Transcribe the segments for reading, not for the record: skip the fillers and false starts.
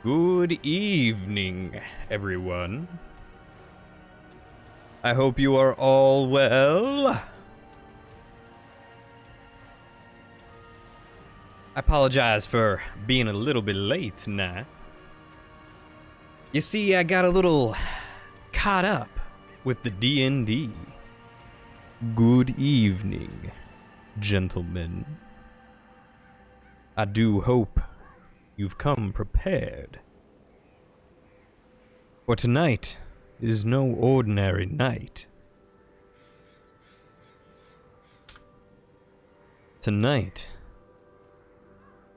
Good evening, everyone. I hope you are all well. I apologize for being a little bit late tonight. You see, I got a little caught up with the D&D. Good evening, gentlemen. I do hope you've come prepared. For tonight is no ordinary night. Tonight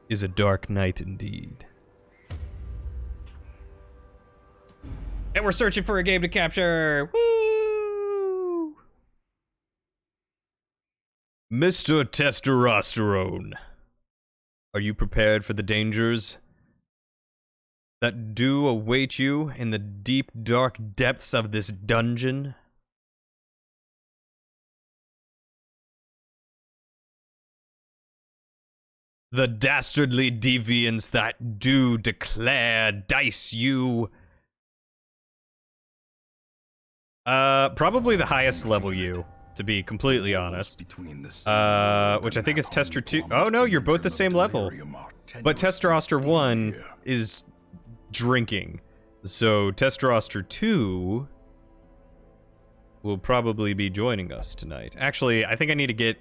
is a dark night indeed. And we're searching for a game to capture! Woo! Mr. Testosterone, are you prepared for the dangers that do await you in the deep, dark depths of this dungeon? The dastardly deviants that do declare dice you. Probably the highest level you, to be completely honest. Which I think is Tester 2. Oh no, you're both the same level. But Testeroster 1 is drinking. So Testeroster 2 will probably be joining us tonight. Actually, I think I need to get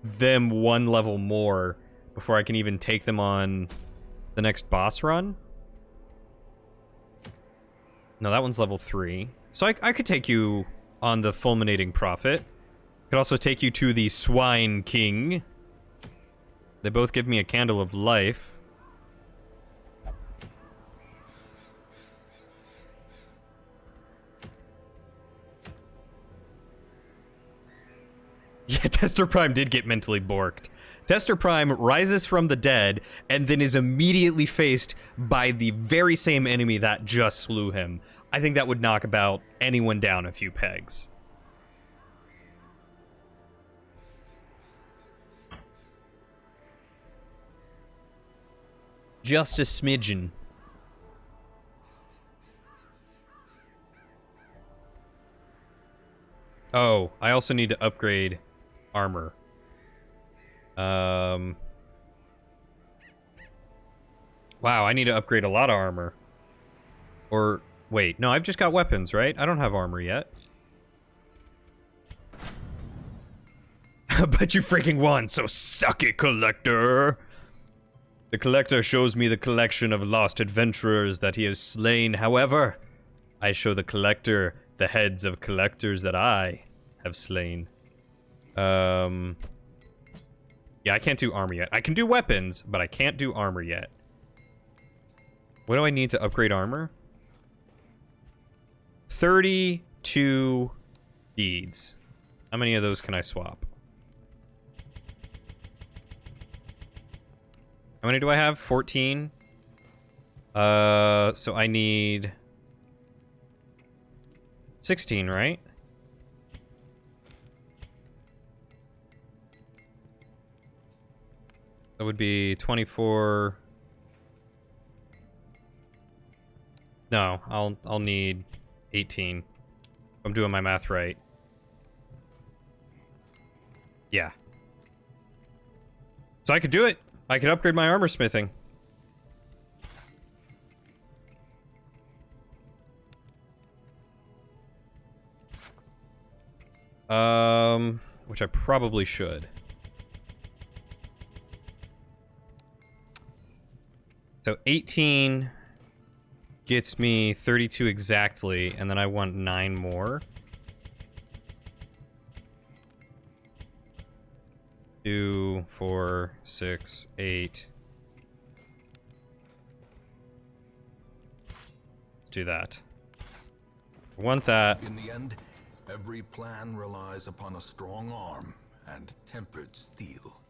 them one level more before I can even take them on the next boss run. No, that one's level 3. So I could take you on the Fulminating Prophet. Could also take you to the Swine King. They both give me a Candle of Life. Yeah, Tester Prime did get mentally borked. Tester Prime rises from the dead and then is immediately faced by the very same enemy that just slew him. I think that would knock about anyone down a few pegs. Just a smidgen. Oh, I also need to upgrade armor. Wow, I need to upgrade a lot of armor. Or, wait, no, I've just got weapons, right? I don't have armor yet. But you freaking won, so suck it, Collector! The Collector shows me the collection of lost adventurers that he has slain. However, I show the Collector the heads of collectors that I have slain. Yeah, I can't do armor yet. I can do weapons, but I can't do armor yet. What do I need to upgrade armor? 32 beads. How many of those can I swap? How many do I have? 14? So I need 16, right? That would be 24. No, I'll need 18. If I'm doing my math right. Yeah. So I could do it. I could upgrade my armor smithing. Which I probably should. So 18 gets me 32 exactly, and then I want 9 more. 2, 4, 6, 8. Let's do that. I want that. In the end, every plan relies upon a strong arm and tempered steel.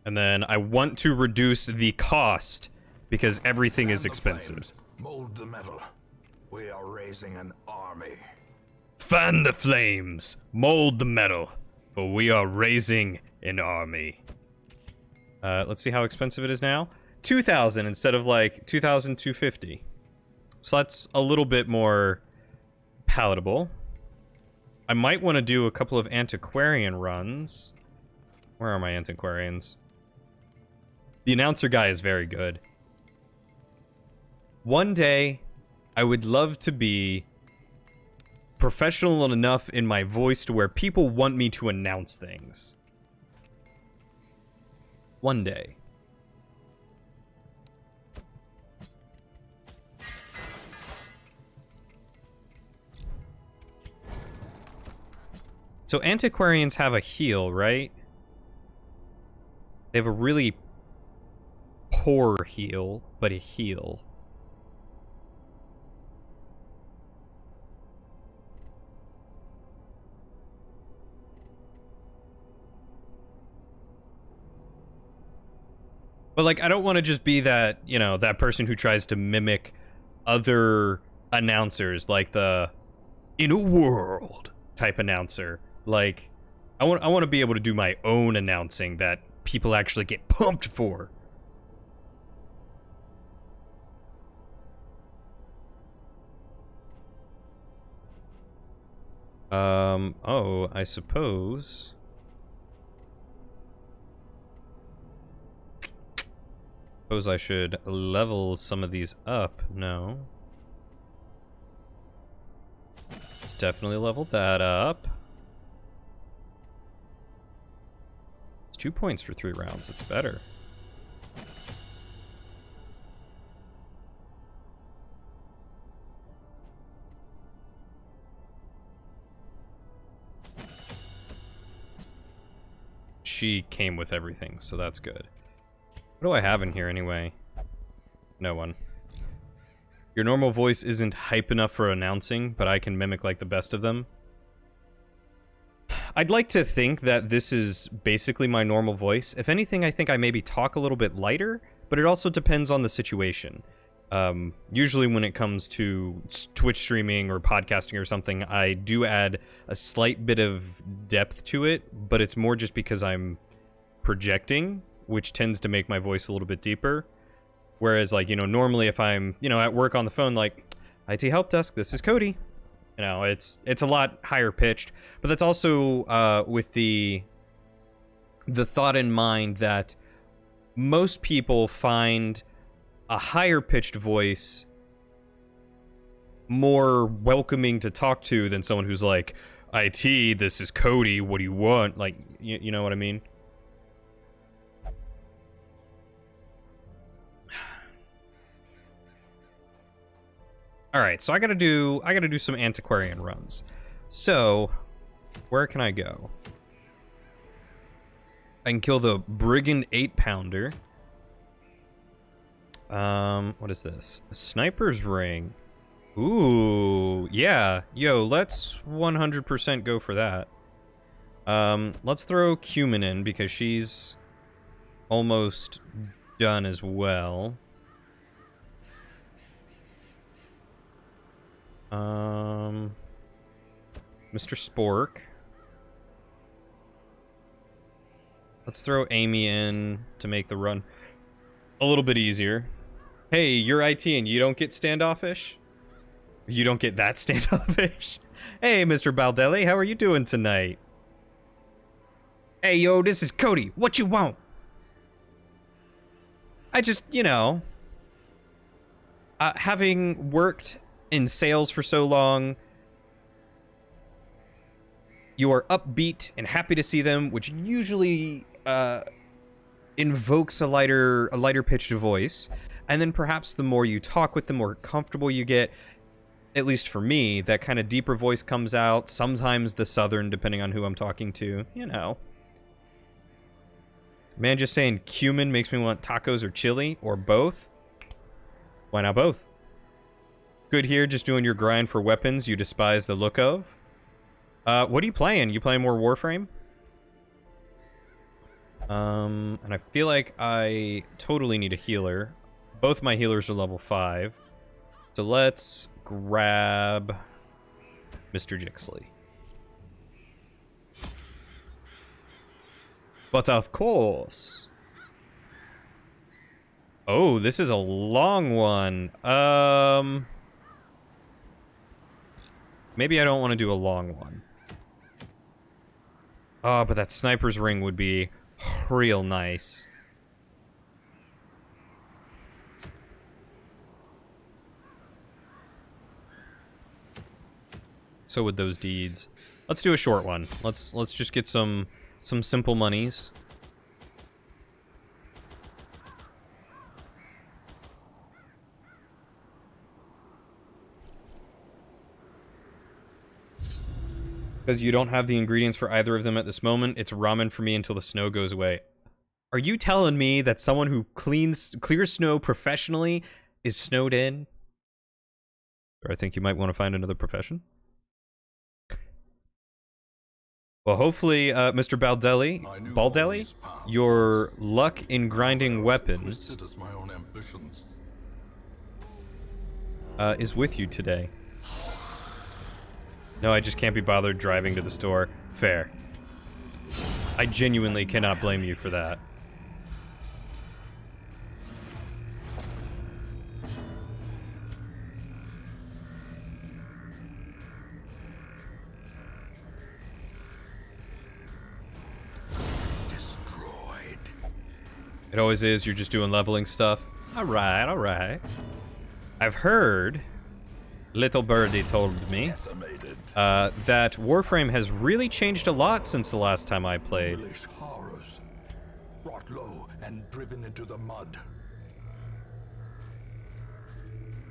And then I want to reduce the cost because everything is expensive. Mold the metal. We are raising an army. Fan the flames, mold the metal, for we are raising an army. Let's see how expensive it is now. 2,000 instead of like 2,250. So that's a little bit more palatable. I might want to do a couple of antiquarian runs. Where are my antiquarians? The announcer guy is very good. One day, I would love to be professional enough in my voice to where people want me to announce things. One day. So antiquarians have a heal, right? They have a really poor heal, but a heal. But, like, I don't want to just be that, you know, that person who tries to mimic other announcers, like the "in a world" type announcer. Like, I want to be able to do my own announcing that people actually get pumped for. Oh, I suppose. Suppose I should level some of these up. No. Let's definitely level that up. It's 2 points for 3 rounds. It's better. She came with everything, so that's good. What do I have in here anyway? No one. Your normal voice isn't hype enough for announcing, but I can mimic like the best of them. I'd like to think that this is basically my normal voice. If anything, I think I maybe talk a little bit lighter, but it also depends on the situation. Usually when it comes to Twitch streaming or podcasting or something, I do add a slight bit of depth to it, but it's more just because I'm projecting, which tends to make my voice a little bit deeper. Whereas, like, you know, normally if I'm, you know, at work on the phone, like, IT help desk, this is Cody. You know, it's a lot higher pitched, but that's also with the thought in mind that most people find a higher pitched voice more welcoming to talk to than someone who's like, IT, this is Cody, what do you want? Like, you know what I mean? All right, so I gotta do some antiquarian runs. So, where can I go? I can kill the Brigand 8-pounder. What is this? A sniper's ring. Ooh, yeah. Yo, let's 100% go for that. Let's throw Cumin in because she's almost done as well. Mr. Spork. Let's throw Amy in to make the run a little bit easier. Hey, you're IT and you don't get standoffish? You don't get that standoffish? Hey, Mr. Baldelli, how are you doing tonight? Hey, yo, this is Cody. What you want? I just, you know, having worked in sales for so long, you are upbeat and happy to see them, which usually invokes a lighter pitched voice. And then perhaps the more you talk with them, the more comfortable you get. At least for me, that kind of deeper voice comes out. Sometimes the southern, depending on who I'm talking to. You know. Man, just saying cumin makes me want tacos or chili, or both. Why not both? Good here, just doing your grind for weapons you despise the look of. What are you playing? You playing more Warframe? And I feel like I totally need a healer. Both my healers are level 5. So let's grab Mr. Jixley. But of course, Oh, this is a long one. Maybe I don't want to do a long one. Oh, but that sniper's ring would be real nice. So would those deeds. Let's do a short one. Let's just get some simple monies. Because you don't have the ingredients for either of them at this moment, it's ramen for me until the snow goes away. Are you telling me that someone who clears snow professionally is snowed in? Or I think you might want to find another profession. Well, hopefully, Mr. Baldelli, your luck in grinding weapons is with you today. No, I just can't be bothered driving to the store. Fair. I genuinely cannot blame you for that. Destroyed. It always is, you're just doing leveling stuff. Alright, alright. I've heard, Little Birdie told me, that Warframe has really changed a lot since the last time I played. English horrors, brought low and driven into the mud.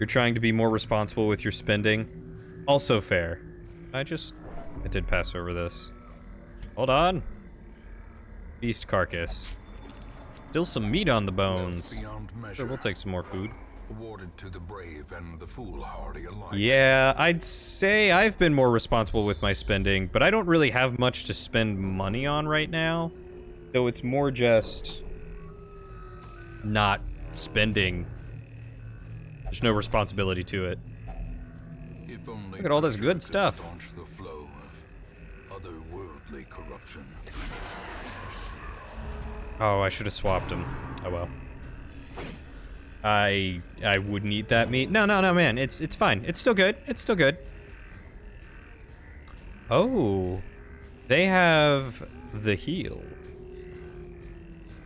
You're trying to be more responsible with your spending. Also fair. I did pass over this. Hold on. Beast carcass. Still some meat on the bones. Sure, we'll take some more food. Awarded to the brave and the foolhardy alike. Yeah, I'd say I've been more responsible with my spending, but I don't really have much to spend money on right now. So it's more just not spending. There's no responsibility to it. If only Look at all this good could stuff. staunch the flow of otherworldly corruption. Oh, I should have swapped them. Oh well. I would need that meat. No, man. It's fine. It's still good. It's still good. Oh. They have the heal.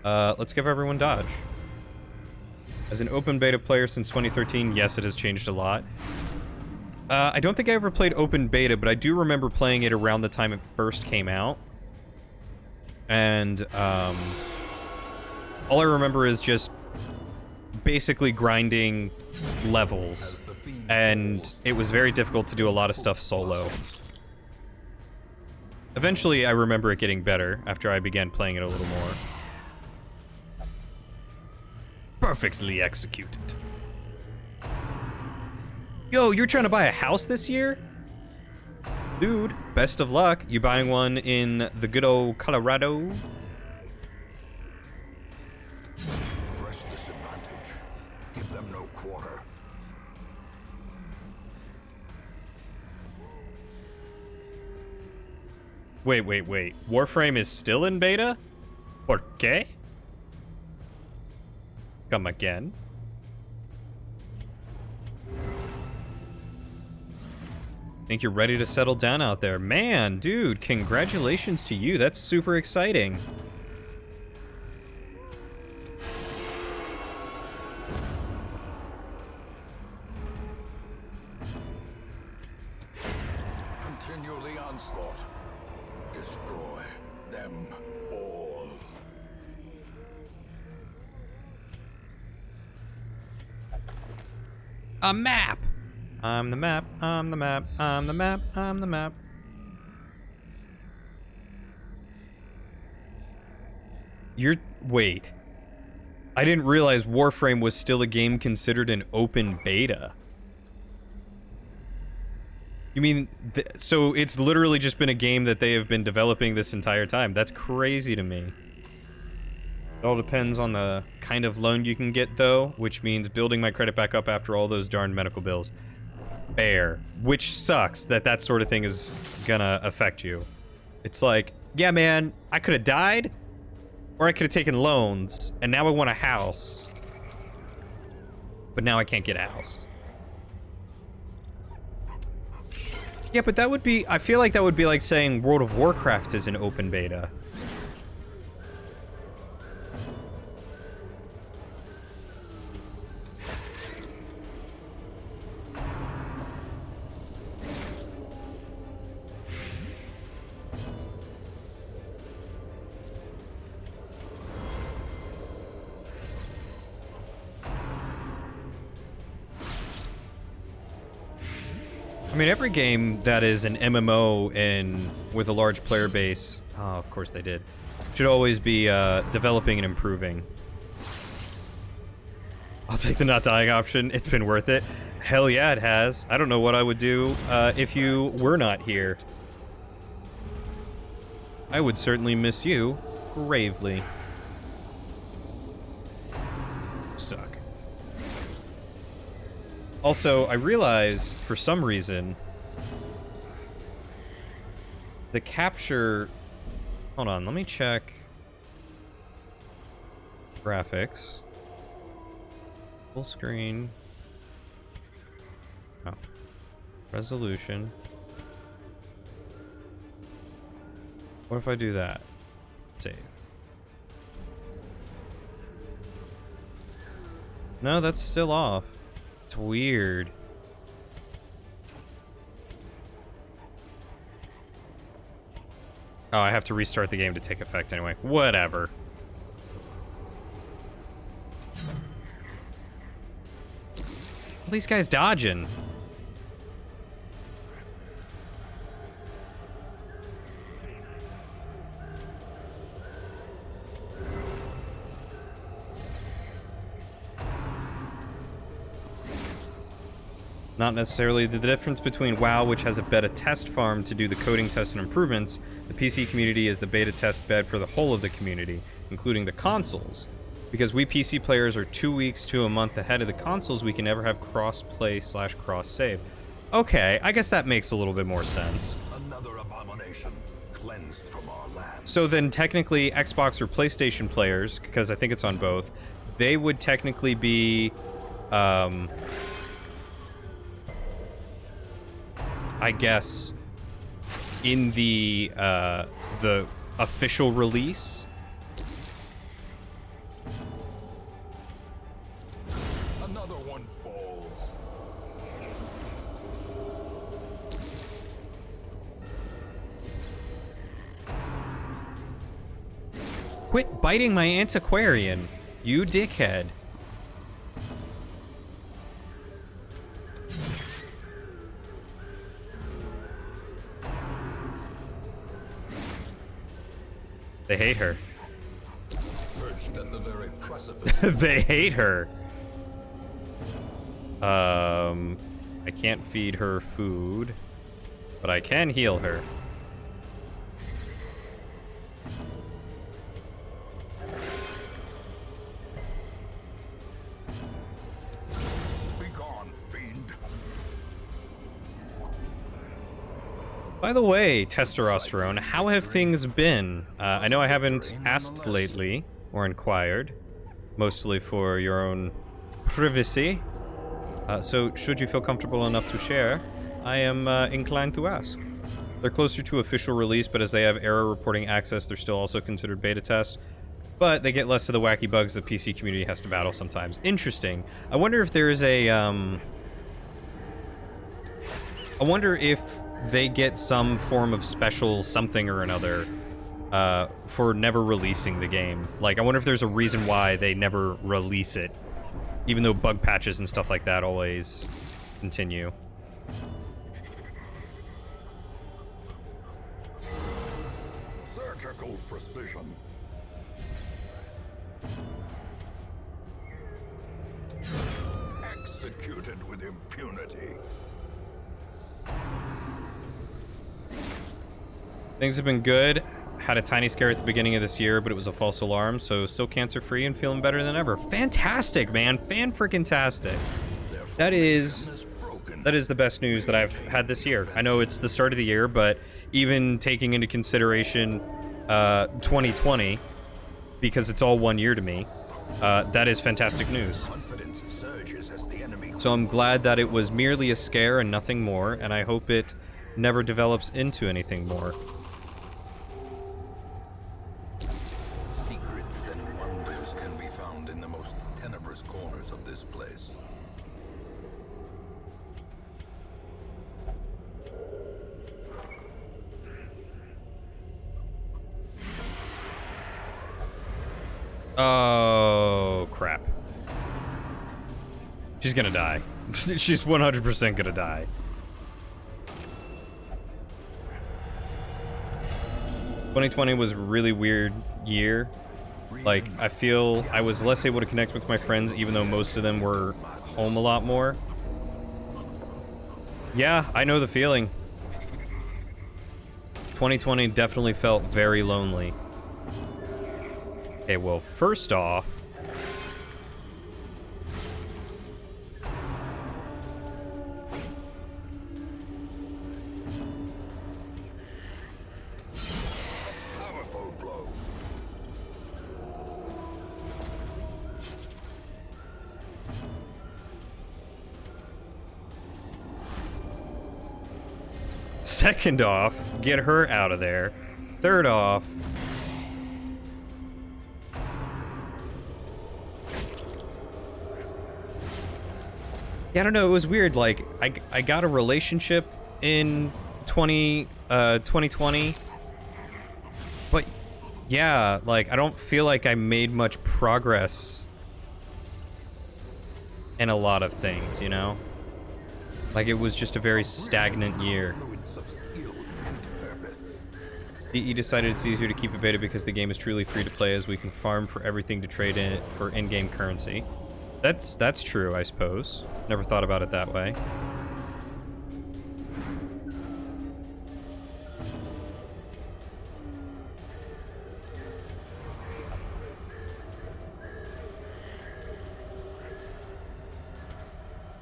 Let's give everyone dodge. As an open beta player since 2013, yes, it has changed a lot. I don't think I ever played open beta, but I do remember playing it around the time it first came out. And, all I remember is just basically grinding levels, and it was very difficult to do a lot of stuff solo. Eventually, I remember it getting better after I began playing it a little more. Perfectly executed. Yo, you're trying to buy a house this year? Dude, best of luck. You buying one in the good old Colorado? Press this advantage. Give them no quarter. Wait. Warframe is still in beta? ¿Por qué? Come again. Think you're ready to settle down out there. Man, dude, congratulations to you. That's super exciting. Continue the onslaught. Destroy them all. A map! I'm the map, I'm the map, I'm the map, I'm the map. Wait. I didn't realize Warframe was still a game considered an open beta. You mean, so it's literally just been a game that they have been developing this entire time? That's crazy to me. It all depends on the kind of loan you can get, though, which means building my credit back up after all those darn medical bills. Fair. Which sucks that sort of thing is gonna affect you. It's like, yeah, man, I could have died, or I could have taken loans, and now I want a house. But now I can't get a house. Yeah, but that would be... I feel like that would be like saying World of Warcraft is an open beta. I mean, every game that is an MMO and with a large player base, oh, of course they did, should always be developing and improving. I'll take the not dying option. It's been worth it. Hell yeah, it has. I don't know what I would do if you were not here. I would certainly miss you gravely. Suck. Also, I realize, for some reason, the capture... Hold on, let me check... Graphics. Full screen. Oh. Resolution. What if I do that? Save. No, that's still off. It's weird. Oh, I have to restart the game to take effect anyway. Whatever. All these guys dodging. Not necessarily the difference between WoW, which has a beta test farm to do the coding tests and improvements. The PC community is the beta test bed for the whole of the community, including the consoles. Because we PC players are 2 weeks to a month ahead of the consoles, we can never have cross-play / cross-save. Okay, I guess that makes a little bit more sense. Another abomination cleansed from our land. So then technically Xbox or PlayStation players, because I think it's on both, they would technically be... I guess in the official release. Another one falls. Quit biting my antiquarian, you dickhead. They hate her. Perched at the very precipice. They hate her. I can't feed her food, but I can heal her. Be gone, fiend. By the way, testosterone, how have things been? I know I haven't asked lately, or inquired, mostly for your own privacy. So, should you feel comfortable enough to share, I am inclined to ask. They're closer to official release, but as they have error reporting access, they're still also considered beta tests. But they get less of the wacky bugs the PC community has to battle sometimes. Interesting. I wonder if there is a, I wonder if they get some form of special something or another for never releasing the game. Like, I wonder if there's a reason why they never release it, even though bug patches and stuff like that always continue. Surgical precision. Executed with impunity. Things have been good. Had a tiny scare at the beginning of this year, but it was a false alarm, so still cancer-free and feeling better than ever. Fantastic, man. Fan-freaking-tastic. That is the best news that I've had this year. I know it's the start of the year, but even taking into consideration 2020, because it's all 1 year to me, that is fantastic news. Confidence surges as the So I'm glad that it was merely a scare and nothing more, and I hope it never develops into anything more. Secrets and wonders can be found in the most tenebrous corners of this place. Oh, crap. She's gonna die. She's 100% gonna die. ...2020 was a really weird year. Like, I feel I was less able to connect with my friends, even though most of them were home a lot more. Yeah, I know the feeling. 2020 definitely felt very lonely. Okay, well, first off... Second off, get her out of there. Third off... Yeah, I don't know, it was weird, like, I got a relationship in 2020, but yeah, like, I don't feel like I made much progress in a lot of things, you know? Like, it was just a very stagnant year. DE decided it's easier to keep it beta because the game is truly free to play, as we can farm for everything to trade in for in-game currency. That's true, I suppose. Never thought about it that way.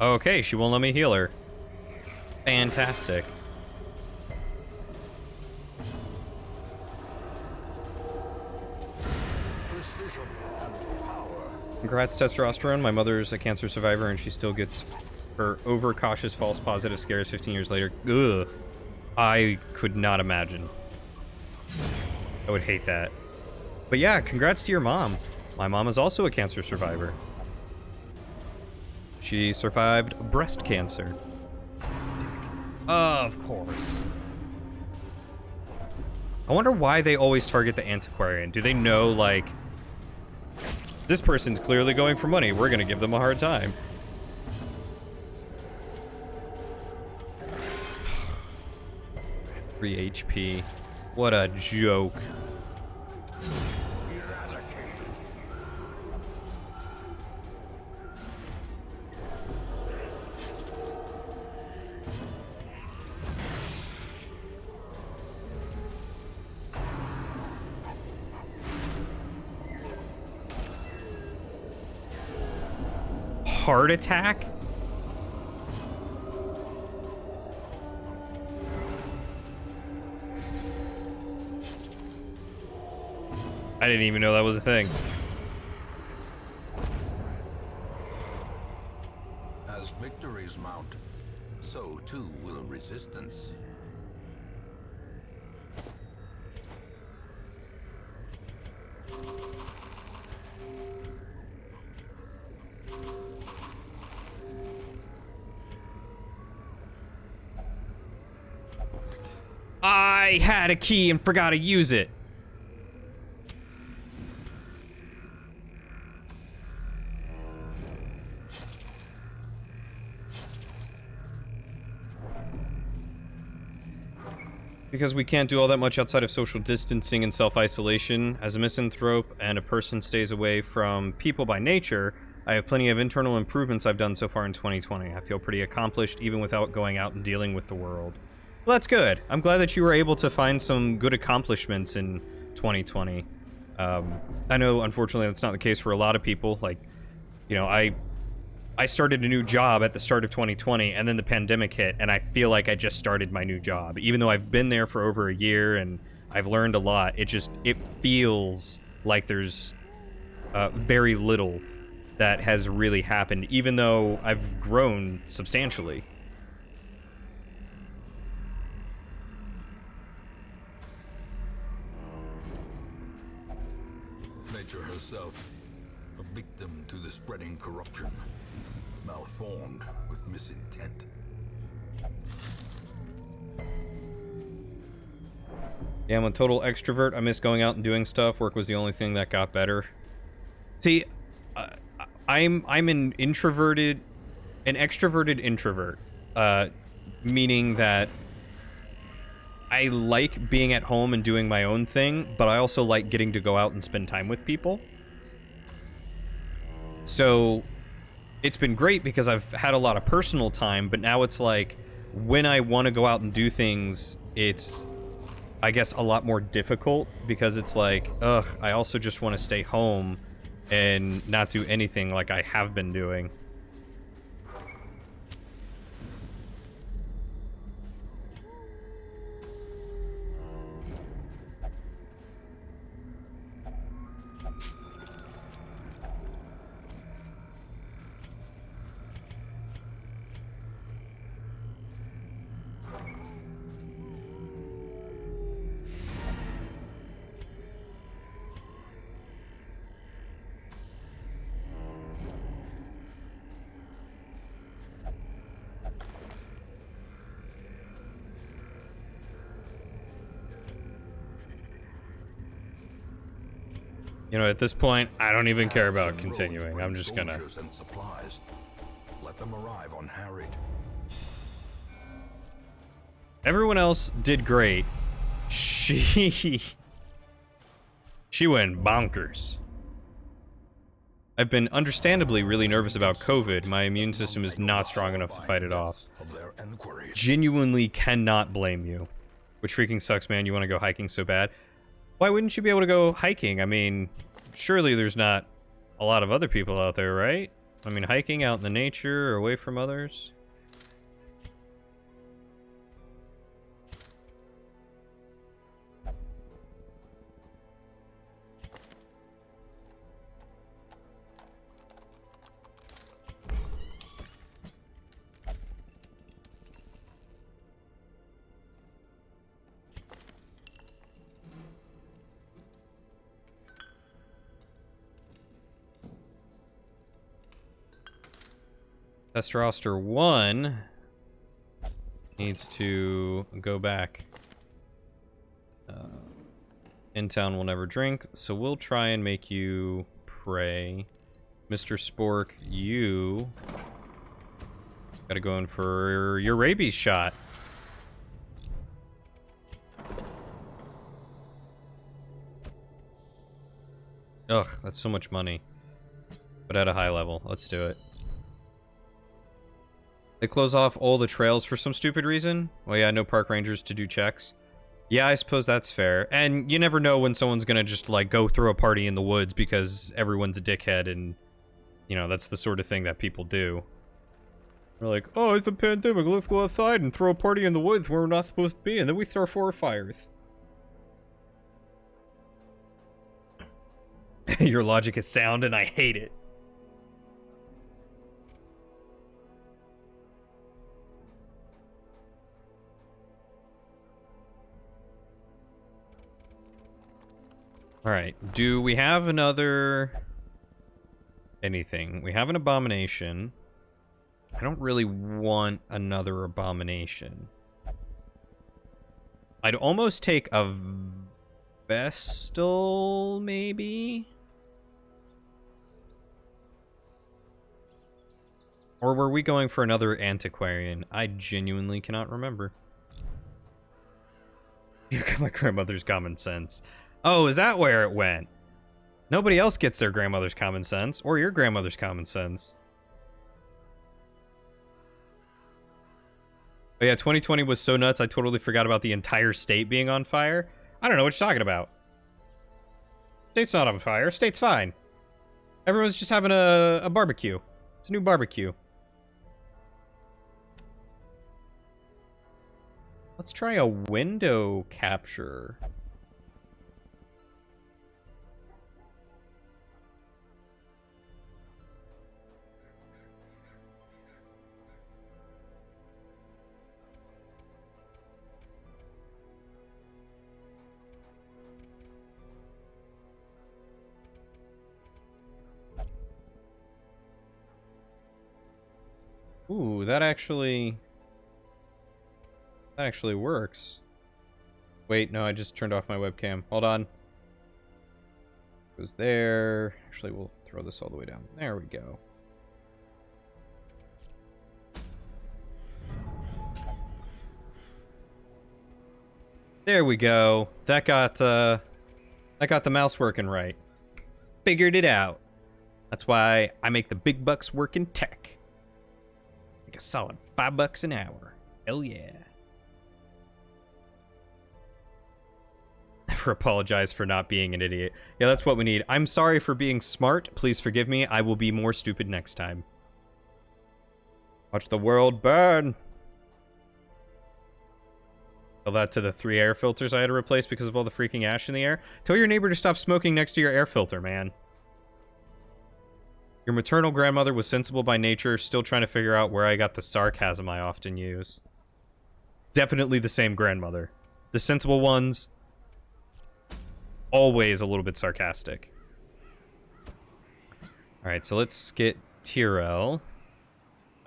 Okay, she won't let me heal her. Fantastic. Congrats, testosterone. My mother's a cancer survivor, and she still gets her overcautious false positive scares 15 years later. Ugh. I could not imagine. I would hate that. But yeah, congrats to your mom. My mom is also a cancer survivor. She survived breast cancer. Of course. I wonder why they always target the antiquarian. Do they know, like... This person's clearly going for money. We're gonna give them a hard time. 3 HP. What a joke. Heart attack? I didn't even know that was a thing. As victories mount, so too will resistance. I had a key and forgot to use it. Because we can't do all that much outside of social distancing and self-isolation. As a misanthrope and a person stays away from people by nature, I have plenty of internal improvements I've done so far in 2020. I feel pretty accomplished even without going out and dealing with the world. Well, that's good. I'm glad that you were able to find some good accomplishments in 2020. I know, unfortunately, that's not the case for a lot of people. Like, you know, I started a new job at the start of 2020, and then the pandemic hit, and I feel like I just started my new job. Even though I've been there for over a year, and I've learned a lot, it feels like there's very little that has really happened, even though I've grown substantially. Nature herself, a victim to the spreading corruption, malformed with misintent. Yeah, I'm a total extrovert. I miss going out and doing stuff. Work was the only thing that got better. See, I'm an extroverted introvert, meaning that I like being at home and doing my own thing, but I also like getting to go out and spend time with people. So it's been great because I've had a lot of personal time, but now it's like when I want to go out and do things, it's, I guess, a lot more difficult because it's like, ugh, I also just want to stay home and not do anything like I have been doing. You know, at this point, I don't even care about continuing. I'm just gonna... And supplies. Let them arrive unharried. Everyone else did great. She went bonkers. I've been understandably really nervous about COVID. My immune system is not strong enough to fight it off. Genuinely cannot blame you. Which freaking sucks, man. You want to go hiking so bad. Why wouldn't you be able to go hiking? I mean, surely there's not a lot of other people out there, right? I mean, hiking out in the nature or away from others. Dastardly 1 needs to go back. In town will never drink, so we'll try and make you pray. Mr. Spork, you gotta go in for your rabies shot. Ugh, that's so much money. But at a high level, let's do it. They close off all the trails for some stupid reason? Well, yeah, no park rangers to do checks. Yeah, I suppose that's fair. And you never know when someone's gonna just, like, go throw a party in the woods because everyone's a dickhead and, you know, that's the sort of thing that people do. They're like, oh, it's a pandemic, let's go outside and throw a party in the woods where we're not supposed to be, and then we throw 4 fires. Your logic is sound and I hate it. Alright, do we have another... anything? We have an abomination. I don't really want another abomination. I'd almost take a Vestal, maybe? Or were we going for another antiquarian? I genuinely cannot remember. You got my grandmother's common sense. Oh, is that where it went? Nobody else gets their grandmother's common sense, or your grandmother's common sense. But yeah, 2020 was so nuts, I totally forgot about the entire state being on fire. I don't know what you're talking about. State's not on fire. State's fine. Everyone's just having a barbecue. It's a new barbecue. Let's try a window capture. Ooh, that actually works. Wait, no, I just turned off my webcam. Hold on. Goes there. Actually, we'll throw this all the way down. There we go. There we go. That got the mouse working right. Figured it out. That's why I make the big bucks work in tech. Like a solid $5 an hour. Hell yeah. Never apologize for not being an idiot. Yeah, that's what we need. I'm sorry for being smart. Please forgive me. I will be more stupid next time. Watch the world burn. Tell that to the 3 air filters I had to replace because of all the freaking ash in the air. Tell your neighbor to stop smoking next to your air filter, man. Your maternal grandmother was sensible by nature, still trying to figure out where I got the sarcasm I often use. Definitely the same grandmother. The sensible ones, always a little bit sarcastic. Alright, so let's get Tyrell.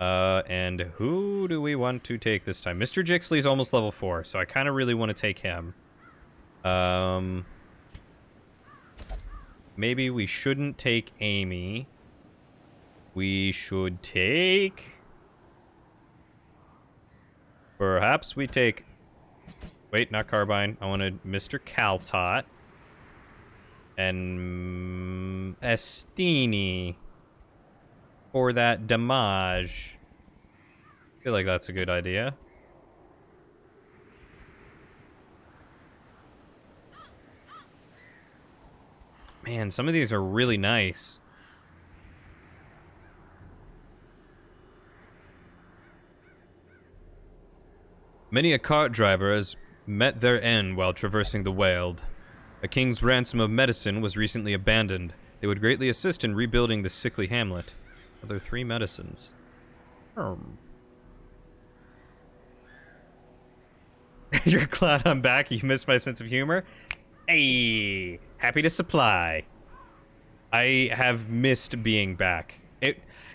And who do we want to take this time? Mr. Jixley's almost level 4, so I kind of really want to take him. Maybe we shouldn't take Amy. We should take... Perhaps we take... Wait, not Carbine. I wanted Mr. Caltot. And... Estini. For that damage. I feel like that's a good idea. Man, some of these are really nice. Many a cart driver has met their end while traversing the Weald. A king's ransom of medicine was recently abandoned. They would greatly assist in rebuilding the sickly hamlet. Other 3 medicines. You're glad I'm back? You missed my sense of humor? Hey, happy to supply. I have missed being back.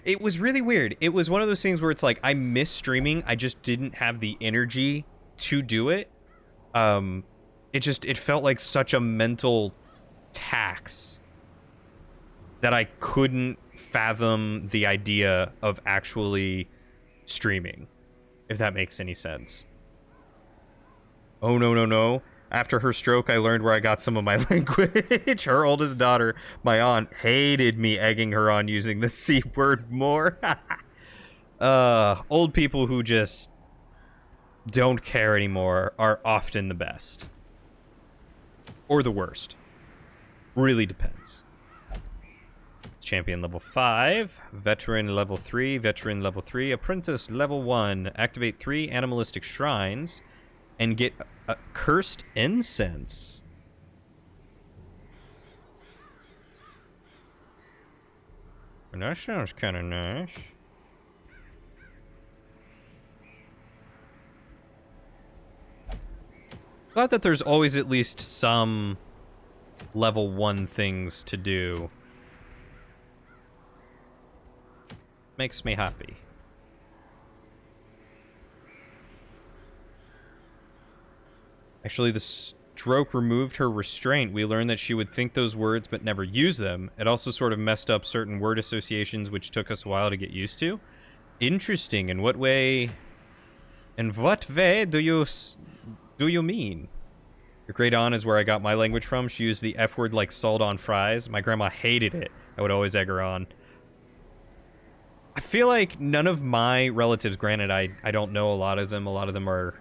It was really weird. It was one of those things where it's like, I miss streaming. I just didn't have the energy to do it. It felt like such a mental tax that I couldn't fathom the idea of actually streaming, if that makes any sense. Oh, no. After her stroke, I learned where I got some of my language. Her oldest daughter, my aunt, hated me egging her on using the C word more. Old people who just don't care anymore are often the best. Or the worst. Really depends. Champion level 5, veteran level 3, veteran level 3, apprentice level 1. Activate 3 animalistic shrines and get a cursed incense. That sounds kind of nice. Glad that there's always at least some level 1 things to do. Makes me happy. Actually, the stroke removed her restraint. We learned that she would think those words but never use them. It also sort of messed up certain word associations, which took us a while to get used to. Interesting. In what way do you mean? Your great aunt is where I got my language from. She used the F word like salt on fries. My grandma hated it. I would always egg her on. I feel like none of my relatives, granted, I don't know a lot of them. A lot of them are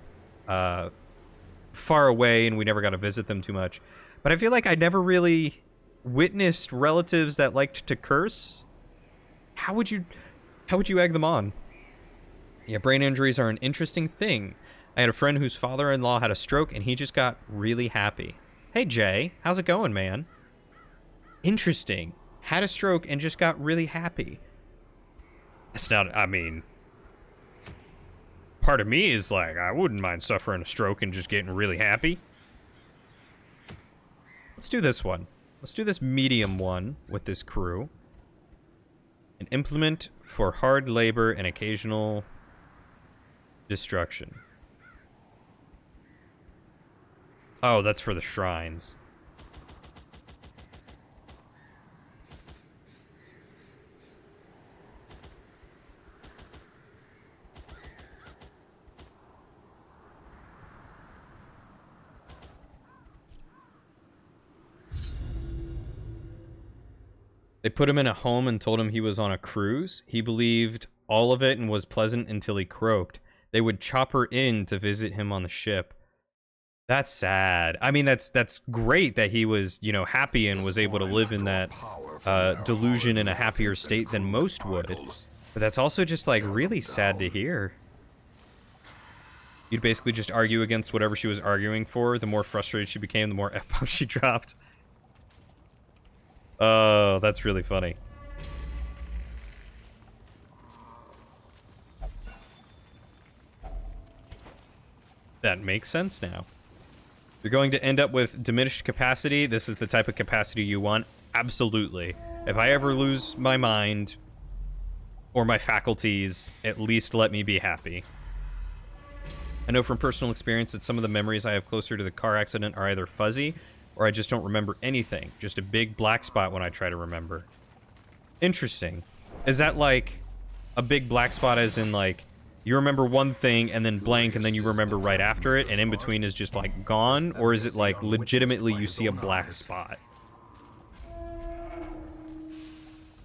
far away and we never got to visit them too much. But I feel like I never really witnessed relatives that liked to curse. How would you egg them on? Yeah, brain injuries are an interesting thing. I had a friend whose father-in-law had a stroke and he just got really happy. Hey Jay, how's it going, man? Interesting. Had a stroke and just got really happy. It's not, I mean, part of me is like, I wouldn't mind suffering a stroke and just getting really happy. Let's do this one. Let's do this medium one with this crew. An implement for hard labor and occasional destruction. Oh, that's for the shrines. They put him in a home and told him he was on a cruise. He believed all of it and was pleasant until he croaked. They would chop her in to visit him on the ship. That's sad. I mean, that's great that he was, you know, happy and was able to live in that delusion in a happier state than most would. But that's also just, like, really sad to hear. You'd basically just argue against whatever she was arguing for. The more frustrated she became, the more F-bombs she dropped. Oh, that's really funny. That makes sense now. You're going to end up with diminished capacity. This is the type of capacity you want. Absolutely. If I ever lose my mind or my faculties, at least let me be happy. I know from personal experience that some of the memories I have closer to the car accident are either fuzzy or I just don't remember anything. Just a big black spot when I try to remember. Interesting. Is that like a big black spot as in like you remember one thing and then blank and then you remember right after it and in between is just like gone? Or is it like legitimately you see a black spot?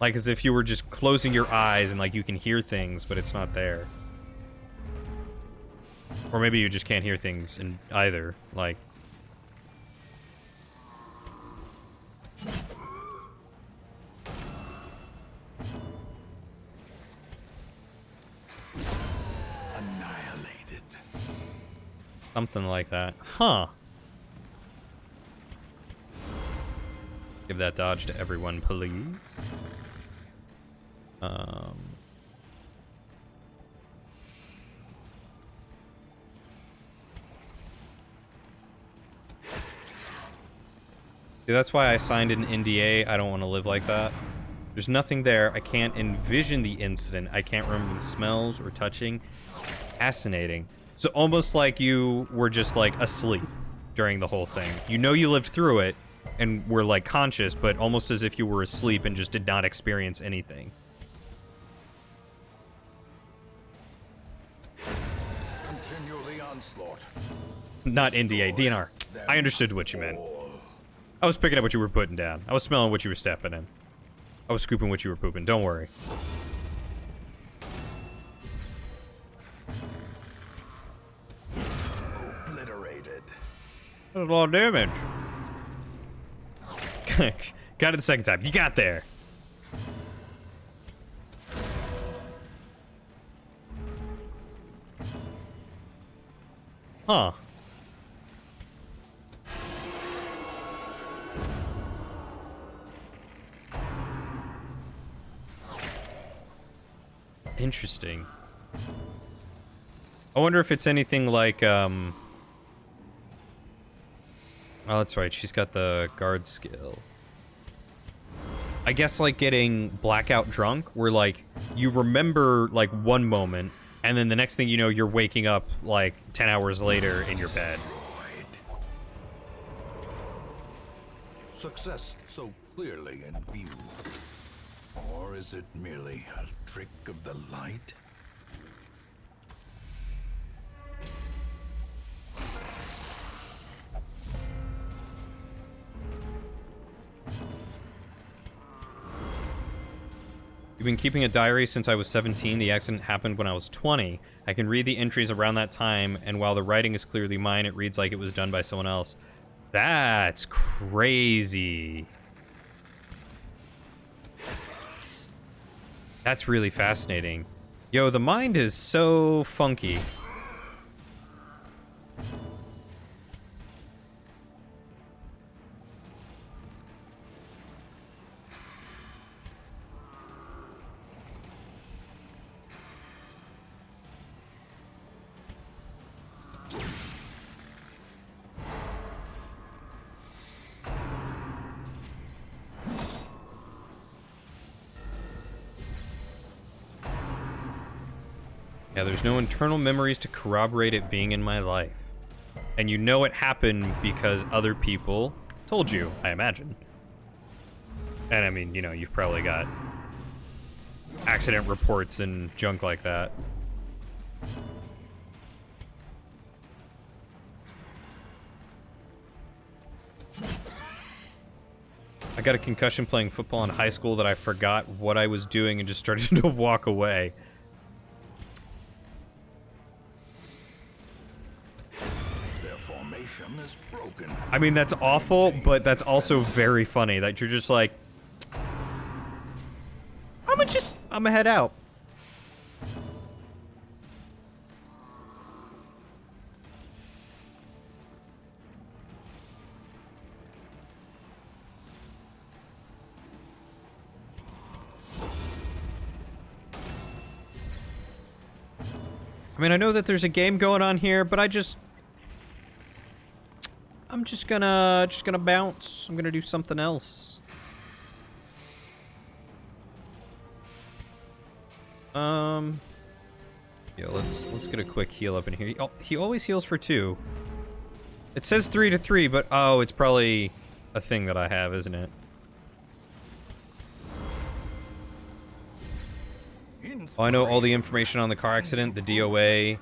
Like as if you were just closing your eyes and like you can hear things but it's not there. Or maybe you just can't hear things in either. Like annihilated. Something like that. Huh. Give that dodge to everyone, please. See, that's why I signed an NDA. I don't want to live like that. There's nothing there. I can't envision the incident. I can't remember the smells or touching. Fascinating. So almost like you were just like asleep during the whole thing. You know you lived through it and were like conscious, but almost as if you were asleep and just did not experience anything. Continually onslaught. Not NDA, DNR. I understood what you meant. I was picking up what you were putting down. I was smelling what you were stepping in. I was scooping what you were pooping. Don't worry. Obliterated. That's a lot of damage. Got it the second time. You got there. Huh. Interesting. I wonder if it's anything like, oh, that's right. She's got the guard skill. I guess like getting blackout drunk, where like you remember like one moment, and then the next thing you know, you're waking up like 10 hours later in your bed. Success so clearly in view. Or is it merely a trick of the light? You've been keeping a diary since I was 17. The accident happened when I was 20. I can read the entries around that time, and while the writing is clearly mine, it reads like it was done by someone else. That's crazy. That's really fascinating. Yo, the mind is so funky. Yeah, there's no internal memories to corroborate it being in my life. And you know it happened because other people told you, I imagine. And I mean, you know, you've probably got accident reports and junk like that. I got a concussion playing football in high school that I forgot what I was doing and just started to walk away. Is broken. I mean, that's awful, but that's also very funny that you're just like, I'm gonna head out. I mean, I know that there's a game going on here, but I'm just gonna bounce. I'm gonna do something else. Yeah, let's get a quick heal up in here. Oh, he always heals for 2. It says 3 to 3, but oh, it's probably a thing that I have, isn't it? Oh, I know all the information on the car accident, the DOA,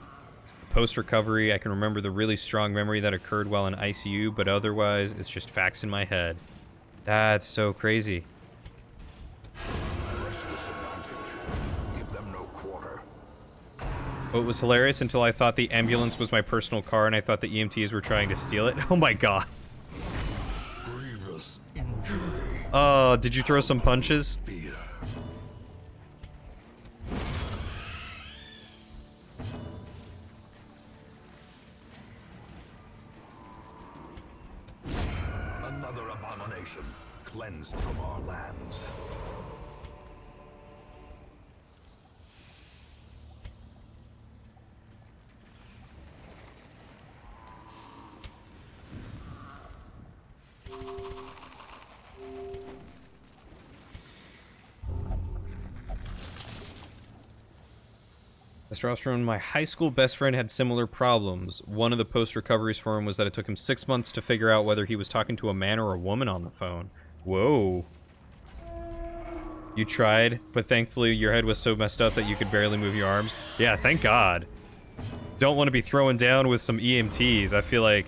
post-recovery. I can remember the really strong memory that occurred while in ICU, but otherwise, it's just facts in my head. That's so crazy. Give them no quarter. Oh, it was hilarious until I thought the ambulance was my personal car and I thought the EMTs were trying to steal it. Oh my god. Grievous injury. Oh, did you throw some punches? Fear. Another abomination cleansed from our lands. Testosterone, my high school best friend had similar problems. One of the post-recoveries for him was that it took him 6 months to figure out whether he was talking to a man or a woman on the phone. Whoa. You tried, but thankfully your head was so messed up that you could barely move your arms. Yeah, thank God. Don't want to be throwing down with some EMTs. I feel like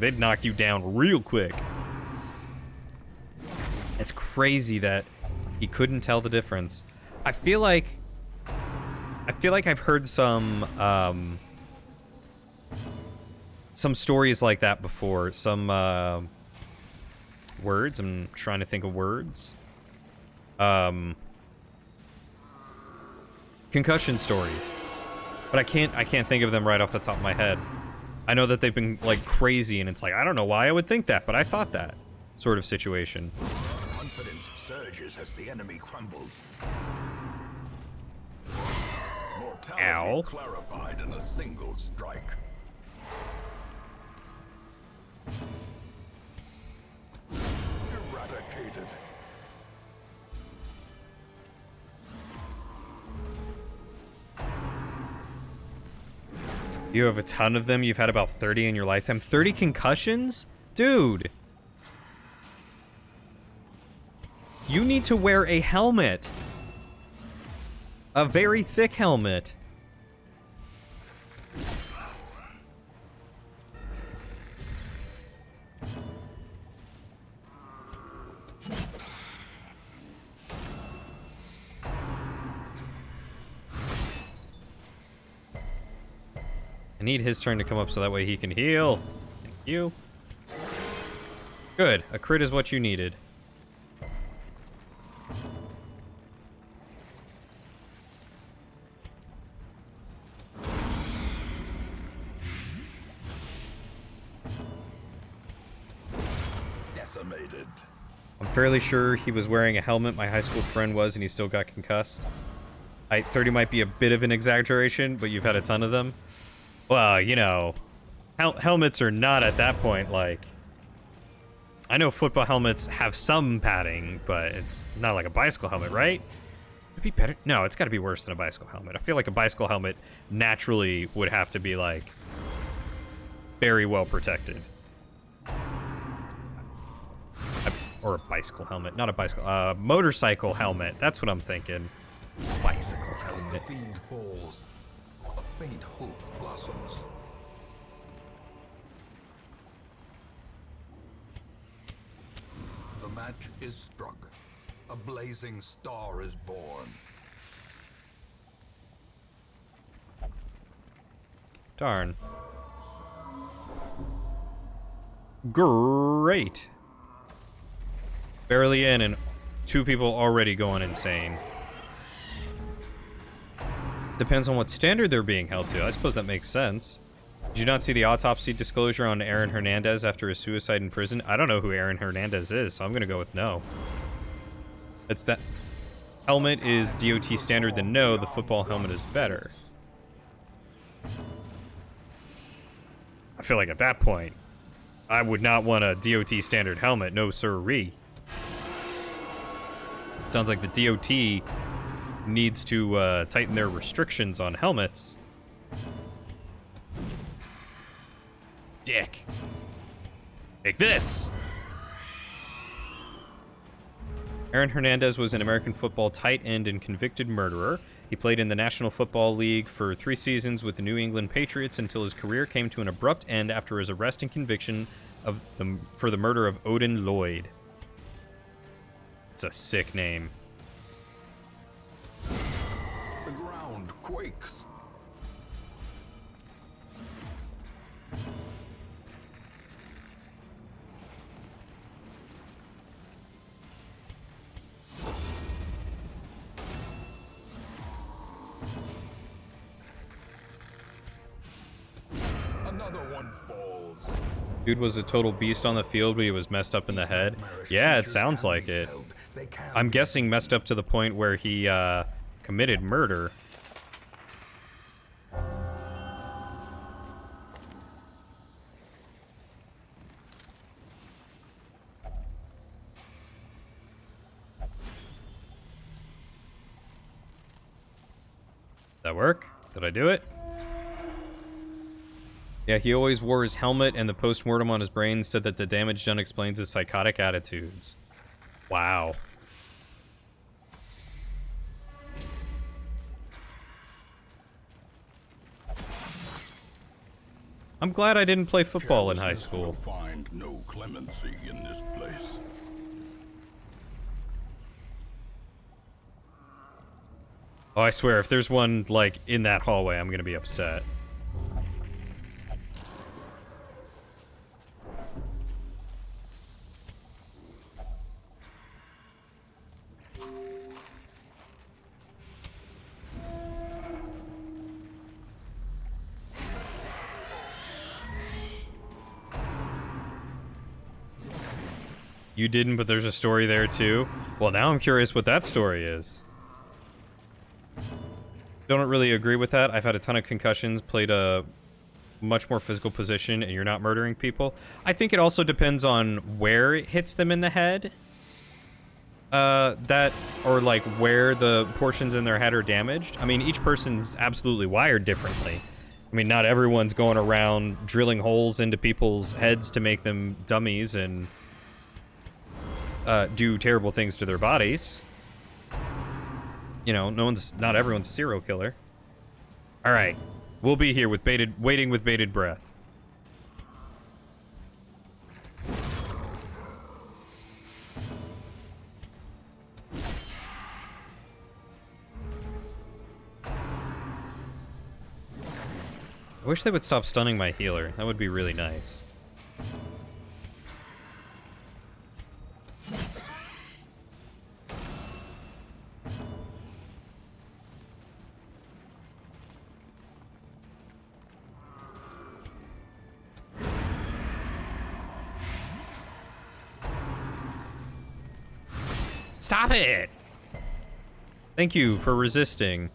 they'd knock you down real quick. It's crazy that he couldn't tell the difference. I feel like I've heard some stories like that before. Some words. I'm trying to think of words. Concussion stories. But I can't think of them right off the top of my head. I know that they've been like crazy, and it's like I don't know why I would think that, but I thought that sort of situation. Confidence surges as the enemy crumbles. Ow. Clarified in a single strike. Eradicated. You have a ton of them. You've had about 30 in your lifetime. 30 concussions? Dude. You need to wear a helmet. A very thick helmet. I need his turn to come up so that way he can heal. Thank you. Good. A crit is what you needed. Decimated. I'm fairly sure he was wearing a helmet. My high school friend was, and he still got concussed. 30 might be a bit of an exaggeration, but you've had a ton of them. Well, you know, helmets are not at that point, like... I know football helmets have some padding, but it's not like a bicycle helmet, right? Would it be better? No, it's got to be worse than a bicycle helmet. I feel like a bicycle helmet naturally would have to be, like, very well protected. Or a bicycle helmet. Not a bicycle. Motorcycle helmet. That's what I'm thinking. Bicycle As the helmet. fiend falls, a faint hope blossoms. The match is struck. A blazing star is born. Darn. Great. Barely in and 2 people already going insane. Depends on what standard they're being held to. I suppose that makes sense. Did you not see the autopsy disclosure on Aaron Hernandez after his suicide in prison? I don't know who Aaron Hernandez is, so I'm going to go with no. It's that helmet is DOT standard, then no, the football helmet is better. I feel like at that point, I would not want a DOT standard helmet, no sirree. Sounds like the DOT needs to tighten their restrictions on helmets. Dick. Take this! Aaron Hernandez was an American football tight end and convicted murderer. He played in the National Football League for 3 seasons with the New England Patriots until his career came to an abrupt end after his arrest and conviction for the murder of Odin Lloyd. It's a sick name. The ground quakes. Another one falls. Dude was a total beast on the field, but he was messed up in the head. Yeah, it sounds like it. I'm guessing messed up to the point where he committed murder. Did that work? Did I do it? Yeah, he always wore his helmet, and the post-mortem on his brain said that the damage done explains his psychotic attitudes. Wow. I'm glad I didn't play football in high school. Find no clemency in this place. Oh, I swear, if there's one, like, in that hallway, I'm gonna be upset. You didn't, but there's a story there too. Well, now I'm curious what that story is. Don't really agree with that. I've had a ton of concussions, played a much more physical position, and you're not murdering people. I think it also depends on where it hits them in the head. Or like where the portions in their head are damaged. I mean, each person's absolutely wired differently. I mean, not everyone's going around drilling holes into people's heads to make them dummies and do terrible things to their bodies. You know, not everyone's a serial killer. All right, we'll be here with waiting with bated breath. I wish they would stop stunning my healer. That would be really nice. Stop it! Thank you for resisting.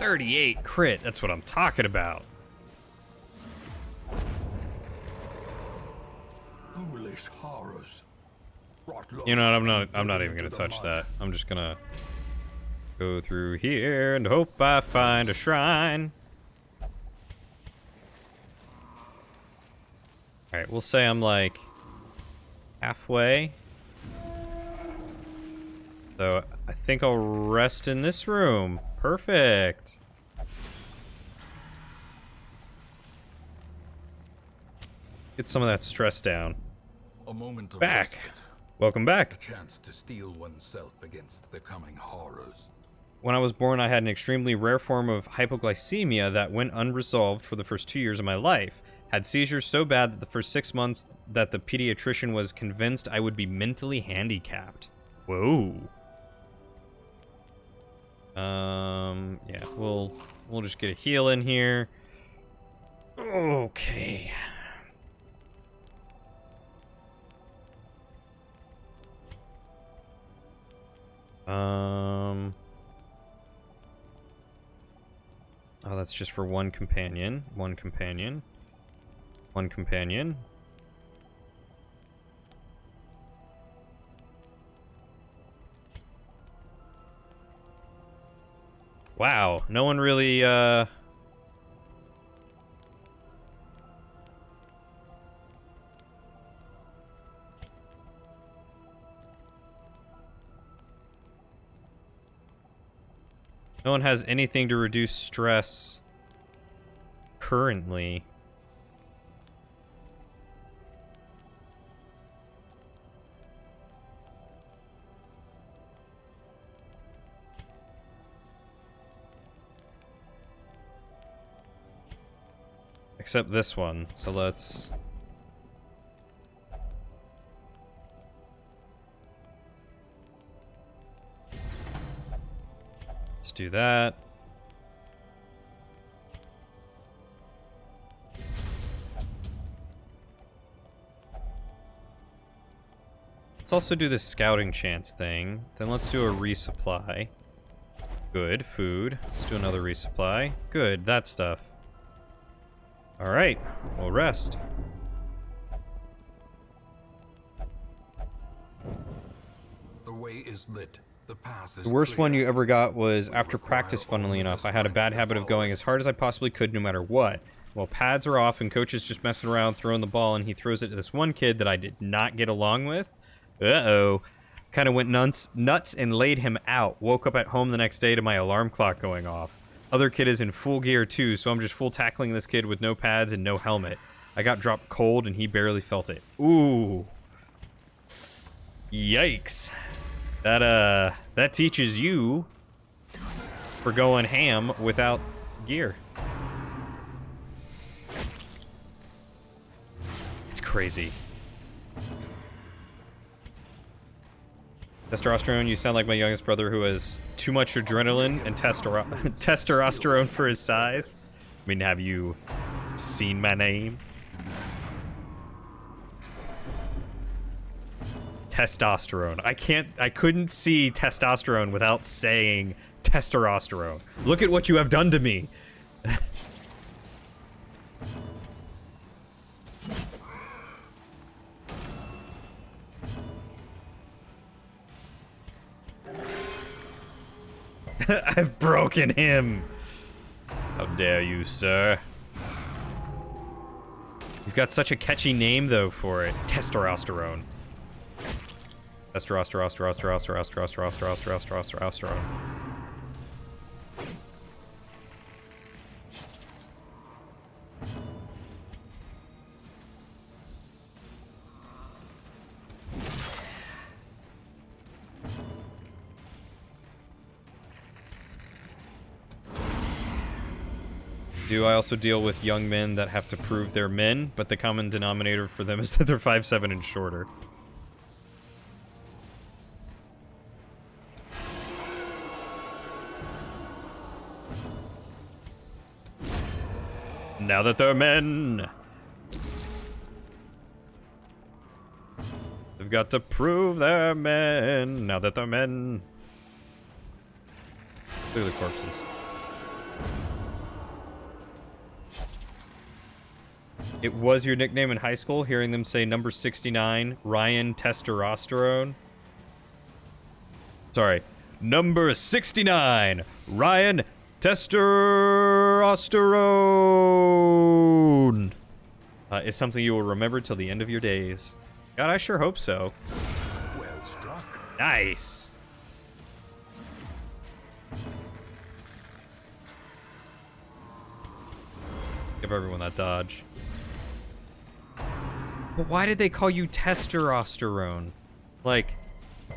38 crit. That's what I'm talking about. Foolish horrors. You know what? I'm not even gonna touch that. I'm just gonna go through here and hope I find a shrine. Alright, we'll say I'm like halfway. So I think I'll rest in this room. Perfect. Get some of that stress down. A moment of Back. respite. Welcome back. A chance to steel oneself against the coming horrors. When I was born, I had an extremely rare form of hypoglycemia that went unresolved for the first 2 years of my life. Had seizures so bad that the first 6 months that the pediatrician was convinced I would be mentally handicapped. Whoa. Yeah, we'll just get a heal in here. Okay. Oh, that's just for one companion. One companion. One companion. Wow, no one really, no one has anything to reduce stress currently. Except this one, so let's do that. Let's also do this scouting chance thing. Then let's do a resupply. Good, food. Let's do another resupply. Good, that stuff. Alright, we'll rest. The way is lit. The path is The worst clear. one you ever got was after practice, funnily enough. I had a bad habit of going as hard as I possibly could no matter what. Well, pads are off and coach is just messing around throwing the ball, and he throws it to this one kid that I did not get along with. Uh-oh. Kind of went nuts and laid him out. Woke up at home the next day to my alarm clock going off. Other kid is in full gear too, so I'm just full tackling this kid with no pads and no helmet. I got dropped cold and he barely felt it. Ooh. Yikes. That teaches you for going ham without gear. It's crazy. Testosterone, you sound like my youngest brother who has too much adrenaline and testosterone for his size. I mean, have you seen my name? Testosterone. I couldn't see testosterone without saying testosterone. Look at what you have done to me. I've broken him. How dare you, sir? You've got such a catchy name, though, for it. Testosterone. Testosterone. Do I also deal with young men that have to prove they're men, but the common denominator for them is that they're 5'7" and shorter. Now that they're men, they've got to prove they're men. Now that they're men. Look at the corpses. It was your nickname in high school, hearing them say number 69, Ryan Testosterone. Sorry. Number 69, Ryan Testosterone. Is something you will remember till the end of your days. God, I sure hope so. Well struck. Nice. Give everyone that dodge. But why did they call you testosterone? Like,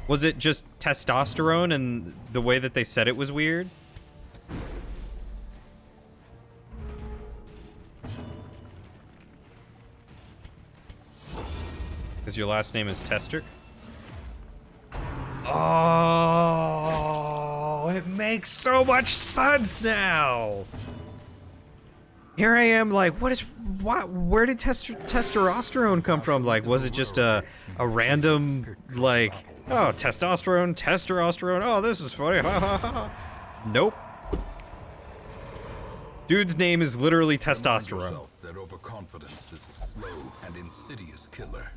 was it just testosterone and the way that they said it was weird? Because your last name is Tester? Oh, it makes so much sense now. Here I am, like, where did testosterone come from? Like, was it just a random, like, oh, testosterone, oh, this is funny, ha ha ha. Nope. Dude's name is literally testosterone. That overconfidence is a slow and insidious killer.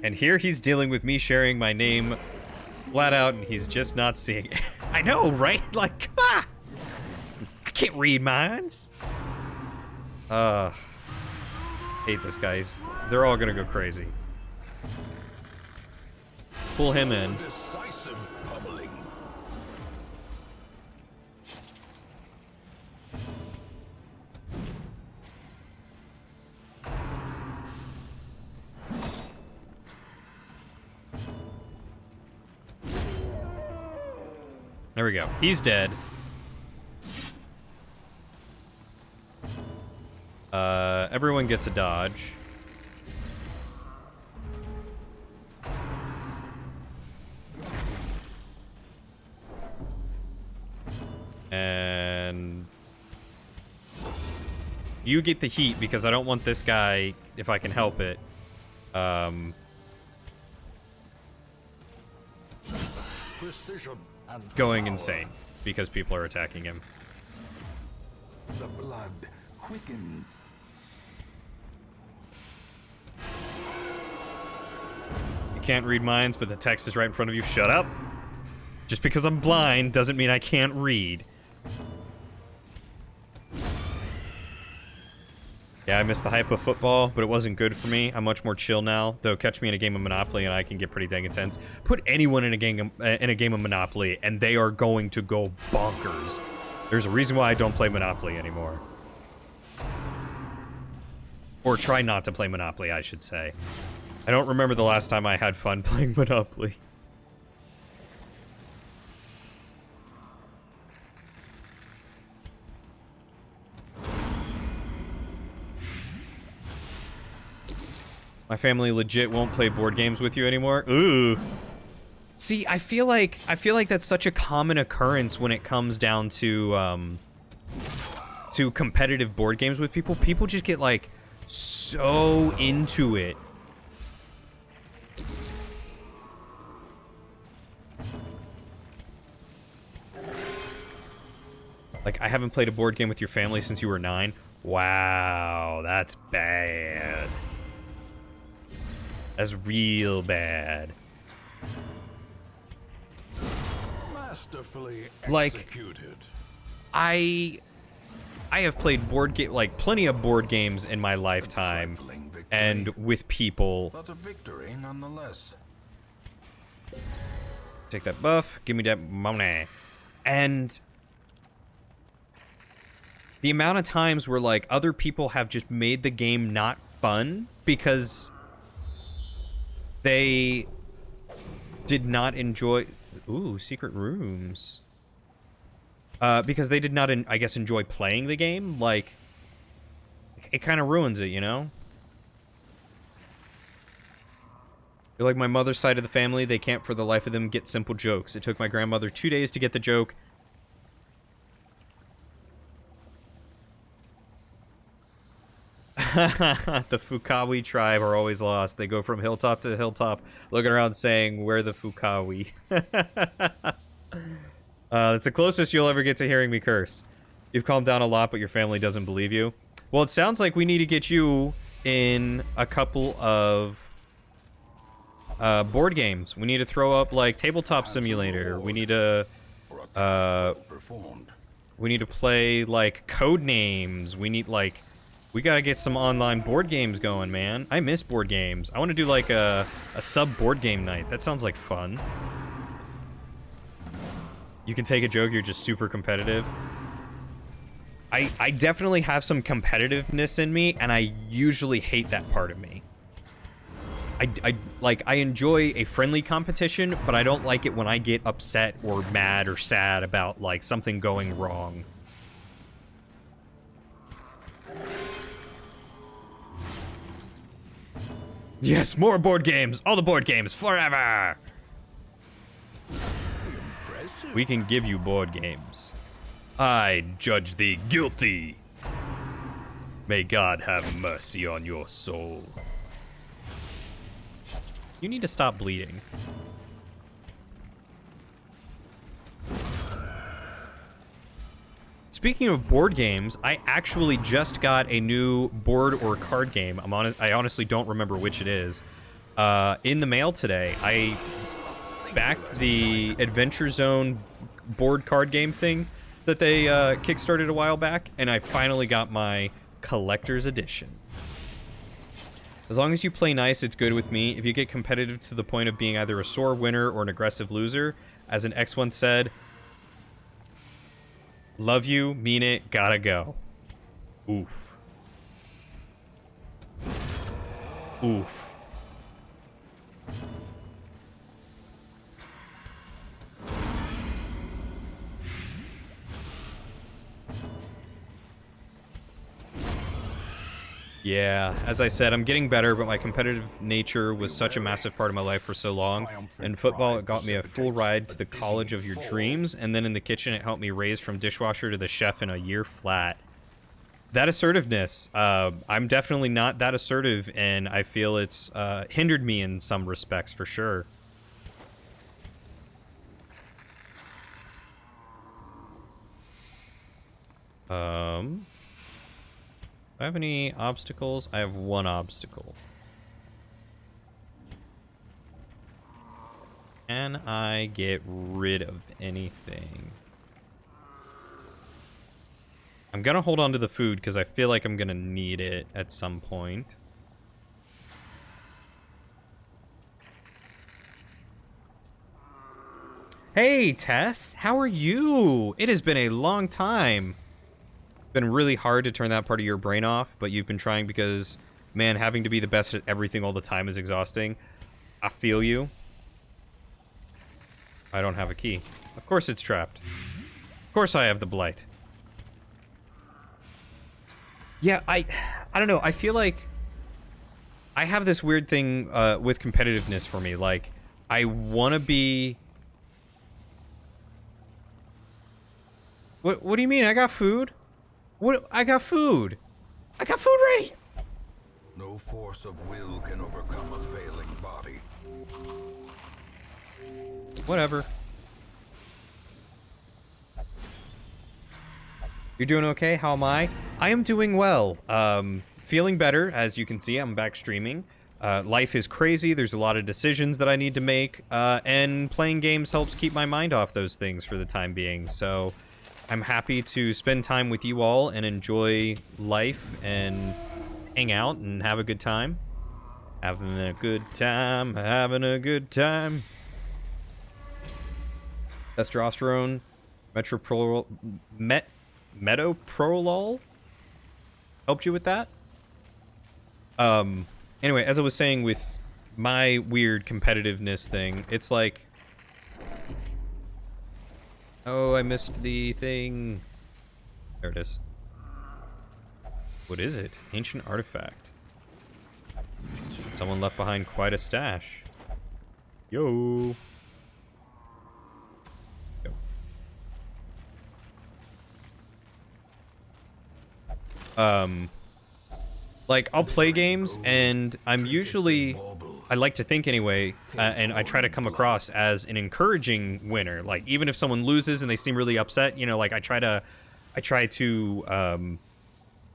And here he's dealing with me sharing my name flat out, and he's just not seeing it. I know, right? Like, come on! I can't read minds. Hate this guy. They're all gonna go crazy. Pull him in. Decisive pummeling. There we go. He's dead. Everyone gets a dodge. And you get the heat because I don't want this guy, if I can help it, Precision and going power. insane because people are attacking him. The blood quickens. You can't read minds, but the text is right in front of you. Shut up. Just because I'm blind doesn't mean I can't read. Yeah, I missed the hype of football, but it wasn't good for me. I'm much more chill now. Though, catch me in a game of Monopoly, and I can get pretty dang intense. Put anyone in a game of Monopoly, and they are going to go bonkers. There's a reason why I don't play Monopoly anymore. Or try not to play Monopoly, I should say. I don't remember the last time I had fun playing Monopoly. My family legit won't play board games with you anymore. Ooh. See, I feel like that's such a common occurrence when it comes down to competitive board games with people. People just get like so into it. Like, I haven't played a board game with your family since you were 9. Wow, that's bad. That's real bad. Masterfully Like, executed. I have played plenty of board games in my lifetime, and with people. But a victory nonetheless. Take that buff, give me that money. And the amount of times where, like, other people have just made the game not fun because they did not enjoy... Ooh, secret rooms. Because they did not, I guess, enjoy playing the game. Like, it kind of ruins it, you know? You're like my mother's side of the family. They can't for the life of them get simple jokes. It took my grandmother 2 days to get the joke. The Fukawi tribe are always lost. They go from hilltop to hilltop, looking around saying, "Where the Fukawi?" That's the closest you'll ever get to hearing me curse. You've calmed down a lot, but your family doesn't believe you. Well, it sounds like we need to get you in a couple of board games. We need to throw up like Tabletop Simulator. We need to play like Code Names. We gotta get some online board games going, man. I miss board games. I want to do like a sub board game night. That sounds like fun. You can take a joke, you're just super competitive. I definitely have some competitiveness in me, and I usually hate that part of me. I enjoy a friendly competition, but I don't like it when I get upset or mad or sad about, like, something going wrong. Yes, more board games! All the board games, forever! We can give you board games. I judge thee guilty. May God have mercy on your soul. You need to stop bleeding. Speaking of board games, I actually just got a new board or card game. I honestly don't remember which it is. In the mail today, I backed the Adventure Zone board card game thing that they kickstarted a while back, and I finally got my collector's edition. As long as you play nice, it's good with me. If you get competitive to the point of being either a sore winner or an aggressive loser, as an ex once said, love you, mean it, gotta go. Oof. Oof. Yeah, as I said, I'm getting better, but my competitive nature was such a massive part of my life for so long. In football, it got me a full ride to the college of your dreams, and then in the kitchen, it helped me raise from dishwasher to the chef in a year flat. That assertiveness, I'm definitely not that assertive, and I feel it's hindered me in some respects, for sure. Do I have any obstacles? I have one obstacle. Can I get rid of anything? I'm gonna hold on to the food because I feel like I'm gonna need it at some point. Hey, Tess! How are you? It has been a long time. Been really hard to turn that part of your brain off, but you've been trying because, man, having to be the best at everything all the time is exhausting. I feel you. I don't have a key. Of course it's trapped. Of course I have the blight. Yeah, I don't know. I feel like I have this weird thing with competitiveness for me. Like, I want to be... What do you mean? I got food? What? I got food. I got food right. No force of will can overcome a failing body. Whatever. You're doing okay? How am I? I am doing well. Feeling better, as you can see. I'm back streaming. Life is crazy. There's a lot of decisions that I need to make, and playing games helps keep my mind off those things for the time being. So I'm happy to spend time with you all and enjoy life and hang out and have a good time. Having a good time, having a good time. Testosterone, metoprolol helped you with that? Anyway, as I was saying with my weird competitiveness thing, it's like... Oh, I missed the thing. There it is. What is it? Ancient artifact. Someone left behind quite a stash. Yo. Like, I'll play games, and I'm usually, I like to think anyway, and I try to come across as an encouraging winner. Like, even if someone loses and they seem really upset, you know, like, I try to I try to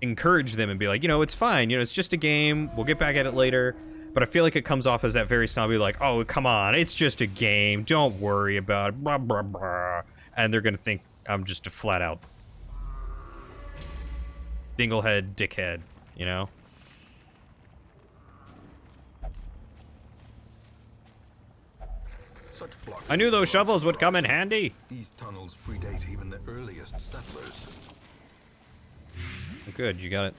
encourage them and be like, you know, it's fine. You know, it's just a game. We'll get back at it later. But I feel like it comes off as that very snobby, like, oh, come on, it's just a game. Don't worry about it. Blah, blah, blah. And they're going to think I'm just a flat-out dinglehead dickhead, you know? I knew those shovels would come in handy. These tunnels predate even the earliest settlers. Good, you got it.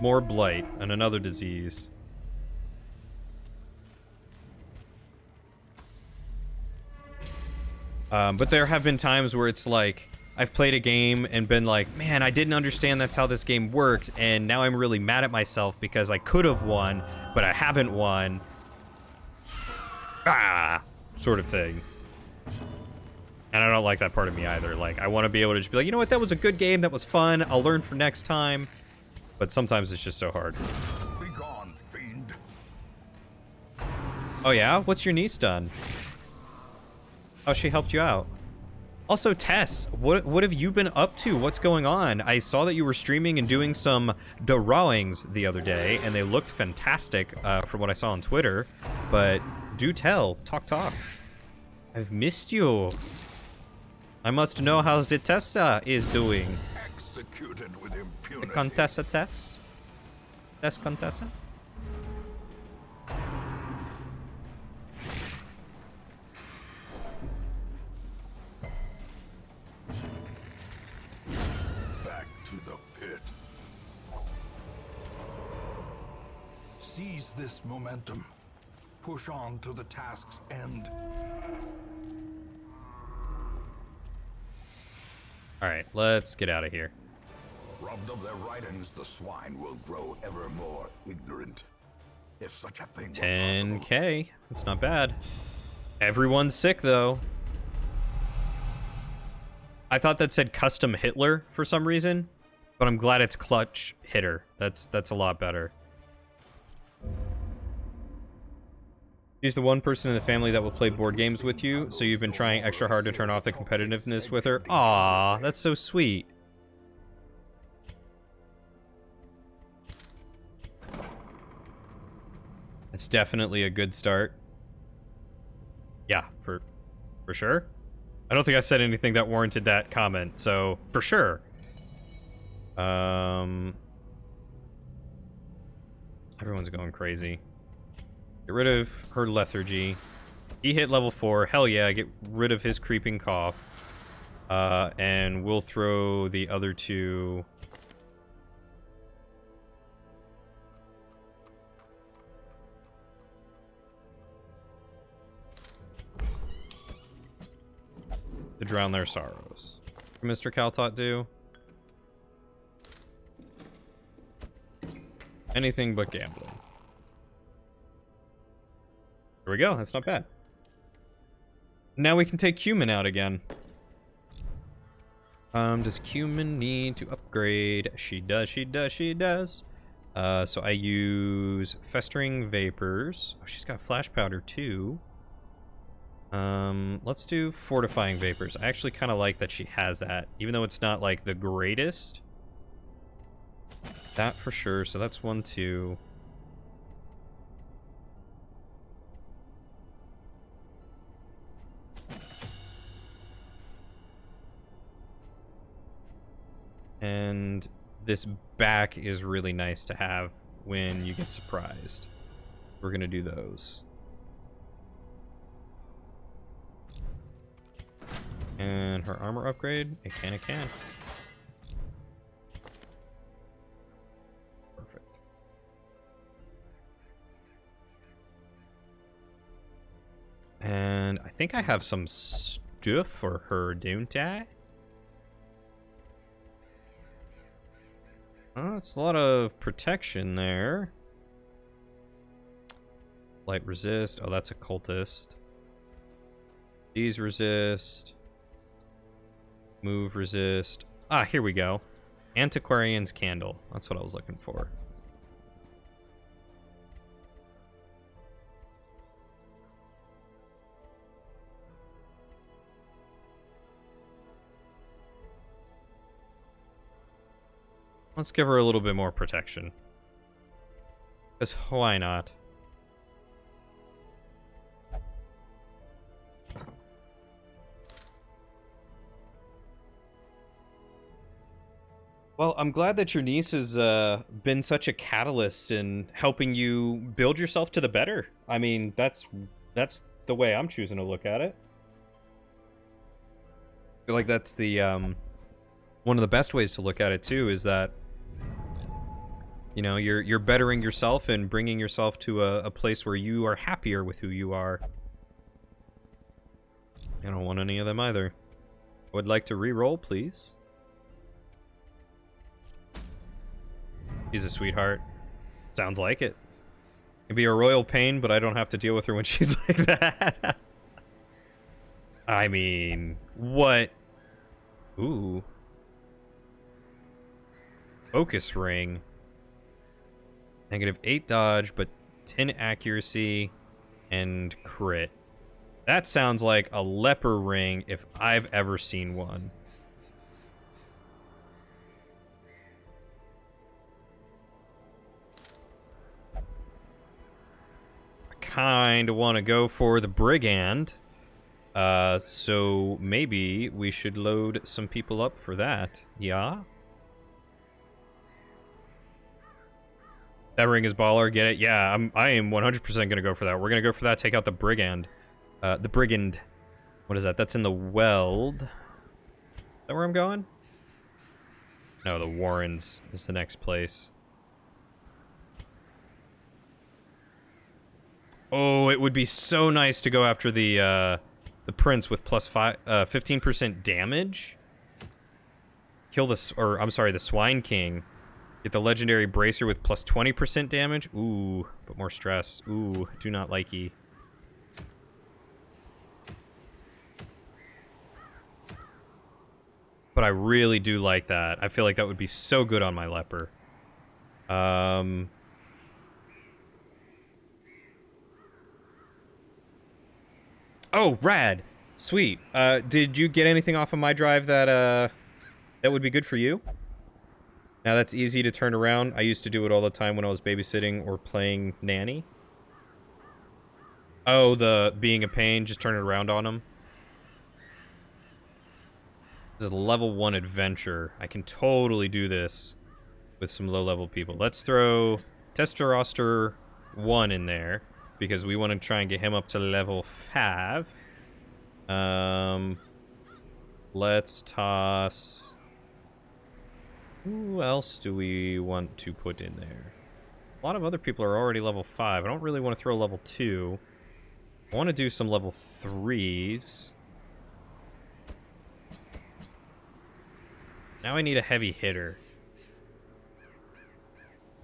More blight and another disease. But there have been times where it's like, I've played a game and been like, man, I didn't understand that's how this game worked, and now I'm really mad at myself because I could have won, but I haven't won. Ah! Sort of thing. And I don't like that part of me either. Like, I want to be able to just be like, you know what, that was a good game, that was fun, I'll learn for next time. But sometimes it's just so hard. Be gone, fiend. Oh yeah? What's your niece done? Oh, she helped you out. Also, Tess, what have you been up to? What's going on? I saw that you were streaming and doing some drawings the other day, and they looked fantastic from what I saw on Twitter. But do tell. Talk. I've missed you. I must know how the Tessa is doing. Executed with impunity. The Contessa Tess? Tess Contessa? Back to the pit. Seize this momentum. Push on to the task's end. Alright, let's get out of here. Robbed of their writings, the swine will grow ever more ignorant. If such a thing were possible. 10K. That's not bad. Everyone's sick, though. I thought that said custom Hitler for some reason, but I'm glad it's clutch hitter. That's a lot better. She's the one person in the family that will play board games with you, so you've been trying extra hard to turn off the competitiveness with her. Aw, that's so sweet. It's definitely a good start. Yeah, for sure. I don't think I said anything that warranted that comment, so for sure. Everyone's going crazy. Get rid of her lethargy. He hit level 4. Hell yeah, get rid of his creeping cough. And we'll throw the other two. To drown their sorrows. Mr. Caltot do? Anything but gambling. There we go, that's not bad. Now we can take Cumin out again. Does Cumin need to upgrade? She does. So I use Festering Vapors. Oh, she's got Flash Powder too. Let's do Fortifying Vapors. I actually kind of like that she has that, even though it's not like the greatest. That for sure, so that's 1, 2. And this back is really nice to have when you get surprised. We're gonna do those. And her armor upgrade, it can. Perfect. And I think I have some stuff for her, don't I? Oh, it's a lot of protection there. Light resist. Oh, that's a cultist. These resist. Move resist. Ah, here we go. Antiquarian's Candle. That's what I was looking for. Let's give her a little bit more protection. Because why not? Well, I'm glad that your niece has been such a catalyst in helping you build yourself to the better. I mean, that's the way I'm choosing to look at it. I feel like that's the one of the best ways to look at it too, is that, you know, you're bettering yourself and bringing yourself to a place where you are happier with who you are. I don't want any of them either. I would like to re-roll, please. She's a sweetheart. Sounds like it. It'd be a royal pain, but I don't have to deal with her when she's like that. I mean, what? Ooh. Focus ring. -8 dodge, but 10 accuracy and crit. That sounds like a leper ring if I've ever seen one. Kind of want to go for the brigand, so maybe we should load some people up for that. Yeah, that ring is baller. Get it? Yeah, I am 100% gonna go for that. We're gonna go for that. Take out the brigand. The brigand. What is that? That's in the weld. Is that where I'm going? No, the Warrens is the next place. Oh, it would be so nice to go after the prince with plus 15% damage. Kill the, or I'm sorry, the Swine King. Get the legendary bracer with plus 20% damage. Ooh, but more stress. Ooh, do not likey. But I really do like that. I feel like that would be so good on my leper. Oh, rad. Sweet. Did you get anything off of my drive that would be good for you? Now that's easy to turn around. I used to do it all the time when I was babysitting or playing nanny. Oh, the being a pain, just turn it around on them. This is a level 1 adventure. I can totally do this with some low-level people. Let's throw Tester 1 in there, because we want to try and get him up to level 5. Let's toss... Who else do we want to put in there? A lot of other people are already level 5. I don't really want to throw level 2. I want to do some level 3s. Now I need a heavy hitter.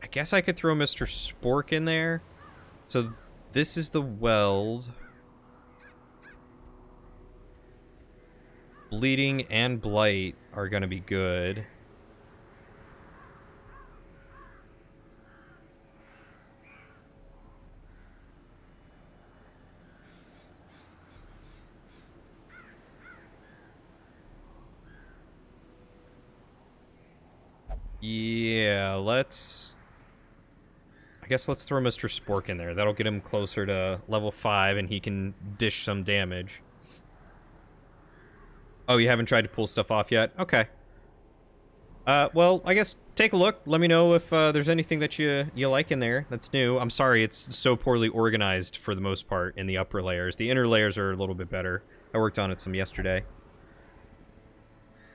I guess I could throw Mr. Spork in there. So this is the weld. Bleeding and blight are going to be good. Yeah, I guess let's throw Mr. Spork in there. That'll get him closer to level 5 and he can dish some damage. Oh, you haven't tried to pull stuff off yet? Okay. Well, I guess take a look. Let me know if there's anything that you like in there that's new. I'm sorry it's so poorly organized for the most part in the upper layers. The inner layers are a little bit better. I worked on it some yesterday.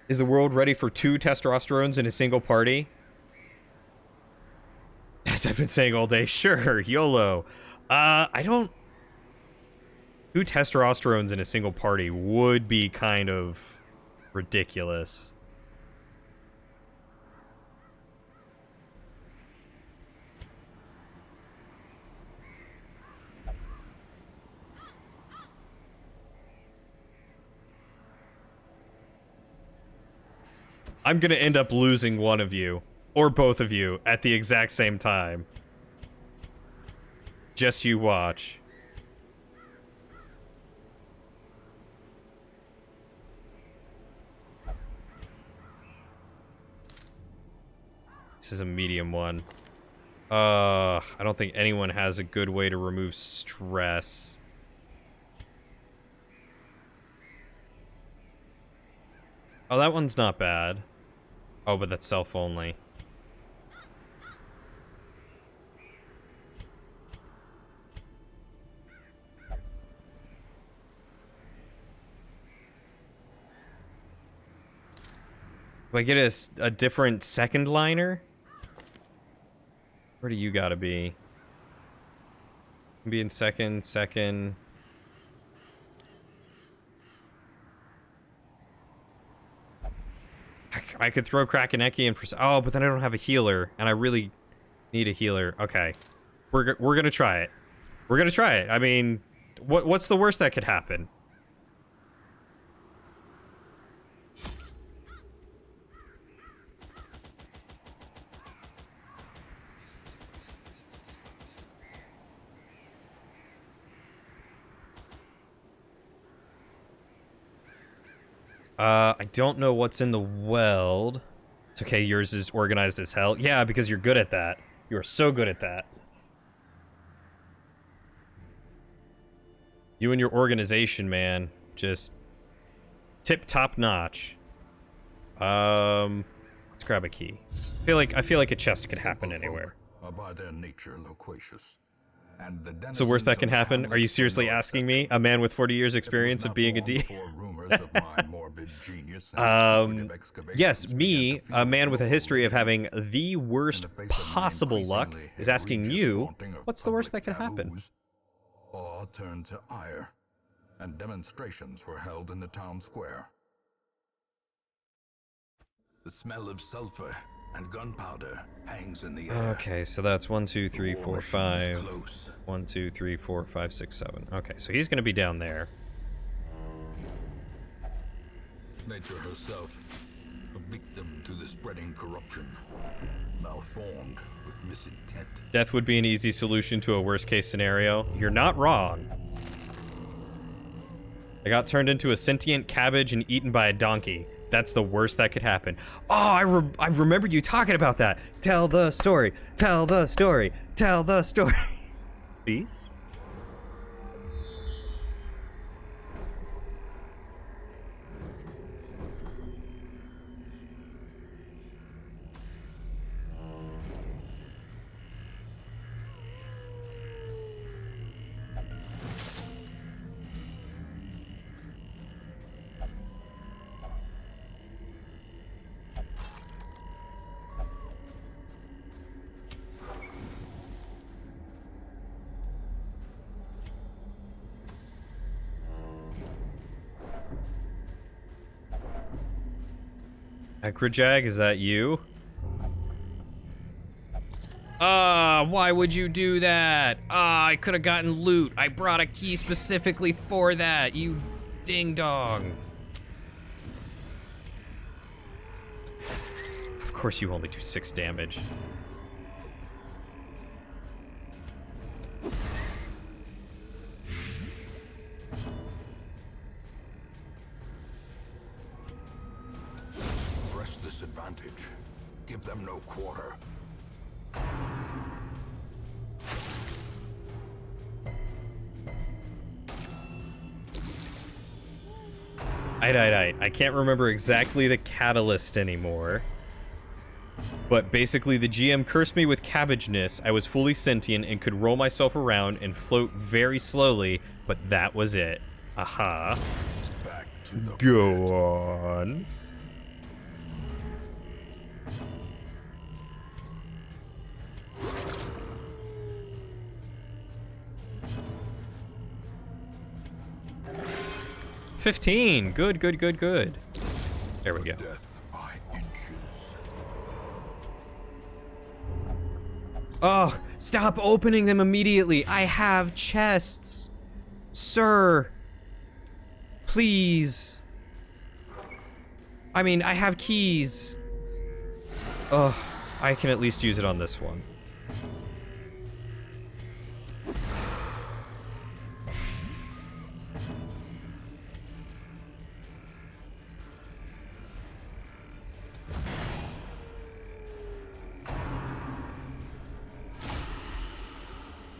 Is the world ready for 2 testosterones in a single party? As I've been saying all day, sure, YOLO. I don't... 2 testosterones in a single party would be kind of ridiculous. I'm gonna end up losing one of you, or both of you, at the exact same time. Just you watch. this is a medium one. I don't think anyone has a good way to remove stress. Oh, that one's not bad. Oh, but that's self only. Do I get a different second liner? Where do you gotta be? Be in second. I could throw Krakeneki in for... Oh, but then I don't have a healer, and I really need a healer. Okay. We're gonna try it. We're gonna try it. I mean, what's the worst that could happen? I don't know what's in the weld. It's okay, yours is organized as hell. Yeah, because you're good at that. You are so good at that. You and your organization, man. Just tip-top notch. Let's grab a key. I feel like a chest could happen anywhere. Are by their nature loquacious. And the It's the worst that can happen? Are you seriously asking me? A man with 40 years experience of being a D? Yes, me, a man with a history of having the worst possible luck, is asking you, what's the worst that can happen? Awe turned to ire, and demonstrations were held in the town square. The smell of sulfur and gunpowder hangs in the air. Okay, so that's 1, 2, 3, 4, 5. 1, 2, 3, 4, 5, 6, 7. Okay, so he's gonna be down there. Nature herself, a victim to the spreading corruption, malformed with misintent. Death would be an easy solution to a worst-case scenario. You're not wrong. I got turned into a sentient cabbage and eaten by a donkey. That's the worst that could happen. Oh, I remember you talking about that. Tell the story. Tell the story. Tell the story. Please? Acrojag, is that you? Why would you do that? I could have gotten loot. I brought a key specifically for that, you ding dong. Of course you only do 6 damage. Press this advantage. Give them no quarter. I can't remember exactly the catalyst anymore. But basically the GM cursed me with cabbageness. I was fully sentient and could roll myself around and float very slowly, but that was it. Aha. Back to the Go on. $15. Good, good, good, good. There we go. death by inches. Oh, stop opening them immediately. I have chests. Sir. Please. I mean, I have keys. Ugh, I can at least use it on this one.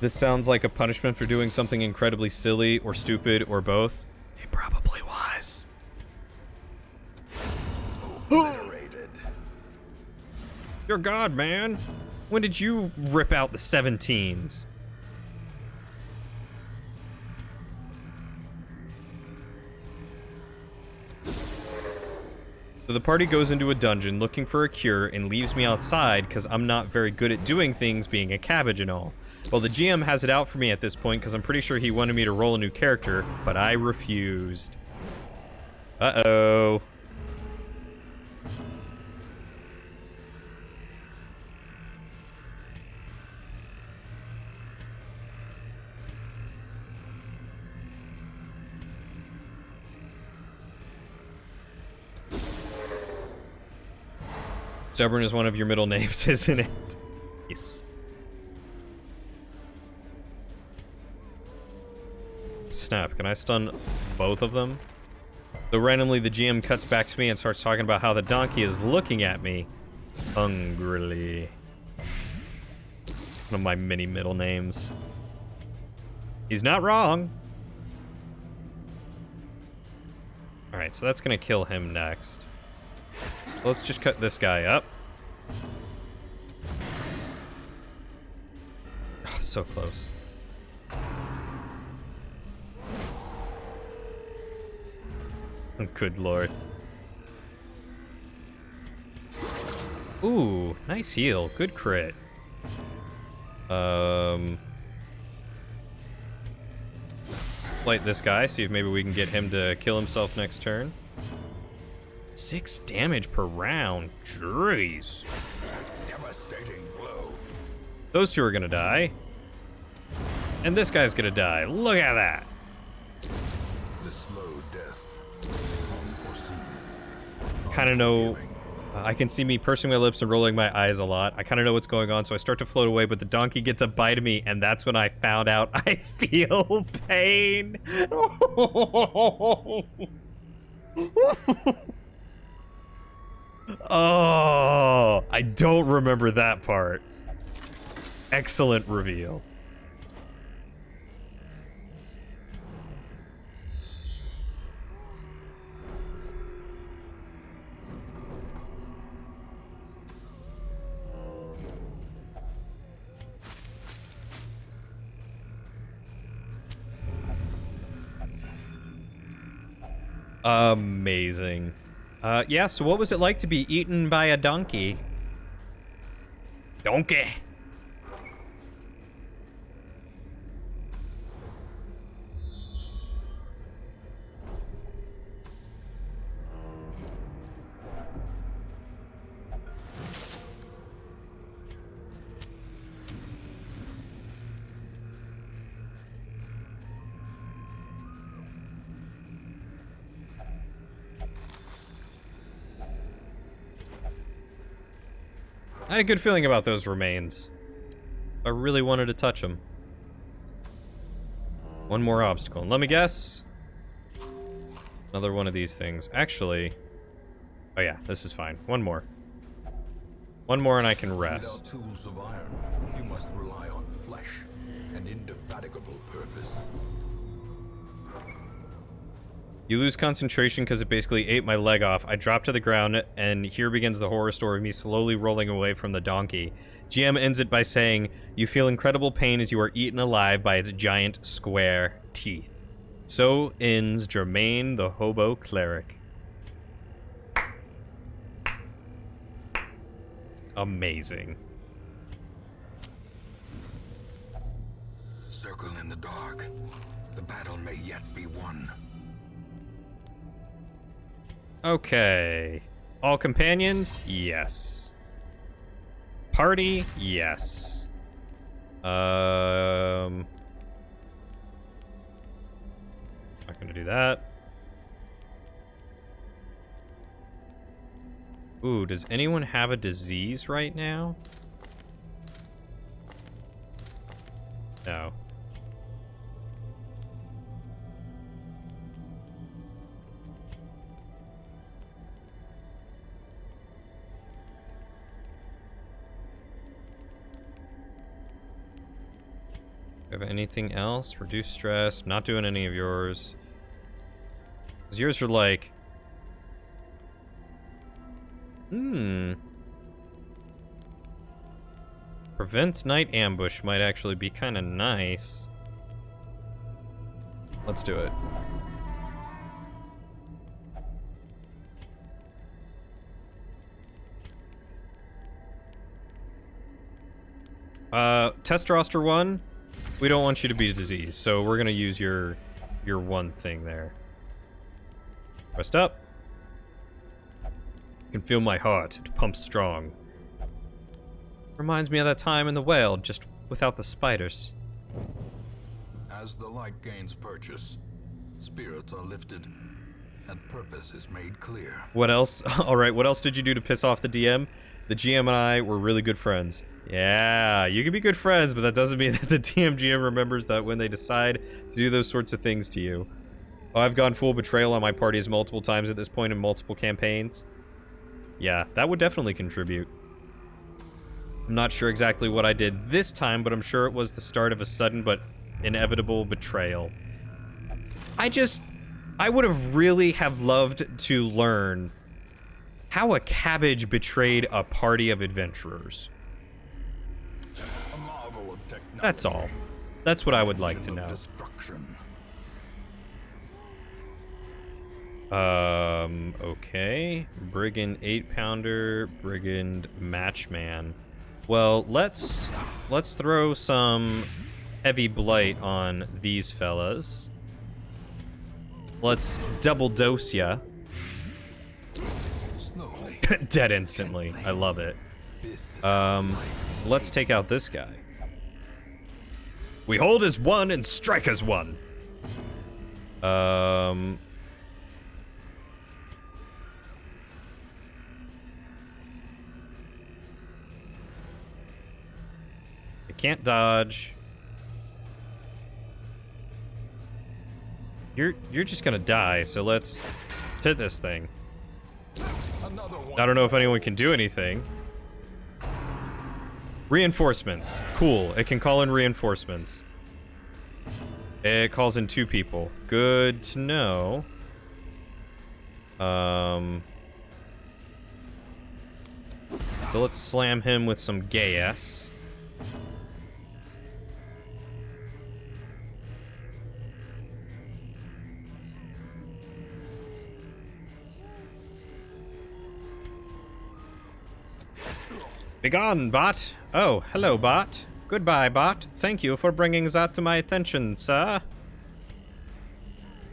This sounds like a punishment for doing something incredibly silly or stupid or both. It probably was. You're God, man. When did you rip out the 17s? So the party goes into a dungeon looking for a cure and leaves me outside because I'm not very good at doing things, being a cabbage and all. Well, the GM has it out for me at this point because I'm pretty sure he wanted me to roll a new character, but I refused. Uh-oh. Stubborn is one of your middle names, isn't it? Yes. Snap, can I stun both of them? So randomly the GM cuts back to me and starts talking about how the donkey is looking at me hungrily. One of my many middle names. He's not wrong. Alright, so that's gonna kill him next. Let's just cut this guy up. Oh, so close. Oh, good lord. Ooh, nice heal. Good crit. Light this guy, see if maybe we can get him to kill himself next turn. 6 damage per round. Jeez. Devastating blow. Those two are gonna die. And this guy's gonna die. Look at that. The slow death. Unforeseen. Kind of know. I can see me pursing my lips and rolling my eyes a lot. I kind of know what's going on, so I start to float away, but the donkey gets a bite of me, and that's when I found out I feel pain. Oh, I don't remember that part. Excellent reveal. Amazing. Yeah, so what was it like to be eaten by a donkey? Donkey. I had a good feeling about those remains. I really wanted to touch them. One more obstacle. And let me guess. Another one of these things. Actually. Oh yeah, this is fine. One more. One more and I can rest. Without tools of iron, you must rely on flesh and indefatigable purpose. You lose concentration because it basically ate my leg off. I drop to the ground, and here begins the horror story of me slowly rolling away from the donkey. GM ends it by saying, you feel incredible pain as you are eaten alive by its giant square teeth. So ends Jermaine the Hobo Cleric. Amazing. Circle in the dark. The battle may yet be won. Okay. All companions? Yes. Party? Yes. Not gonna do that. Ooh, does anyone have a disease right now? No. Have anything else? Reduce stress. Not doing any of yours. 'Cause yours are like... Prevents night ambush might actually be kind of nice. Let's do it. Test roster 1, we don't want you to be diseased, so we're gonna use your one thing there. Rest up. You can feel my heart, it pumps strong. Reminds me of that time in the well, just without the spiders. As the light gains purchase, spirits are lifted, and purpose is made clear. What else? Alright, what else did you do to piss off the DM? The GM and I were really good friends. Yeah, you can be good friends, but that doesn't mean that the GM remembers that when they decide to do those sorts of things to you. Oh, I've gone full betrayal on my parties multiple times at this point in multiple campaigns. Yeah, that would definitely contribute. I'm not sure exactly what I did this time, but I'm sure it was the start of a sudden but inevitable betrayal. I would have really have loved to learn how a cabbage betrayed a party of adventurers. A marvel of technology. That's all. That's what I would like to know. Destruction. Okay. Brigand 8-pounder, Brigand Matchman. Well, let's throw some heavy blight on these fellas. Let's double dose ya. Dead instantly. I love it. So let's take out this guy. We hold as one and strike as one. I can't dodge. You're just gonna die, so let's hit this thing. I don't know if anyone can do anything. Reinforcements. Cool. It can call in reinforcements. It calls in 2 people. Good to know. So let's slam him with some gas. Begone, bot! Oh, hello, bot. Goodbye, bot. Thank you for bringing that to my attention, sir.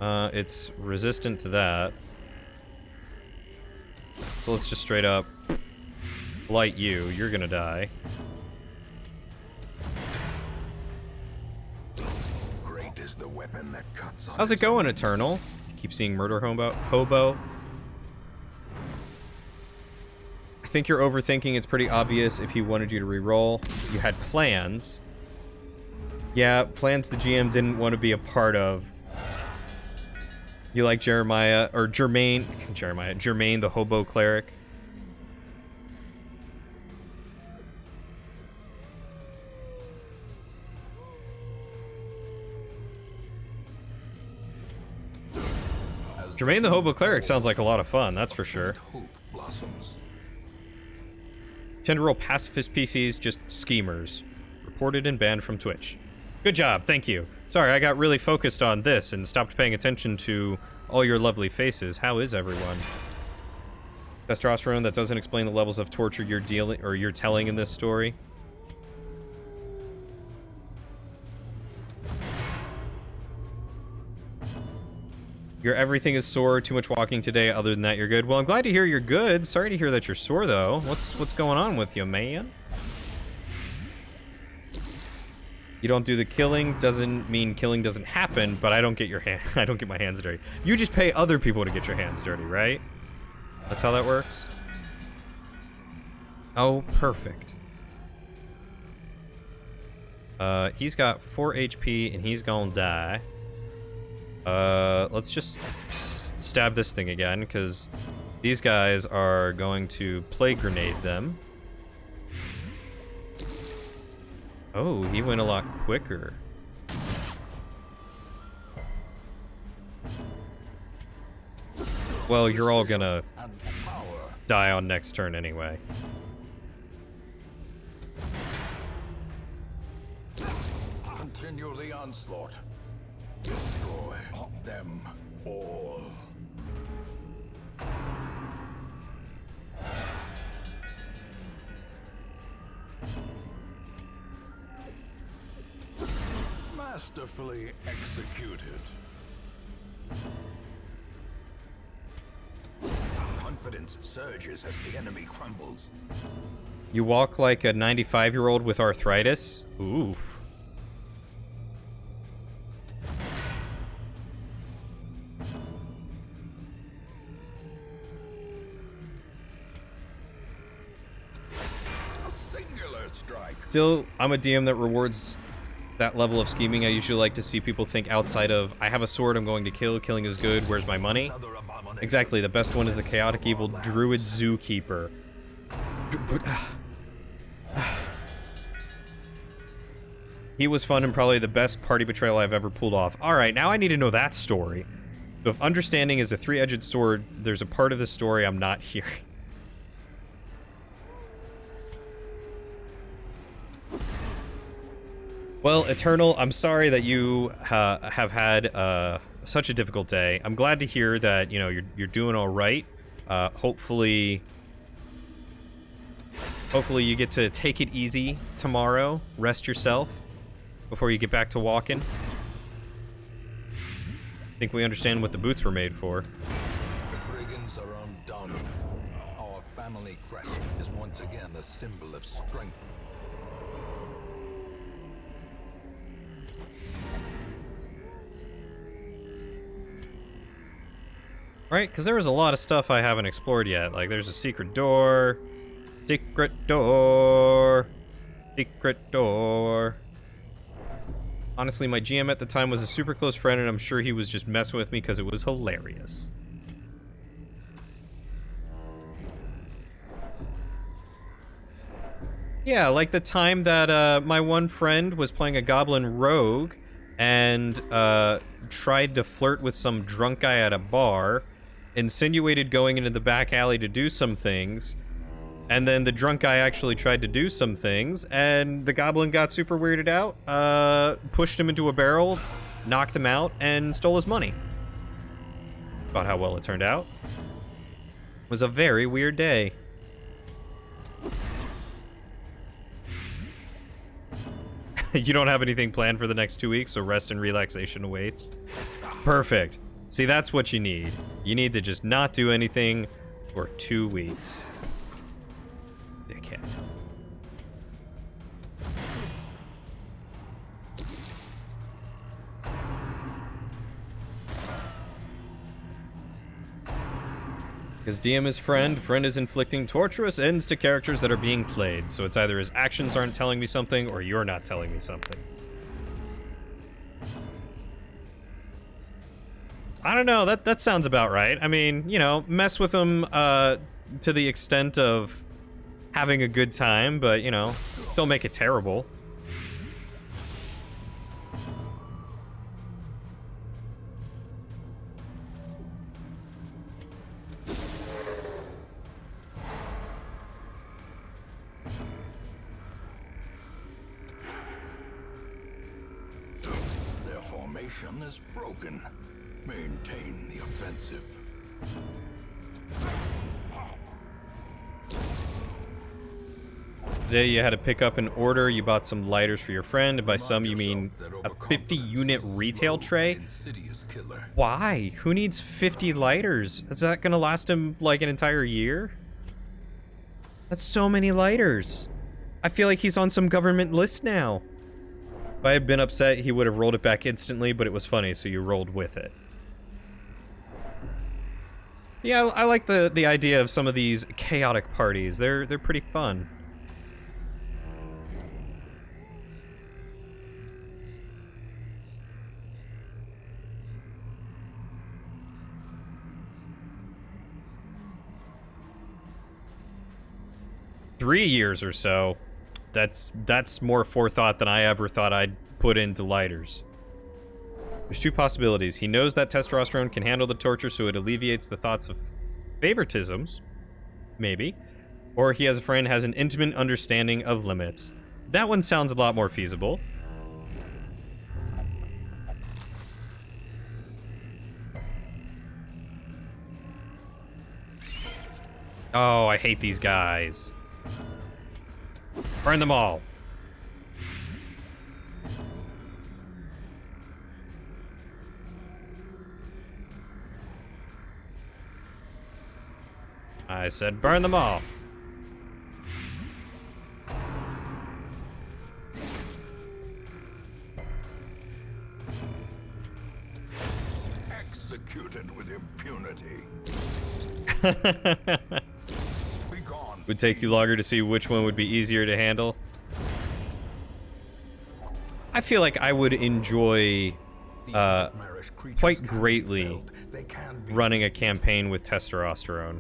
It's resistant to that. So let's just straight up light you. You're gonna die. Great is the weapon that cuts on. How's it going, Eternal? Keep seeing murder hobo. I think you're overthinking. It's pretty obvious if he wanted you to reroll. You had plans. Yeah, plans the GM didn't want to be a part of. You like Jeremiah, or Jermaine, Jermaine the hobo cleric. Jermaine the hobo cleric sounds like a lot of fun, that's for sure. Hope blossoms. Tend to roll pacifist PCs, just schemers. Reported and banned from Twitch. Good job, thank you. Sorry, I got really focused on this and stopped paying attention to all your lovely faces. How is everyone? Testosterone, that doesn't explain the levels of torture you're dealing or you're telling in this story. Your everything is sore, too much walking today. Other than that, you're good. Well, I'm glad to hear you're good. Sorry to hear that you're sore, though. What's going on with you, man? You don't do the killing doesn't mean killing doesn't happen, but I don't get I don't get my hands dirty. You just pay other people to get your hands dirty, right? That's how that works? Oh, perfect. He's got 4 HP and he's gonna die. Let's just stab this thing again, because these guys are going to plague grenade them. Oh, he went a lot quicker. Well, you're all gonna and power. die on next turn anyway. Continue the onslaught. Destroy them all. Masterfully executed. Confidence surges as the enemy crumbles. You walk like a 95-year-old with arthritis? Oof. A singular strike. Still, I'm a DM that rewards that level of scheming. I usually like to see people think outside of, I have a sword I'm going to kill, killing is good, where's my money? Another abomination. Exactly, the best one is the chaotic evil druid zookeeper. He was fun and probably the best party betrayal I've ever pulled off. Alright, now I need to know that story. So if understanding is a three-edged sword, there's a part of the story I'm not hearing. Well, Eternal, I'm sorry that you have had such a difficult day. I'm glad to hear that, you know, you're doing all right. Hopefully you get to take it easy tomorrow. Rest yourself before you get back to walking. I think we understand what the boots were made for. The brigands are undone. Our family crest is once again a symbol of strength. Right, because there was a lot of stuff I haven't explored yet. Like, there's a secret door. Secret door. Secret door. Honestly, my GM at the time was a super close friend, and I'm sure he was just messing with me because it was hilarious. Yeah, like the time that my one friend was playing a goblin rogue and tried to flirt with some drunk guy at a bar, insinuated going into the back alley to do some things, and then the drunk guy actually tried to do some things, and the goblin got super weirded out, pushed him into a barrel, knocked him out, and stole his money. About how well it turned out. It was a very weird day. You don't have anything planned for the next 2 weeks, so rest and relaxation awaits. Perfect. See, that's what you need. You need to just not do anything for 2 weeks. Dickhead. Because DM is friend, friend is inflicting torturous ends to characters that are being played, so it's either his actions aren't telling me something, or you're not telling me something. I don't know, that sounds about right. I mean, you know, mess with them to the extent of having a good time, but, you know, don't make it terrible. Their formation is broken. Maintain the offensive. Today you had to pick up an order, you bought some lighters for your friend, and by some you mean a 50-unit retail tray? Why? Who needs 50 lighters? Is that gonna last him like an entire year? That's so many lighters. I feel like he's on some government list now. If I had been upset, he would have rolled it back instantly, but it was funny, so you rolled with it. Yeah, I like the idea of some of these chaotic parties. They're pretty fun. Three years or so. That's more forethought than I ever thought I'd put into lighters. There's two possibilities. He knows that testosterone can handle the torture, so it alleviates the thoughts of favoritisms. Maybe. Or he has a friend has an intimate understanding of limits. That one sounds a lot more feasible. Oh, I hate these guys. Burn them all. I said burn them all. Executed with impunity. Would take you longer to see which one would be easier to handle. I feel like I would enjoy quite greatly running a campaign with testosterone.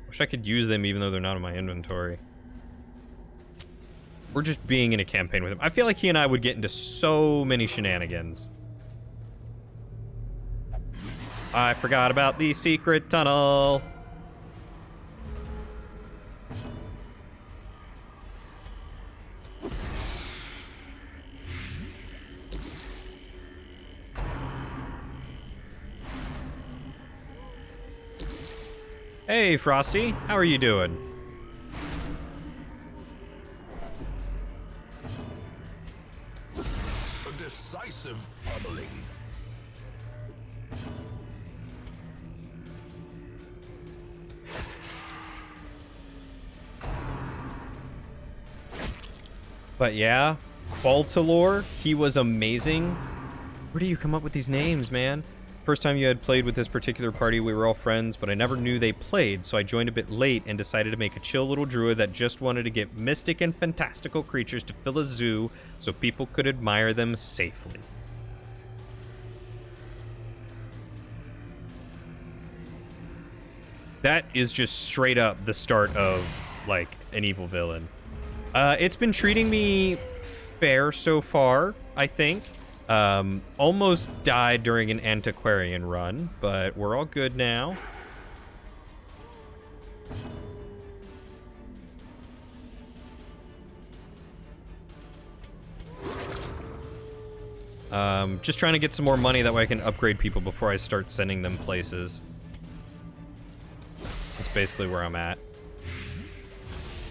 Wish I could use them even though they're not in my inventory. We're just being in a campaign with him. I feel like he and I would get into so many shenanigans. I forgot about the secret tunnel. Hey, Frosty. How are you doing? A decisive pummeling. But yeah, Qualtalor, he was amazing. Where do you come up with these names, man? First time you had played with this particular party, we were all friends, but I never knew they played, so I joined a bit late and decided to make a chill little druid that just wanted to get mystic and fantastical creatures to fill a zoo so people could admire them safely. That is just straight up the start of, like, an evil villain. It's been treating me fair so far, I think. Almost died during an antiquarian run, but we're all good now. Just trying to get some more money, that way I can upgrade people before I start sending them places. That's basically where I'm at.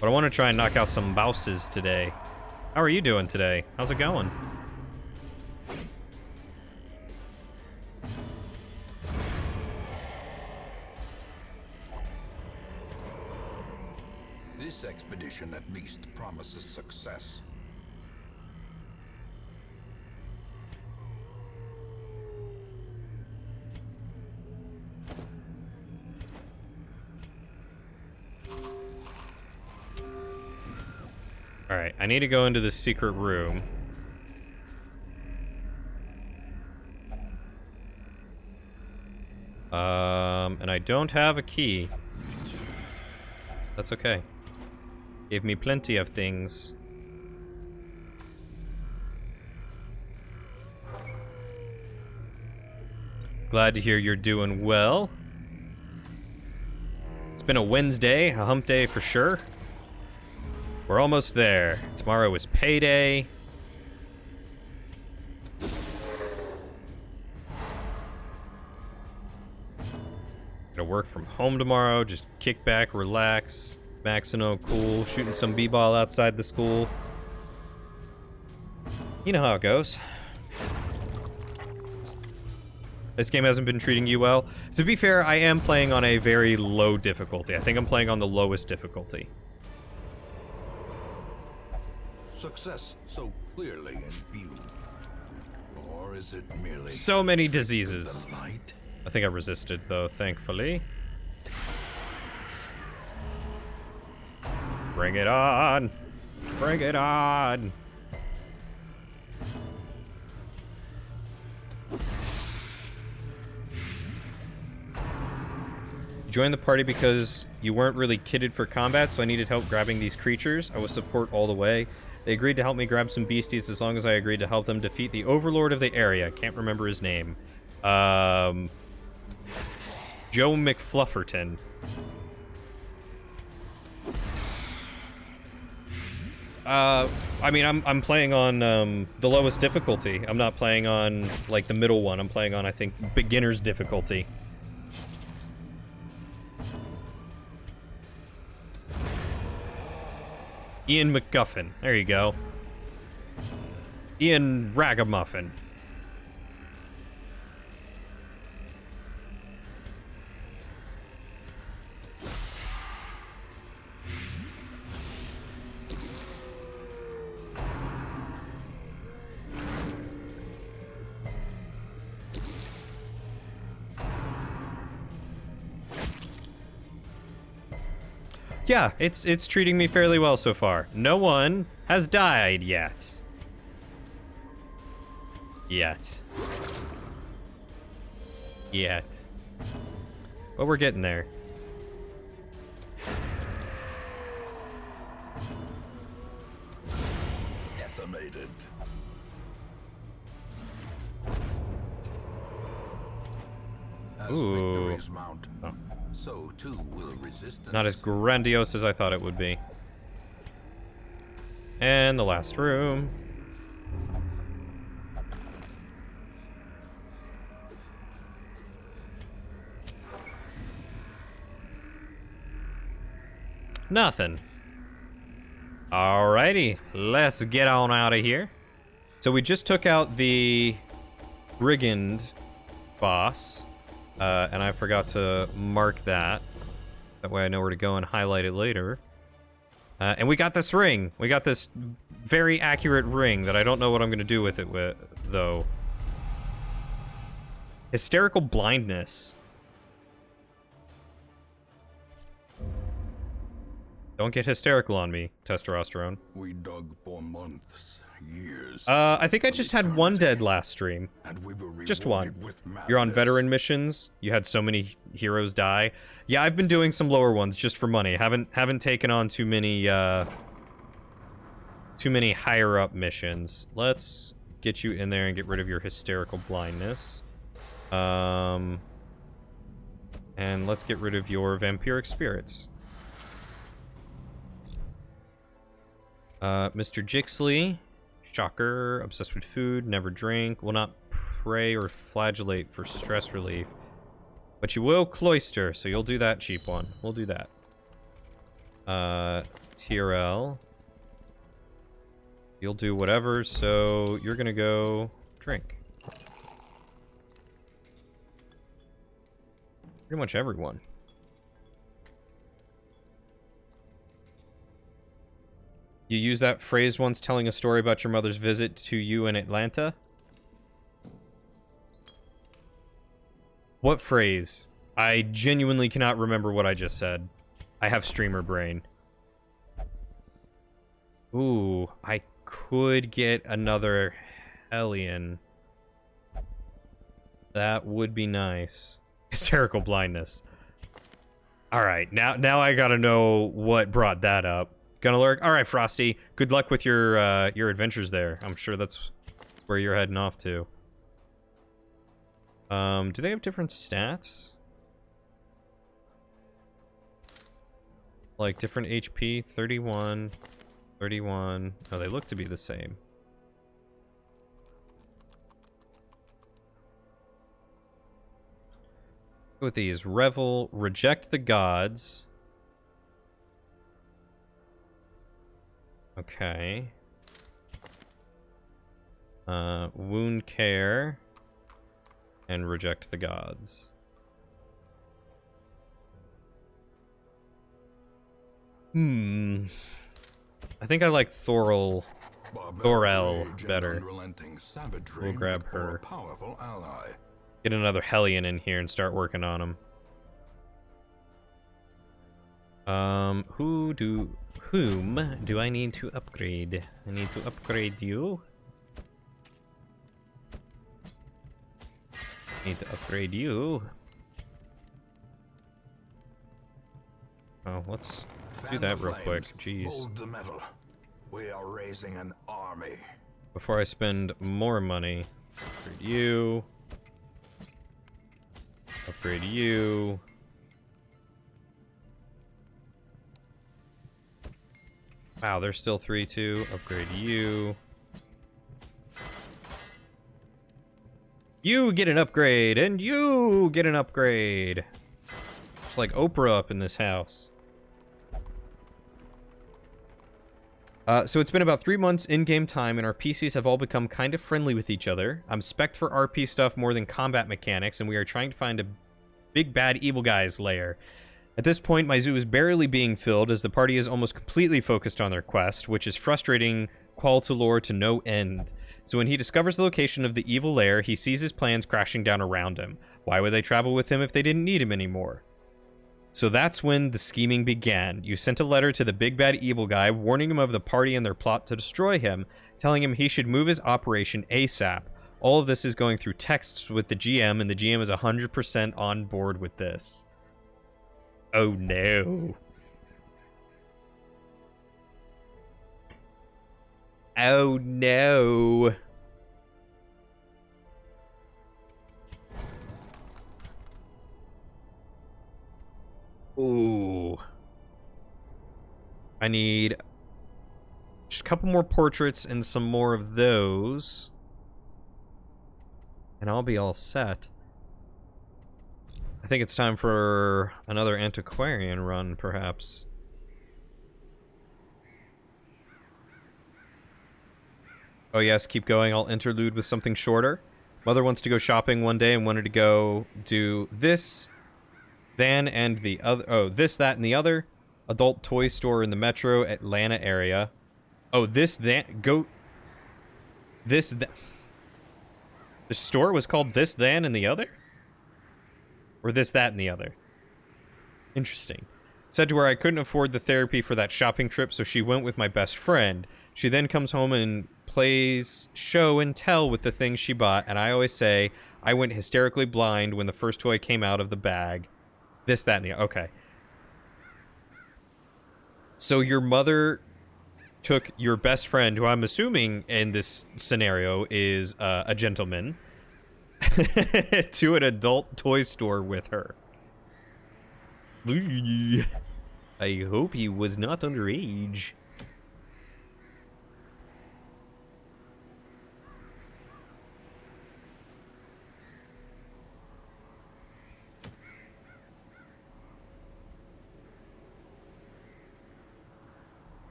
But I want to try and knock out some bosses today. How are you doing today? How's it going? This expedition at least promises success. Alright, I need to go into the secret room. And I don't have a key. That's okay. Gave me plenty of things. Glad to hear you're doing well. It's been a Wednesday, a hump day for sure. We're almost there. Tomorrow is payday. Gonna work from home tomorrow, just kick back, relax. Maxino, cool. Shooting some b-ball outside the school. You know how it goes. This game hasn't been treating you well. To be fair, I am playing on a very low difficulty. I think I'm playing on the lowest difficulty. Success so clearly in view. Or is it merely So many diseases. the light? I think I resisted, though, thankfully. Bring it on! Bring it on! You joined the party because you weren't really kitted for combat, so I needed help grabbing these creatures. I will support all the way. They agreed to help me grab some beasties as long as I agreed to help them defeat the overlord of the area. Can't remember his name. Joe McFlufferton. I mean, I'm playing on the lowest difficulty. I'm not playing on like the middle one. I'm playing on, I think, beginner's difficulty. Ian McGuffin. There you go. Ian Ragamuffin. Yeah, it's treating me fairly well so far. No one has died yet. Yet. But we're getting there. Decimated. As victories mount, so too will resistance. Not as grandiose as I thought it would be. And the last room. Nothing. Alrighty, let's get on out of here. So we just took out the brigand boss. And I forgot to mark that. That way I know where to go and highlight it later. And we got this ring. We got this very accurate ring that I don't know what I'm going to do with it, though. Hysterical blindness. Don't get hysterical on me, testosterone. We dug for months, years. I think I just had one dead last stream. Just one. You're on veteran missions. You had so many heroes die. Yeah, I've been doing some lower ones just for money. Haven't taken on too many higher up missions. Let's get you in there and get rid of your hysterical blindness. And let's get rid of your vampiric spirits. Mr. Jixley, shocker, obsessed with food, never drink, will not pray or flagellate for stress relief. But you will cloister, so you'll do that cheap one. We'll do that. TRL. You'll do whatever, so you're gonna go drink. Pretty much everyone. You used that phrase once telling a story about your mother's visit to you in Atlanta? What phrase? I genuinely cannot remember what I just said. I have streamer brain. Ooh, I could get another Hellion. That would be nice. Hysterical blindness. Alright, now I gotta know what brought that up. Gonna lurk. All right, Frosty. Good luck with your adventures there. I'm sure that's where you're heading off to. Do they have different stats? Like different HP? 31, 31. Oh, they look to be the same. Go with these. Revel, reject the gods. Okay. Wound care. And reject the gods. I think I like Thorel better. We'll grab her. Get another Hellion in here and start working on him. Whom do I need to upgrade? I need to upgrade you. Need to upgrade you. Oh, let's do that real quick. Jeez. We are raising an army. Before I spend more money, upgrade you. Upgrade you. Wow, there's still 3-2. Upgrade you. You get an upgrade, and you get an upgrade. It's like Oprah up in this house. So it's been about 3 months in-game time, and our PCs have all become kind of friendly with each other. I'm spec'd for RP stuff more than combat mechanics, and we are trying to find a big bad evil guy's lair. At this point, my zoo is barely being filled, as the party is almost completely focused on their quest, which is frustrating Qual to lore to no end. So when he discovers the location of the evil lair, he sees his plans crashing down around him. Why would they travel with him if they didn't need him anymore? So that's when the scheming began. You sent a letter to the big bad evil guy, warning him of the party and their plot to destroy him, telling him he should move his operation ASAP. All of this is going through texts with the GM, and the GM is 100% on board with this. Oh no. Oh no. Ooh. I need just a couple more portraits and some more of those. And I'll be all set. I think it's time for another antiquarian run, perhaps. Oh yes, keep going. I'll interlude with something shorter. Mother wants to go shopping one day and wanted to go do this, then, and the other. Oh, this, that, and the other. Adult toy store in the metro Atlanta area. Oh, this, that, go. This, that. The store was called This, Then, and the Other? Or This, That, and the Other? Interesting. Said to her I couldn't afford the therapy for that shopping trip, so she went with my best friend. She then comes home and plays show and tell with the things she bought, and I always say I went hysterically blind when the first toy came out of the bag. This, that, and the other. Okay. So your mother took your best friend, who I'm assuming in this scenario is a gentleman, to an adult toy store with her. I hope he was not underage.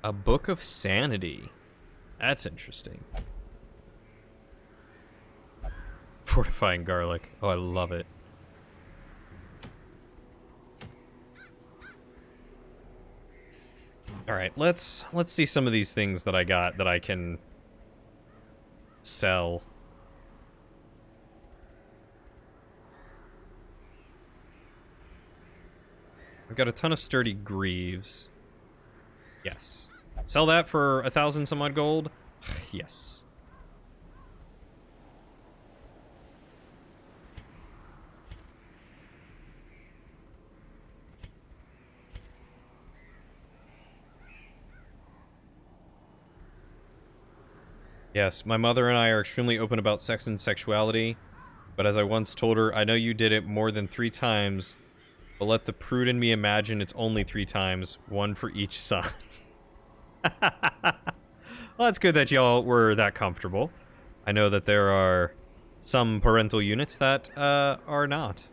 A book of sanity. That's interesting. Fortifying garlic. Oh, I love it. All right, let's see some of these things that I got that I can sell. I've got a ton of sturdy greaves. Yes. Sell that for 1,000 some odd gold? Yes. Yes, my mother and I are extremely open about sex and sexuality, but as I once told her, I know you did it more than 3 times, but let the prude in me imagine it's only 3 times, 1 for each son. Well, it's good that y'all were that comfortable. I know that there are some parental units that are not.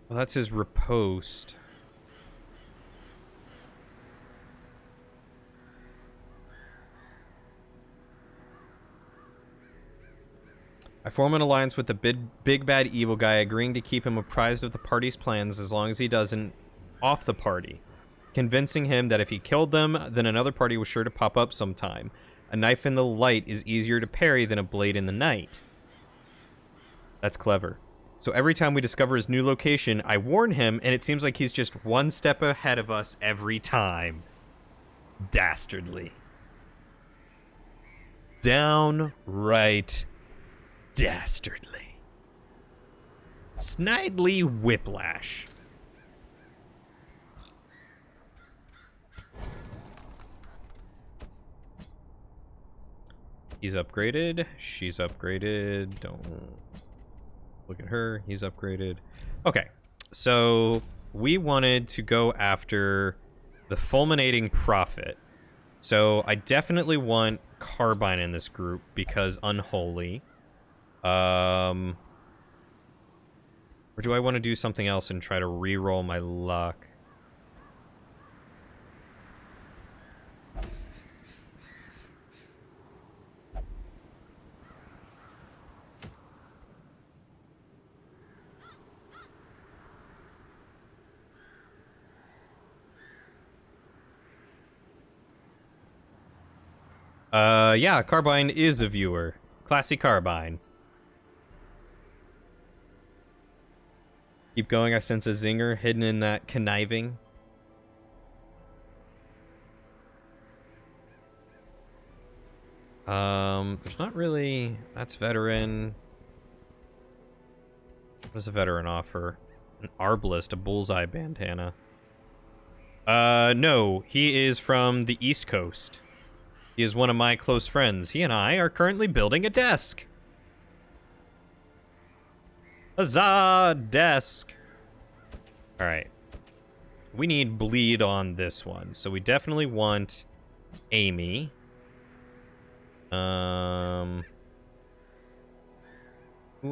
Well, that's his riposte. I form an alliance with the big bad evil guy, agreeing to keep him apprised of the party's plans as long as he doesn't off the party, convincing him that if he killed them, then another party was sure to pop up sometime. A knife in the light is easier to parry than a blade in the night. That's clever. So every time we discover his new location, I warn him, and it seems like he's just one step ahead of us every time. Dastardly. Downright dastardly. Snidely whiplash. He's upgraded. She's upgraded. Don't look at her. He's upgraded. Okay. So we wanted to go after the fulminating prophet. So I definitely want Carbine in this group because unholy. Or do I want to do something else and try to re-roll my luck? Yeah, Carbine is a viewer. Classy Carbine. Keep going, I sense a zinger hidden in that conniving. There's not really... That's veteran. What does a veteran offer? An arbalist, a bullseye bandana. No, he is from the East Coast. He is one of my close friends. He and I are currently building a desk. Huzzah! Desk! Alright. We need bleed on this one. So we definitely want Amy. Who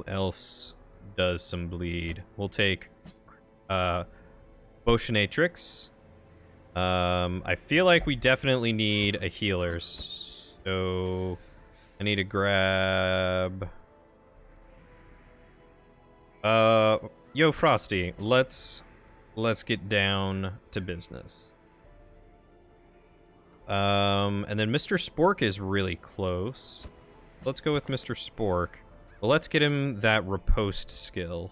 else does some bleed? We'll take Boshinatrix. I feel like we definitely need a healer, so I need to grab... Yo, Frosty, let's get down to business. And then Mr. Spork is really close. Let's go with Mr. Spork. But let's get him that riposte skill,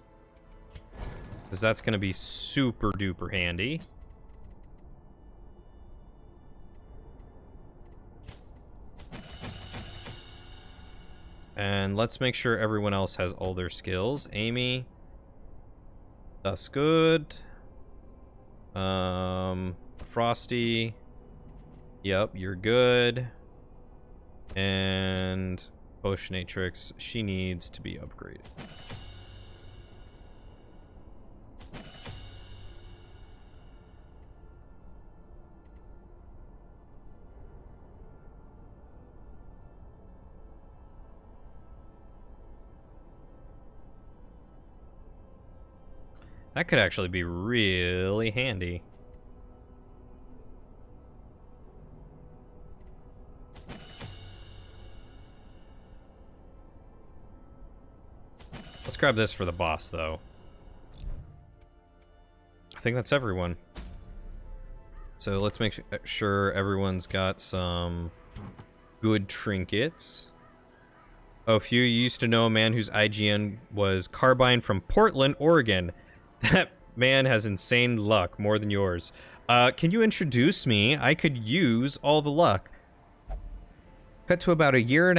because that's going to be super duper handy. And let's make sure everyone else has all their skills. Amy. That's good. Frosty. Yep, you're good. And Oceanatrix, she needs to be upgraded. That could actually be really handy. Let's grab this for the boss, though. I think that's everyone. So let's make sure everyone's got some good trinkets. Oh, if you used to know a man whose IGN was Carbine from Portland, Oregon. That man has insane luck, more than yours. Can you introduce me? I could use all the luck. Cut to about 1.5 years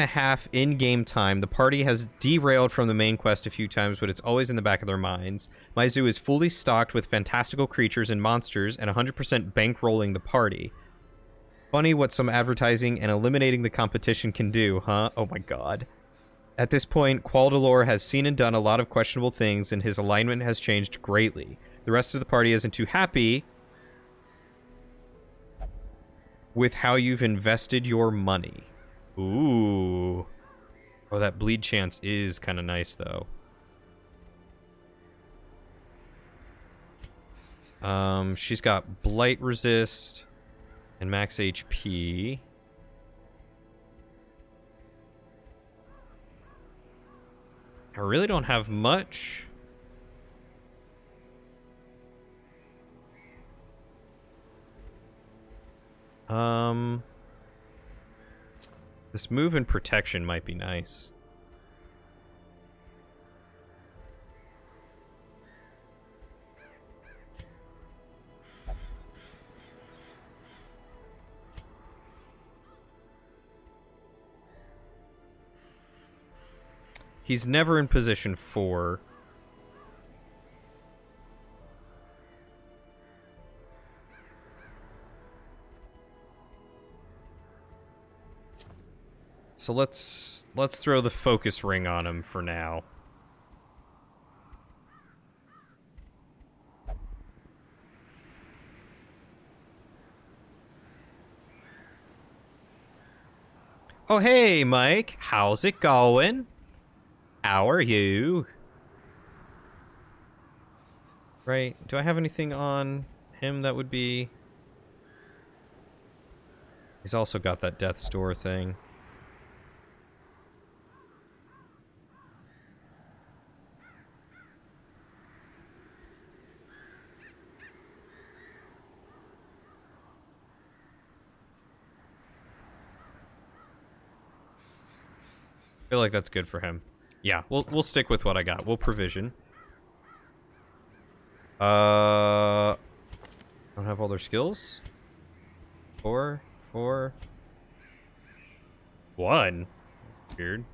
in-game time. The party has derailed from the main quest a few times, but it's always in the back of their minds. My zoo is fully stocked with fantastical creatures and monsters, and 100% bankrolling the party. Funny what some advertising and eliminating the competition can do, huh? Oh my god. At this point, Qualdalor has seen and done a lot of questionable things, and his alignment has changed greatly. The rest of the party isn't too happy with how you've invested your money. Ooh. Oh, that bleed chance is kind of nice, though. She's got blight resist and max HP. I really don't have much. This move and protection might be nice. He's never in position 4. So let's throw the focus ring on him for now. Oh hey Mike, how's it going? How are you? Right, do I have anything on him that would be... He's also got that death's door thing. I feel like that's good for him. Yeah, we'll stick with what I got. We'll provision. I don't have all their skills. 4, 4, 1. That's weird.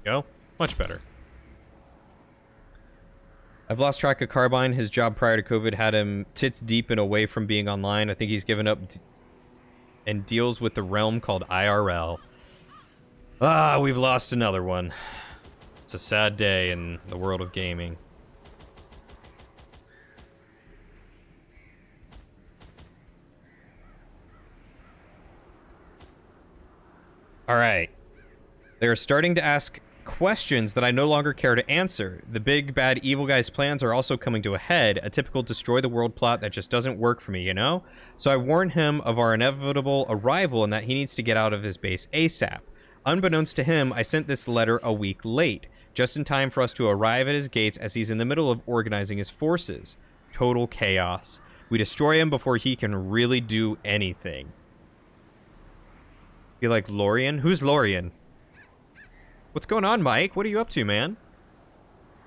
Go. Much better. I've lost track of Carbine. His job prior to COVID had him tits deep and away from being online. I think he's given up and deals with the realm called IRL. Ah, we've lost another one. It's a sad day in the world of gaming. Alright. They are starting to ask questions that I no longer care to answer. The big, bad, evil guy's plans are also coming to a head, a typical destroy the world plot that just doesn't work for me, you know? So I warn him of our inevitable arrival and that he needs to get out of his base ASAP. Unbeknownst to him, I sent this letter a week late, just in time for us to arrive at his gates as he's in the middle of organizing his forces. Total chaos. We destroy him before he can really do anything. You like Lorian? Who's Lorian? What's going on, Mike? What are you up to, man?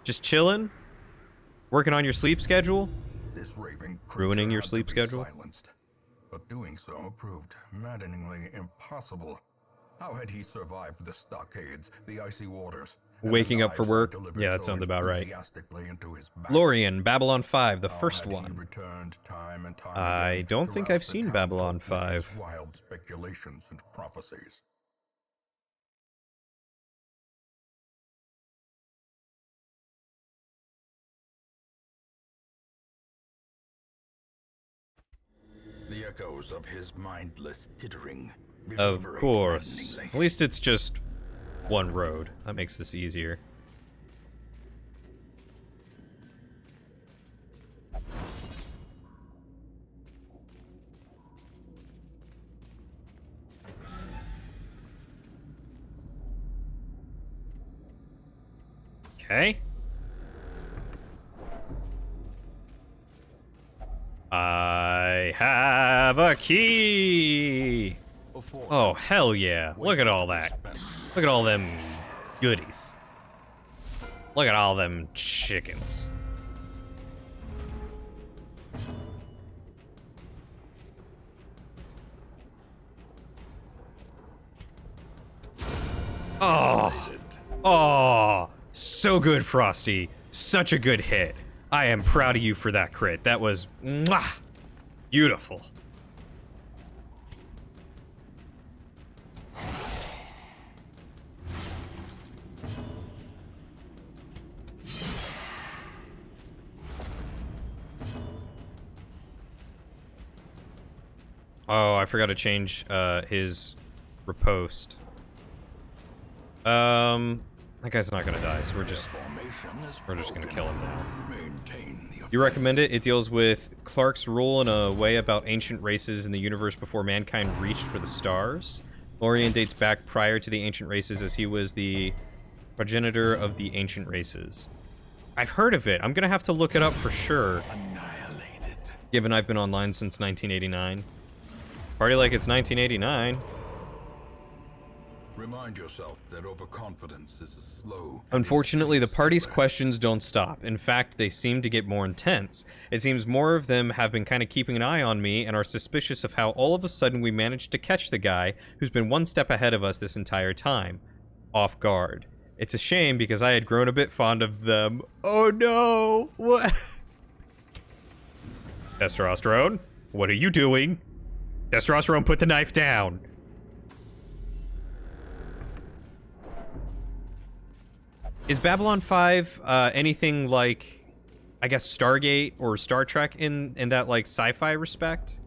Just chilling? Working on your sleep schedule? This raving Ruining your had to sleep be schedule? silenced, but doing so proved maddeningly impossible. How had he survived the stockades, the icy waters? and the Waking up for knives work? delivered Yeah, that so sounds about right. enthusiastically into his back? Lorian, Babylon 5, the How first had he one. returned time and time I again don't to think rouse I've the seen town Babylon folk with his 5. Wild speculations and prophecies. The echoes of his mindless tittering Of reverberate course. maddeningly. At least it's just one road. That makes this easier. Okay. I have a key! Oh, hell yeah. Look at all that. Look at all them goodies. Look at all them chickens. Oh! Oh! So good, Frosty. Such a good hit. I am proud of you for that crit. That was mwah, beautiful. Oh, I forgot to change his riposte. That guy's not gonna die, so we're just gonna kill him now. You recommend it? It deals with Clark's rule in a way about ancient races in the universe before mankind reached for the stars. Lorian dates back prior to the ancient races as he was the progenitor of the ancient races. I've heard of it. I'm gonna have to look it up for sure. Annihilated. Given I've been online since 1989. Party like it's 1989. Remind yourself that overconfidence is a slow. Unfortunately, the party's questions don't stop. In fact, they seem to get more intense. It seems more of them have been kind of keeping an eye on me and are suspicious of how all of a sudden we managed to catch the guy who's been one step ahead of us this entire time. Off guard. It's a shame because I had grown a bit fond of them. Oh no! What? Testosterone? What are you doing? Testosterone, put the knife down! Is Babylon 5 anything like, I guess, Stargate or Star Trek in that, like, sci-fi respect?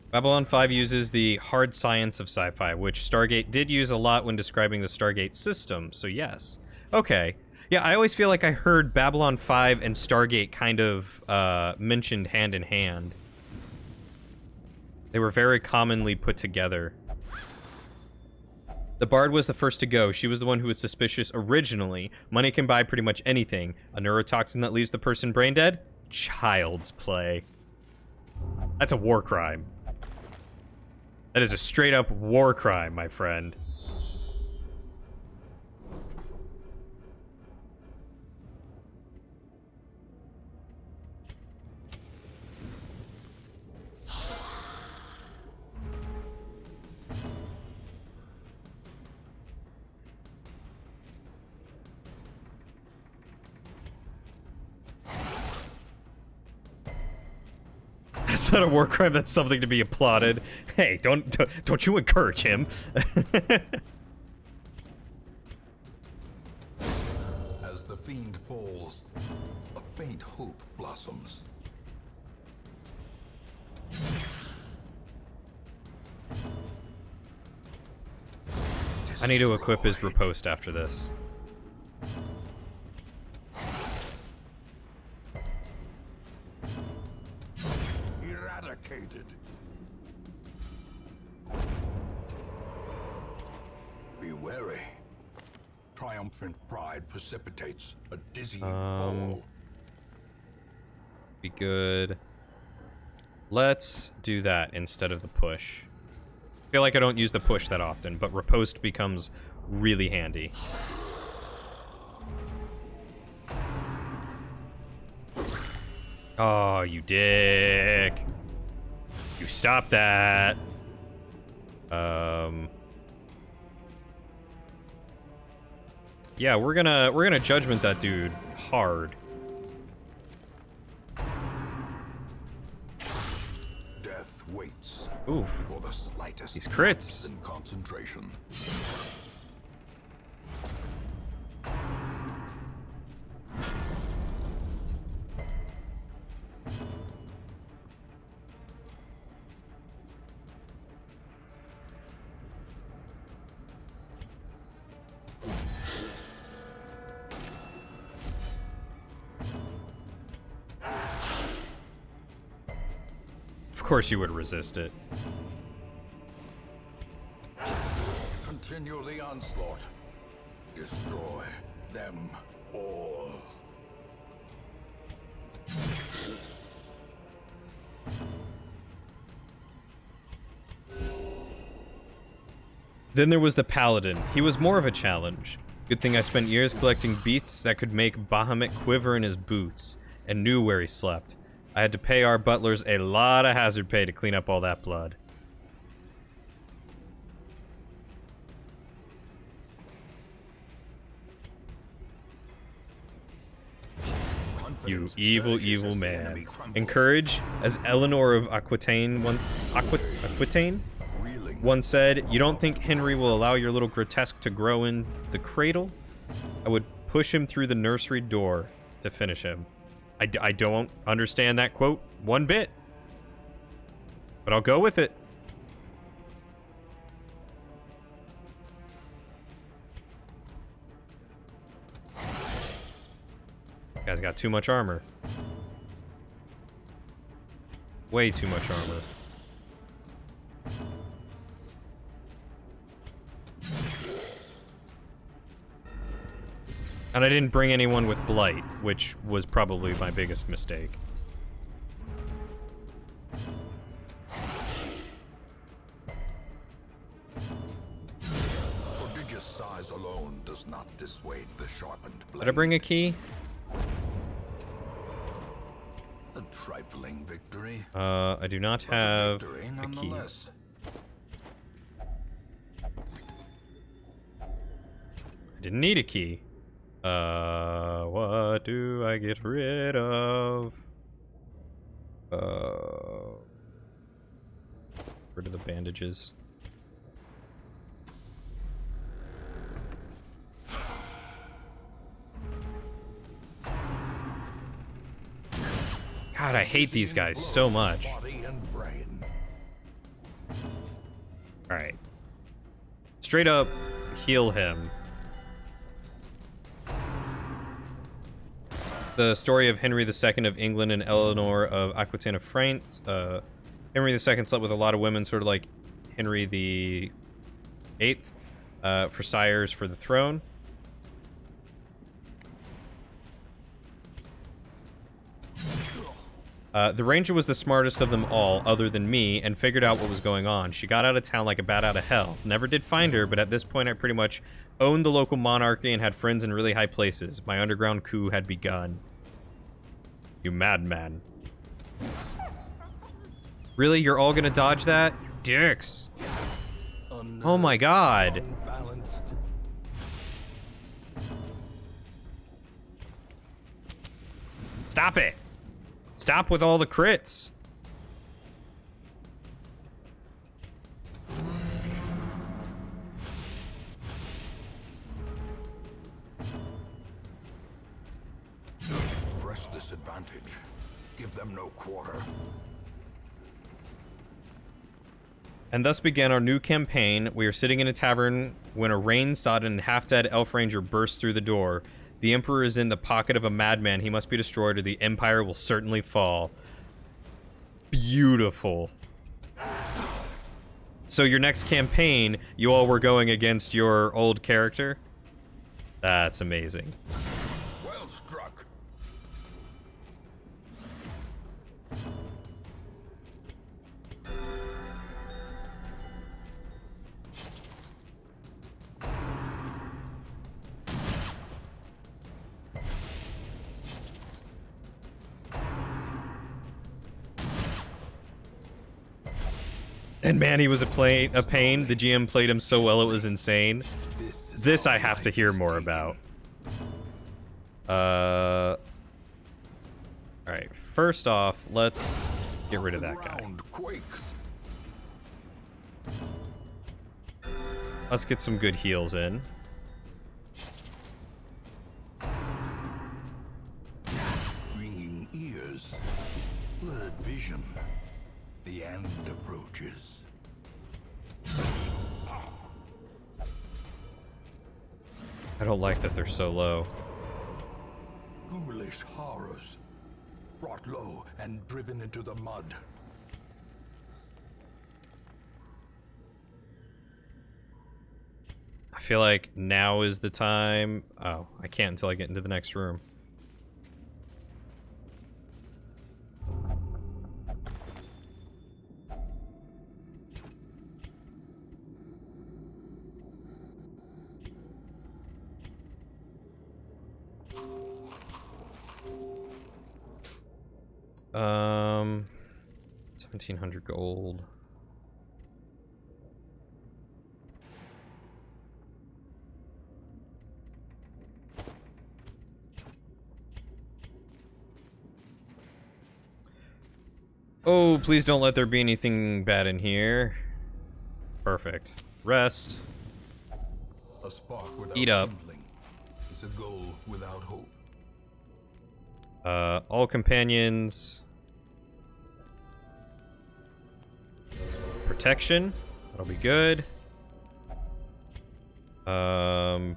Babylon 5 uses the hard science of sci-fi, which Stargate did use a lot when describing the Stargate system, so yes. Okay. Yeah, I always feel like I heard Babylon 5 and Stargate kind of mentioned hand in hand. They were very commonly put together. The Bard was the first to go. She was the one who was suspicious originally. Money can buy pretty much anything. A neurotoxin that leaves the person brain dead? Child's play. That's a war crime. That is a straight-up war crime, my friend. That's not a war crime, that's something to be applauded. Hey, don't you encourage him. As the fiend falls, a faint hope blossoms. I need to equip his riposte after this. Eradicated. Be wary. Triumphant pride precipitates a dizzy fall. Be good. Let's do that instead of the push. I feel like I don't use the push that often, but riposte becomes really handy. Oh, you dick. You stop that. Yeah, we're gonna judgment that dude hard. Death waits. Oof. For the slightest These crits. in concentration. Of course you would resist it. Continue the onslaught. Destroy them all. Then there was the Paladin. He was more of a challenge. Good thing I spent years collecting beasts that could make Bahamut quiver in his boots, and knew where he slept. I had to pay our butlers a lot of hazard pay to clean up all that blood. You evil, evil man. Encourage, as Eleanor of Aquitaine once said, you don't think Henry will allow your little grotesque to grow in the cradle? I would push him through the nursery door to finish him. I don't understand that quote one bit. But I'll go with it. Guy's got too much armor. Way too much armor. And I didn't bring anyone with Blight, which was probably my biggest mistake. Prodigious size alone does not dissuade the sharpened blade. Did I bring a key? A trifling victory. I do not But have victory a key. nonetheless. I didn't need a key. What do I get rid of? Rid of the bandages. God, I hate these guys so much. Body and brain. Alright. Straight up, heal him. The story of Henry II of England and Eleanor of Aquitaine of France. Henry II slept with a lot of women, sort of like Henry VIII, for sires for the throne. The Ranger was the smartest of them all, other than me, and figured out what was going on. She got out of town like a bat out of hell. Never did find her, but at this point I pretty much owned the local monarchy and had friends in really high places. My underground coup had begun. You madman. Really? You're all gonna dodge that? You dicks. Oh my god. Unbalanced. Stop it. Stop with all the crits. Press this advantage. Give them no quarter. And thus began our new campaign. We are sitting in a tavern when a rain-sodden and half-dead elf ranger bursts through the door. The Emperor is in the pocket of a madman. He must be destroyed or the Empire will certainly fall. Beautiful. So your next campaign, you all were going against your old character? That's amazing. Well struck. And man, he was a pain. The GM played him so well, it was insane. This I have to hear more about. Alright, first off, let's get rid of that guy. Quakes. Let's get some good heals in. Ringing ears. Blurred vision. The end approaches. I don't like that they're so low. Ghoulish horrors. Brought low and driven into the mud. I feel like now is the time. Oh, I can't until I get into the next room. Um, 1,700 gold. Oh, please don't let there be anything bad in here. Perfect. Rest. A spark without Eat up. kindling is a goal without hope. All companions. Protection. That'll be good. It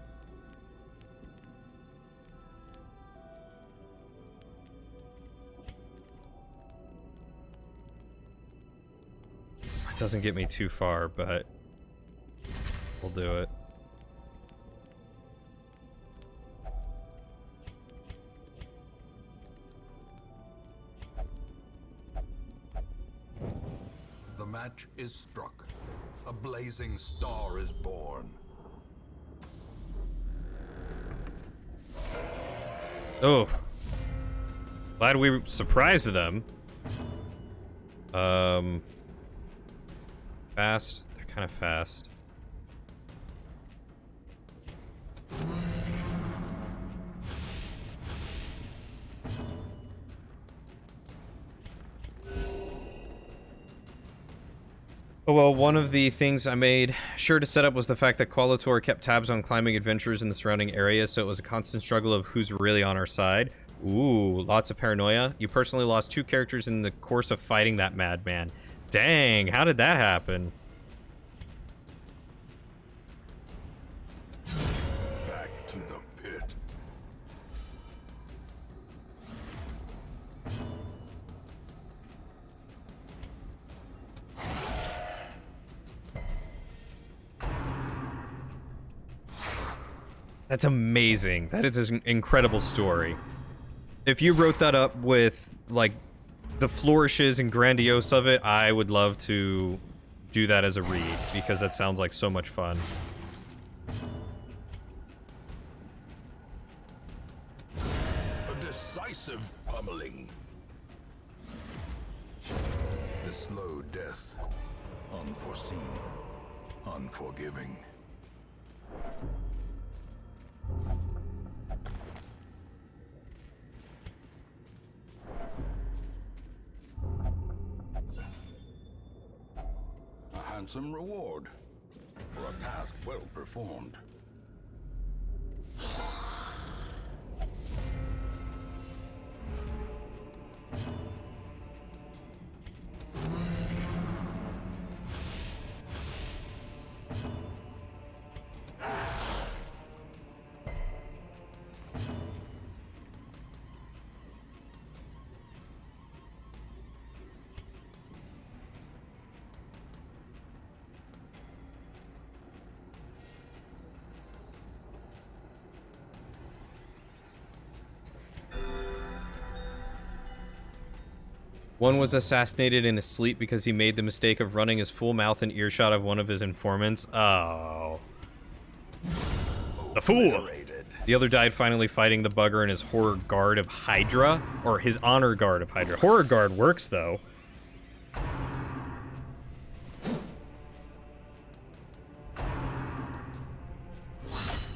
doesn't get me too far, but we'll do it. The match is struck. A blazing star is born. Oh. Glad we surprised them. Fast. They're kind of fast. Oh, well, one of the things I made sure to set up was the fact that Qualitor kept tabs on climbing adventurers in the surrounding area, so it was a constant struggle of who's really on our side. Ooh, lots of paranoia. You personally lost 2 characters in the course of fighting that madman. Dang, how did that happen? Back to the pit. That's amazing. That is an incredible story. If you wrote that up with, like, the flourishes and grandiose of it, I would love to do that as a read, because that sounds like so much fun. A decisive pummeling. The slow death. Unforeseen. Unforgiving. A handsome reward for a task well performed. One was assassinated in his sleep because he made the mistake of running his full mouth in earshot of one of his informants. Oh. The fool! The other died finally fighting the bugger in his horror guard of Hydra. Or his honor guard of Hydra. Horror guard works, though.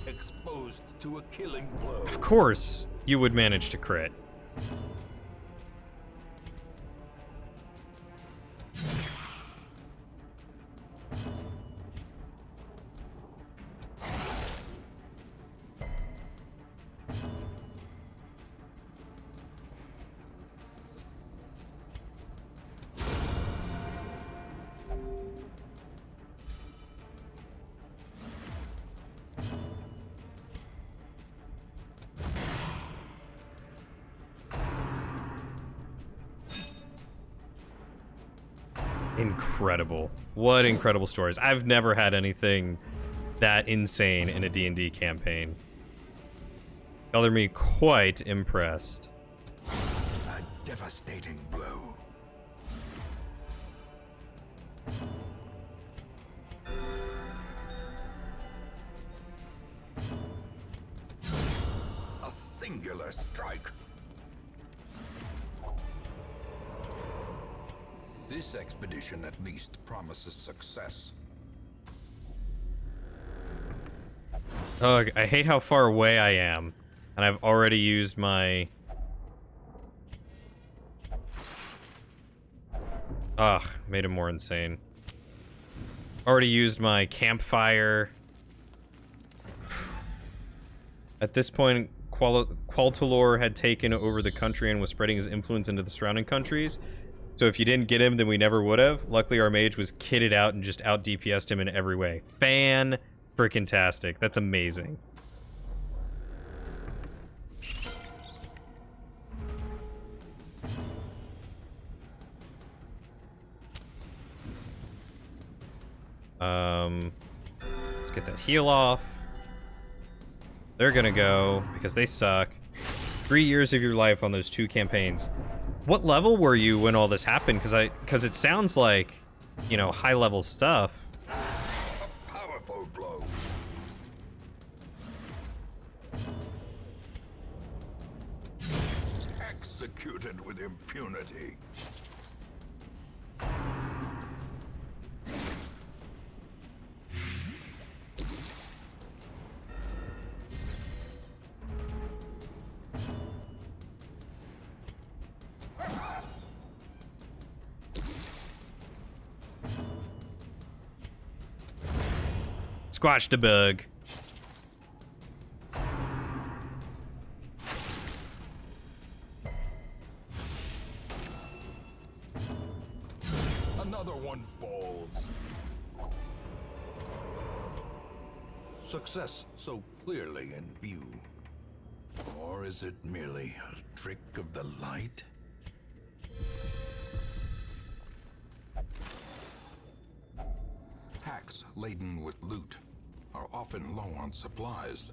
Exposed to a killing blow. Of course, you would manage to crit. Incredible. What incredible stories. I've never had anything that insane in a D&D campaign. Color me quite impressed. A devastating blow. A singular strike. This expedition at least promises success. Ugh, I hate how far away I am. And I've already used my... Ugh, made him more insane. Already used my campfire. At this point, Qualtalor had taken over the country and was spreading his influence into the surrounding countries. So if you didn't get him, then we never would have. Luckily, our mage was kitted out and just out DPS'd him in every way. Fan-frickin-tastic. That's amazing. Let's get that heal off. They're gonna go, because they suck. 3 years of your life on those 2 campaigns. What level were you when all this happened? Because it sounds like, you know, high-level stuff. A powerful blow. Executed with impunity. Squash the bug. Another one falls. Success so clearly in view. Or is it merely a trick of the light? Packs laden with loot are often low on supplies.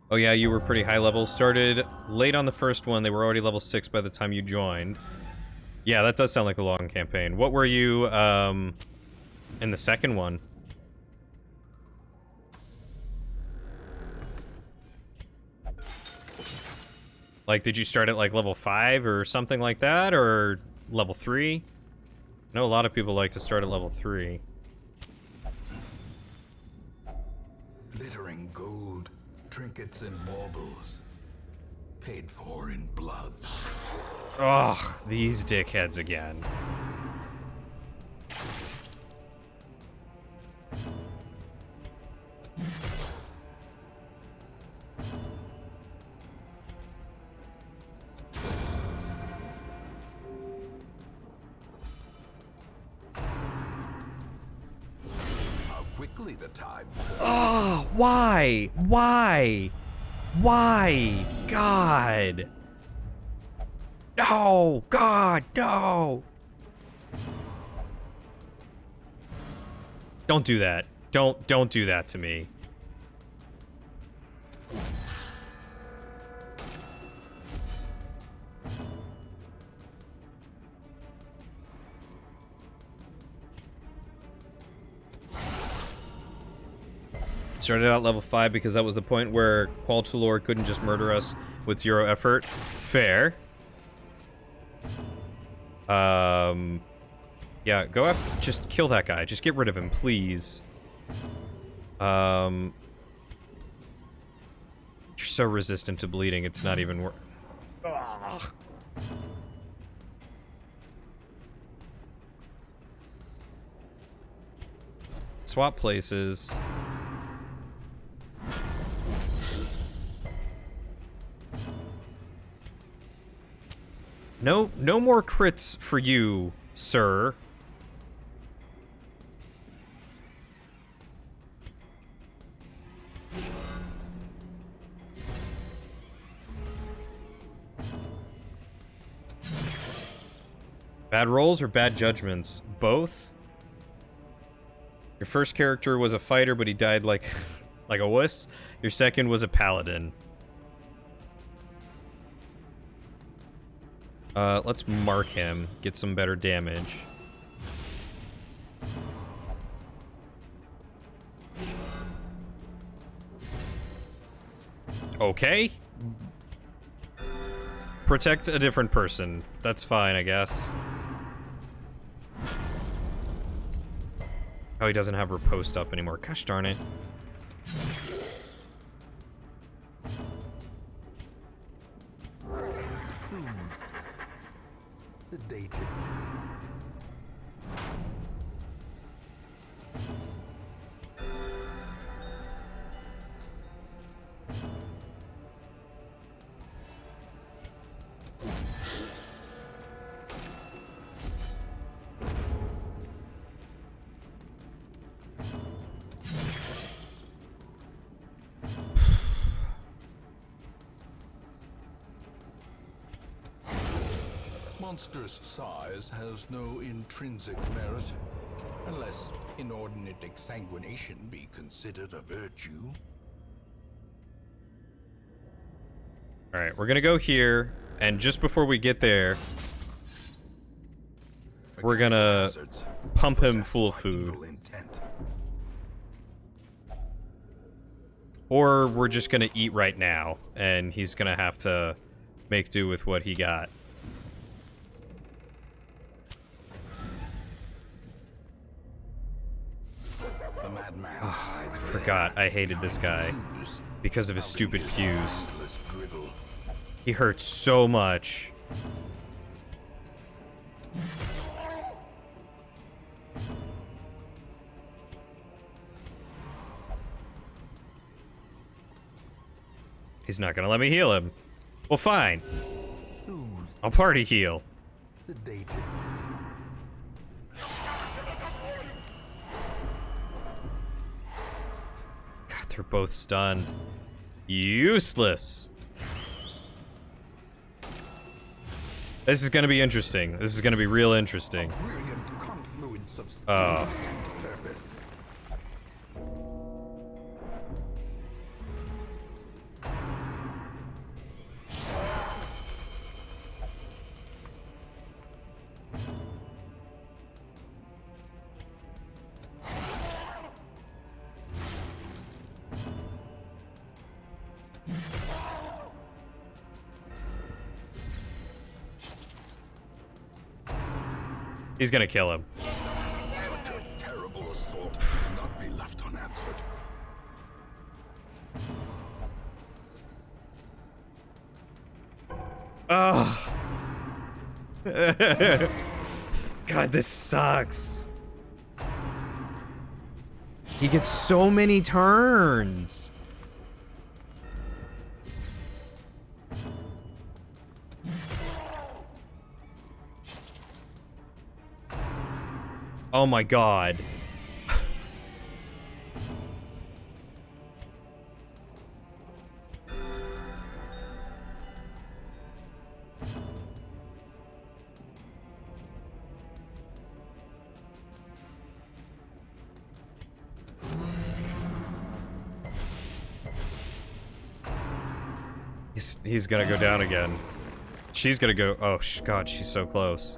Oh yeah, you were pretty high level. Started late on the first one. They were already level 6 by the time you joined. Yeah, that does sound like a long campaign. What were you, in the second one? Like, did you start at, like, level 5 or something like that? Or level 3? I know a lot of people like to start at level 3. Glittering gold, trinkets and baubles. Paid for in blood. Ugh, these dickheads again. How quickly the time. Oh, why? Why? Why? God. No, God, no. Don't do that. Don't do that to me. Started out level 5 because that was the point where Qualtalor couldn't just murder us with 0 effort. Fair. Yeah, go up. Just kill that guy. Just get rid of him, please. You're so resistant to bleeding, it's not even worth. Swap places. No more crits for you, sir. Bad rolls or bad judgments? Both? Your first character was a fighter, but he died like like a wuss. Your second was a paladin. Let's mark him, get some better damage. Okay. Protect a different person. That's fine, I guess. Oh, he doesn't have riposte up anymore. Gosh darn it. Sedated. monster's size has no intrinsic merit, unless inordinate exsanguination be considered a virtue. Alright, we're gonna go here, and just before we get there, we're gonna pump him full of food. Or we're just gonna eat right now, and he's gonna have to make do with what he got. Oh, I forgot I hated this guy because of his stupid pews. He hurts so much. He's not gonna let me heal him. Well, fine. I'll party heal. Sedated. God, they're both stunned. Useless. This is gonna be interesting. This is gonna be real interesting. Oh. He's gonna kill him. Such a terrible assault cannot be left unanswered. Ugh. God, this sucks. He gets so many turns. Oh my god. He's gonna go down again. She's gonna go. Oh, God, she's so close.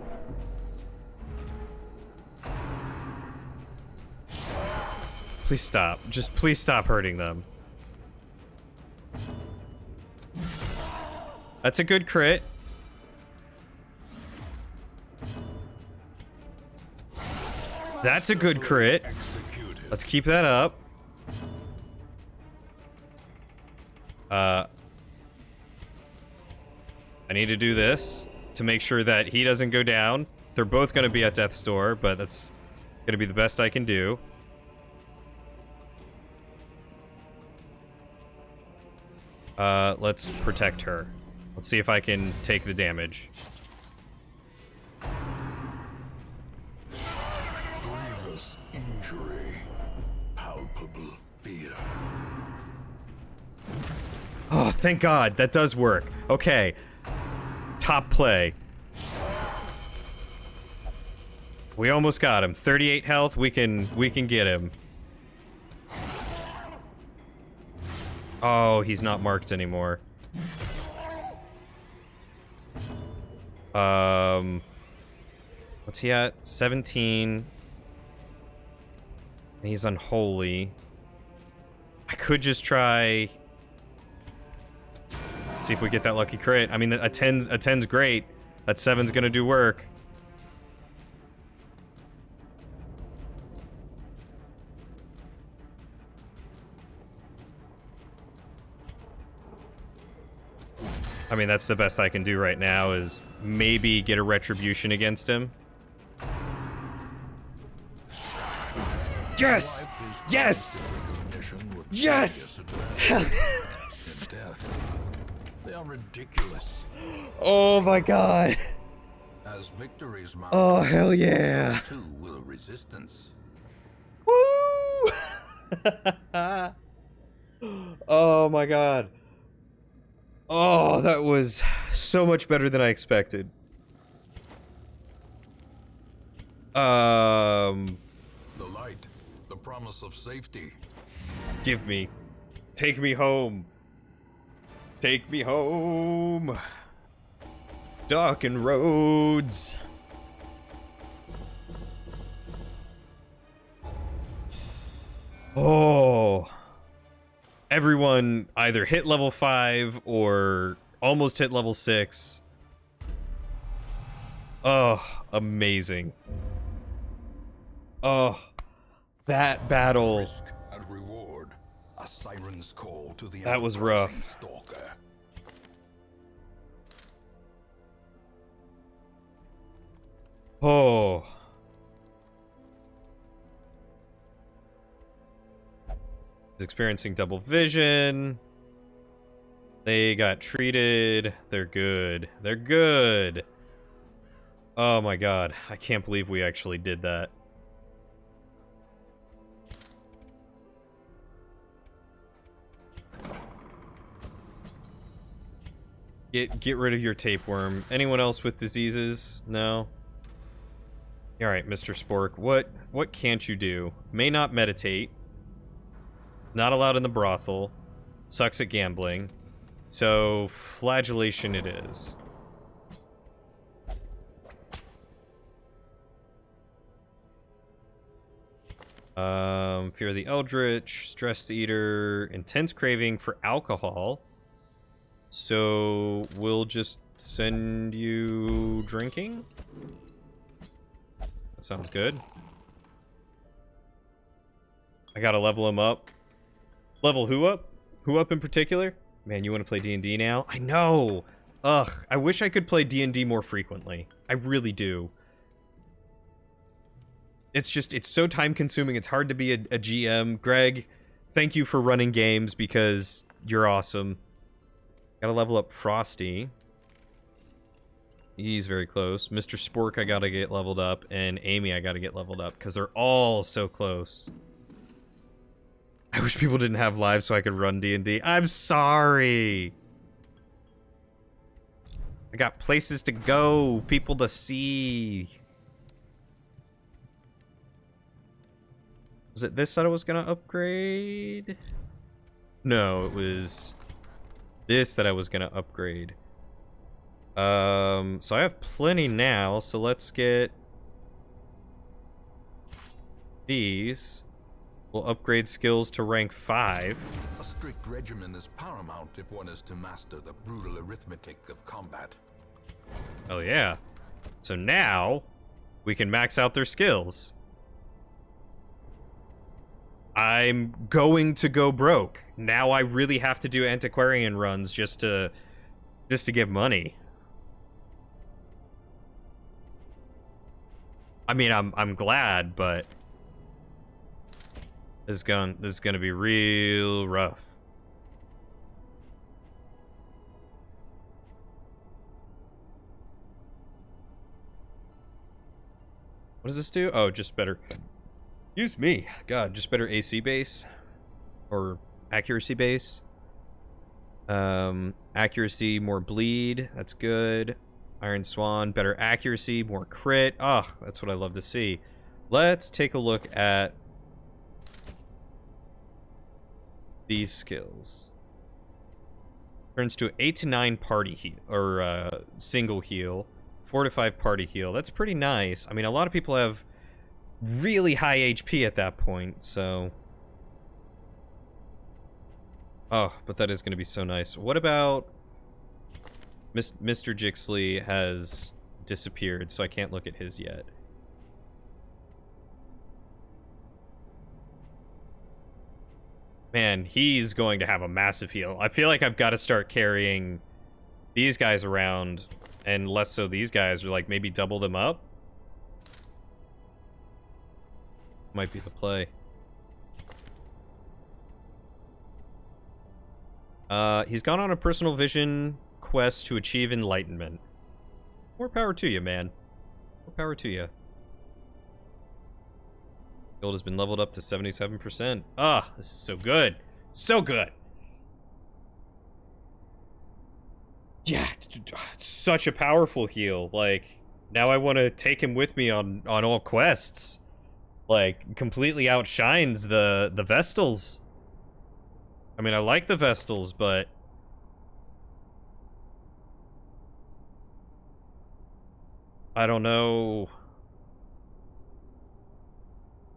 Please stop. Just please stop hurting them. That's a good crit. That's a good crit. Let's keep that up. I need to do this to make sure that he doesn't go down. They're both going to be at death's door, but that's going to be the best I can do. Let's protect her. Let's see if I can take the damage. Grievous injury. Palpable fear. Oh, thank God. That does work. Okay. Top play. We almost got him. 38 health. We can get him. Oh, he's not marked anymore. What's he at? 17. And he's unholy. I could just try. See if we get that lucky crit. I mean, a 10's great. That 7's gonna do work. I mean, that's the best I can do right now, is maybe get a retribution against him. Yes! Yes! Yes! Yes! They are ridiculous. Oh my God. As victories mount, Oh, hell yeah. so too will resistance. Woo! Oh my God. Oh, that was so much better than I expected. The light, the promise of safety. Give me. Take me home. Take me home. Darkened roads. Oh. Everyone either hit level 5 or almost hit level 6. Oh, amazing. Oh, that battle. Risk and reward. A siren's call to the That was rough. stalker. Oh. He's experiencing double vision. They got treated. They're good. They're good. Oh my god. I can't believe we actually did that. Get rid of your tapeworm. Anyone else with diseases? No? Alright, Mr. Spork. What can't you do? May not meditate. Not allowed in the brothel. Sucks at gambling. So, flagellation it is. Fear of the Eldritch, Stress Eater, intense craving for alcohol. So, we'll just send you drinking? That sounds good. I gotta level him up. Level who up? Who up in particular? Man, you want to play D&D now? I know! Ugh, I wish I could play D&D more frequently. I really do. It's just, it's so time-consuming, it's hard to be a GM. Greg, thank you for running games because you're awesome. Gotta level up Frosty. He's very close. Mr. Spork, I gotta get leveled up. And Amy, I gotta get leveled up because they're all so close. I wish people didn't have lives so I could run D&D. I'm sorry. I got places to go, people to see. Was it this that I was gonna upgrade? No, it was this that I was gonna upgrade. So I have plenty now, so let's get these. We'll upgrade skills to rank 5. A strict regimen is paramount if one is to master the brutal arithmetic of combat. Oh yeah. So now we can max out their skills. I'm going to go broke. Now I really have to do antiquarian runs just to give money. I mean, I'm glad, but this is gonna be real rough. What does this do? Oh, just better. Excuse me. God, just better AC base. Or accuracy base. Accuracy, more bleed. That's good. Iron Swan, better accuracy, more crit. Oh, that's what I love to see. Let's take a look at these skills. Turns to 8 to 9 party heal, or single heal. 4 to 5 party heal. That's pretty nice. I mean, a lot of people have really high HP at that point, so... Oh, but that is going to be so nice. What about... Mr. Jixley has disappeared, so I can't look at his yet. Man, he's going to have a massive heal. I feel like I've got to start carrying these guys around, and less so these guys, or like maybe double them up. Might be the play. He's gone on a personal vision quest to achieve enlightenment. More power to you, man. More power to you. Guild has been leveled up to 77%. Ah, this is so good. So good. Yeah, it's such a powerful heal. Like, Now I want to take him with me on all quests. Like, completely outshines the Vestals. I mean, I like the Vestals, but I don't know.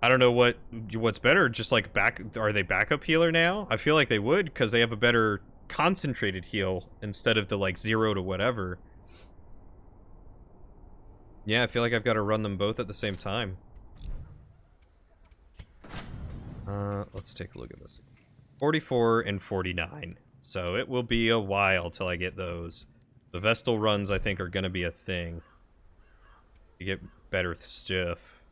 I don't know what's better. Just like are they backup healer now? I feel like they would, because they have a better concentrated heal instead of the like 0 to whatever. Yeah, I feel like I've got to run them both at the same time. Let's take a look at this. 44 and 49. So it will be a while till I get those. The Vestal runs, I think, are going to be a thing. You get better stuff.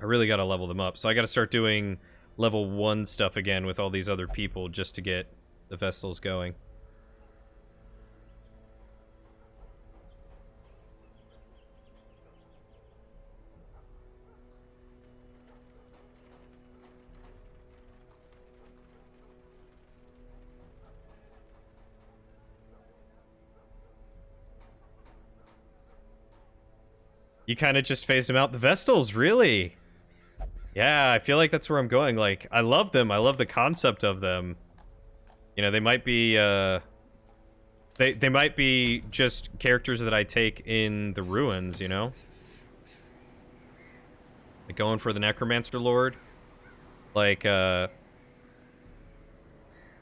I really got to level them up. So I got to start doing level 1 stuff again with all these other people just to get the Vestals going. You kind of just phased them out. The Vestals, really? Yeah, I feel like that's where I'm going. Like, I love them. I love the concept of them. You know, they might be, They might be just characters that I take in the ruins, you know? Like going for the Necromancer Lord. Like, they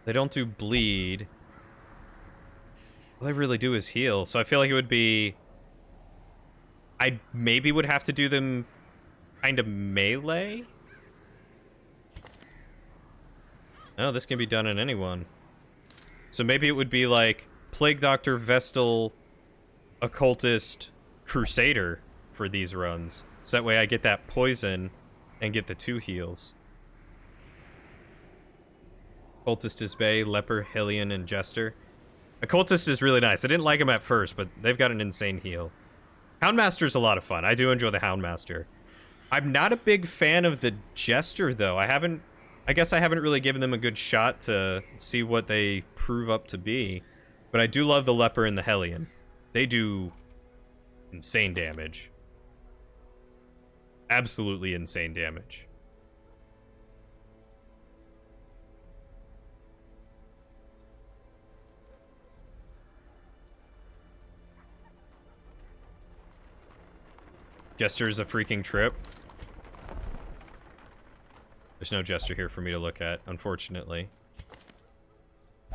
don't do bleed. All they really do is heal. So I feel like it would be... I maybe would have to do them kind of melee? No, this can be done in anyone. So maybe it would be like Plague Doctor, Vestal, Occultist, Crusader for these runs. So that way I get that poison and get the 2 heals. Occultist is Bay, Leper, Hellion, and Jester. Occultist is really nice. I didn't like him at first, but they've got an insane heal. Houndmaster's a lot of fun. I do enjoy the Houndmaster. I'm not a big fan of the Jester, though. I guess I haven't really given them a good shot to see what they prove up to be. But I do love the Leper and the Hellion. They do insane damage. Absolutely insane damage. Jester is a freaking trip. There's no Jester here for me to look at, unfortunately.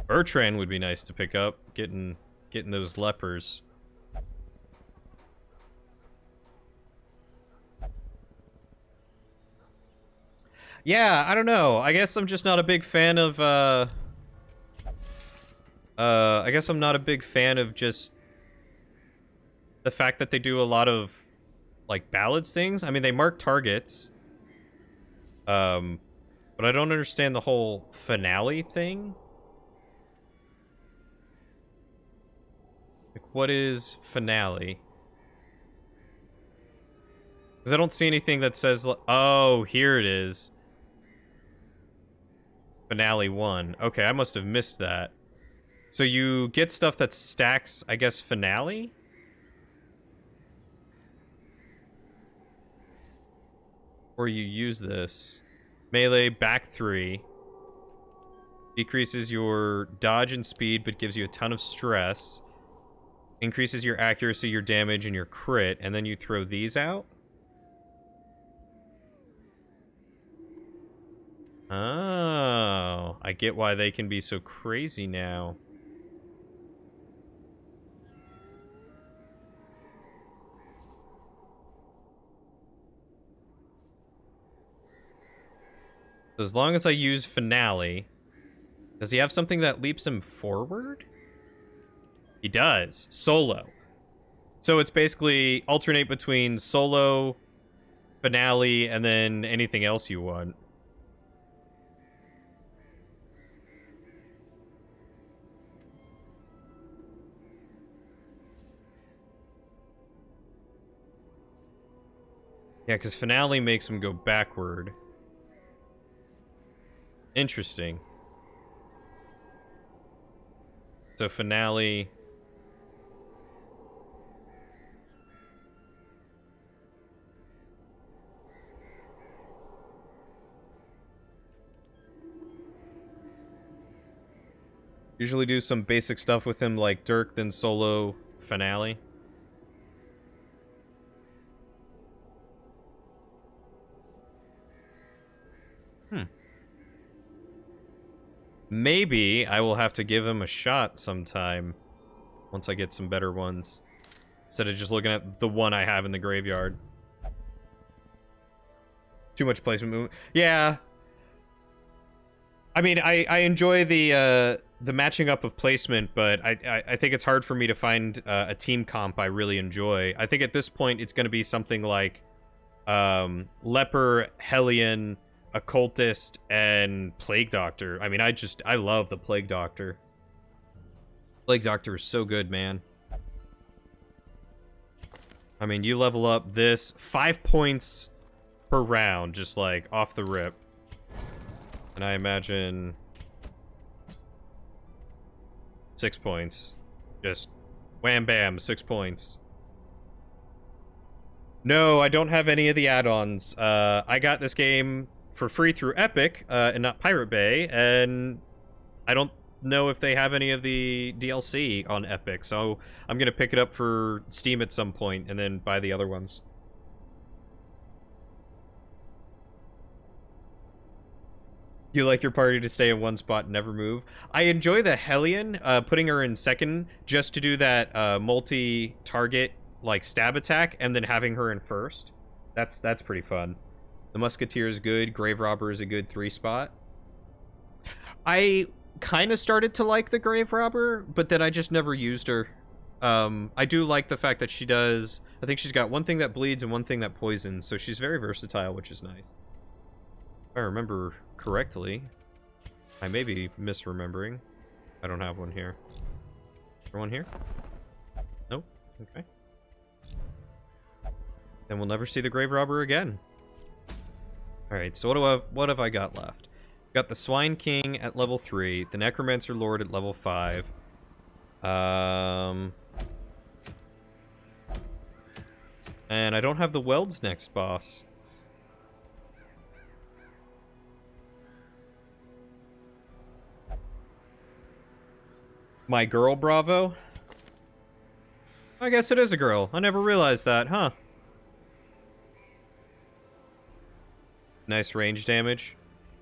Bertrand would be nice to pick up, getting those lepers. Yeah, I don't know. I guess I'm just not a big fan of, I guess I'm not a big fan of just the fact that they do a lot of, like, ballads things. I mean, they mark targets. But I don't understand the whole finale thing. Like, what is finale? Because I don't see anything that says... Oh, here it is. Finale 1. Okay, I must have missed that. So you get stuff that stacks, I guess, finale? Or you use this. Melee, back 3. Decreases your dodge and speed, but gives you a ton of stress. Increases your accuracy, your damage, and your crit. And then you throw these out? Oh, I get why they can be so crazy now. So as long as I use finale, does he have something that leaps him forward? He does. Solo. So it's basically alternate between solo, finale, and then anything else you want. Yeah, because finale makes him go backward. Interesting. So finale Usually do some basic stuff with him like Dirk, then solo finale. Maybe I will have to give him a shot sometime once I get some better ones. Instead of just looking at the one I have in the graveyard. Too much placement movement. Yeah. I mean, I enjoy the matching up of placement, but I think it's hard for me to find a team comp I really enjoy. I think at this point it's going to be something like Leper, Hellion, Occultist, and Plague Doctor. I mean, I love the Plague Doctor. Plague Doctor is so good, man. I mean, you level up this 5 points per round, just like off the rip. And I imagine 6 points. Just wham bam, 6 points. No, I don't have any of the add-ons. I got this game for free through Epic, and not Pirate Bay, and I don't know if they have any of the DLC on Epic, so I'm gonna pick it up for Steam at some point and then buy the other ones. You like your party to stay in one spot and never move? I enjoy the Hellion, putting her in second just to do that multi-target like stab attack, and then having her in first. That's pretty fun. The Musketeer is good. Grave Robber is a good 3 spot. I kind of started to like the Grave Robber, but then I just never used her. I do like the fact that she does... I think she's got one thing that bleeds and one thing that poisons, so she's very versatile, which is nice. If I remember correctly. I may be misremembering. I don't have one here. Is there one here? Nope. Okay. Then we'll never see the Grave Robber again. Alright, so what have I got left? Got the Swine King at level 3, the Necromancer Lord at level 5. And I don't have the Weld's next boss. My girl, Bravo? I guess it is a girl. I never realized that, huh? Nice range damage.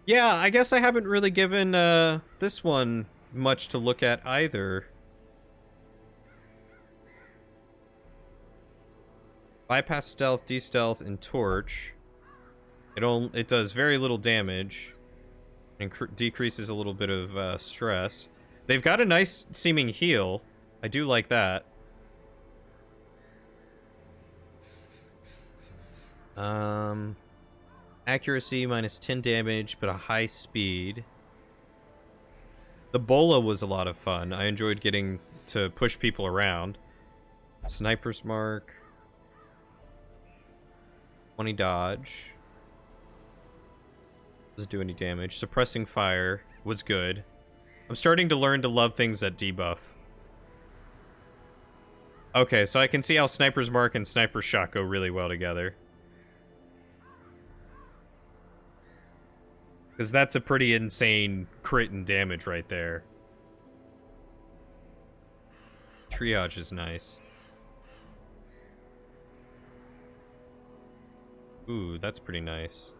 Yeah, I guess I haven't really given this one much to look at either. Bypass stealth, de-stealth, and torch. It does very little damage and decreases a little bit of stress. They've got a nice seeming heal. I do like that. Accuracy minus 10 damage, but a high speed. The Bola was a lot of fun. I enjoyed getting to push people around. Sniper's Mark. 20 dodge. Doesn't do any damage. Suppressing fire was good. I'm starting to learn to love things that debuff. Okay, so I can see how Sniper's Mark and Sniper's Shot go really well together. Because that's a pretty insane crit and damage right there. Triage is nice. Ooh, that's pretty nice.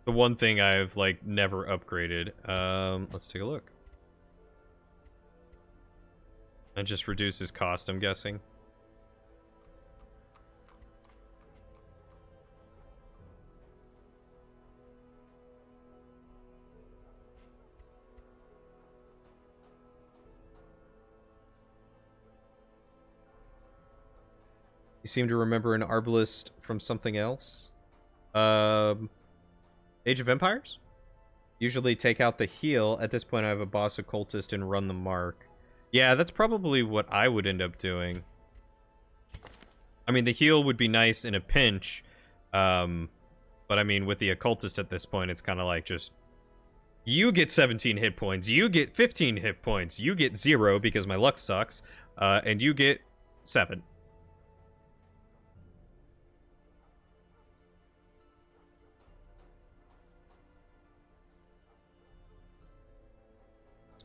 The one thing I've, like, never upgraded. Let's take a look. That just reduces cost, I'm guessing. You seem to remember an Arbalist from something else. Age of Empires? Usually take out the heal. At this point, I have a boss occultist and run the mark. Yeah, that's probably what I would end up doing. I mean, the heal would be nice in a pinch. But I mean, with the occultist at this point, it's kind of like just... You get 17 hit points. You get 15 hit points. You get 0 because my luck sucks. And you get 7.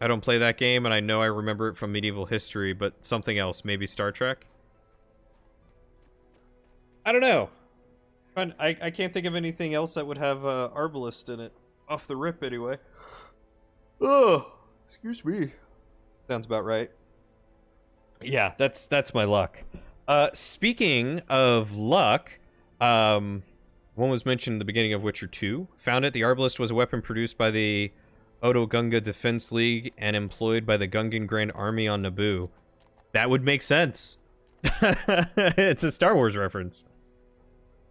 I don't play that game, and I know I remember it from medieval history, but something else, maybe Star Trek? I don't know. I can't think of anything else that would have Arbalest in it. Off the rip, anyway. Oh, excuse me. Sounds about right. Yeah, that's my luck. Speaking of luck, one was mentioned in the beginning of Witcher 2. Found it, the Arbalest was a weapon produced by the Oto Gunga Defense League and employed by the Gungan Grand Army on Naboo. That would make sense. It's a Star Wars reference.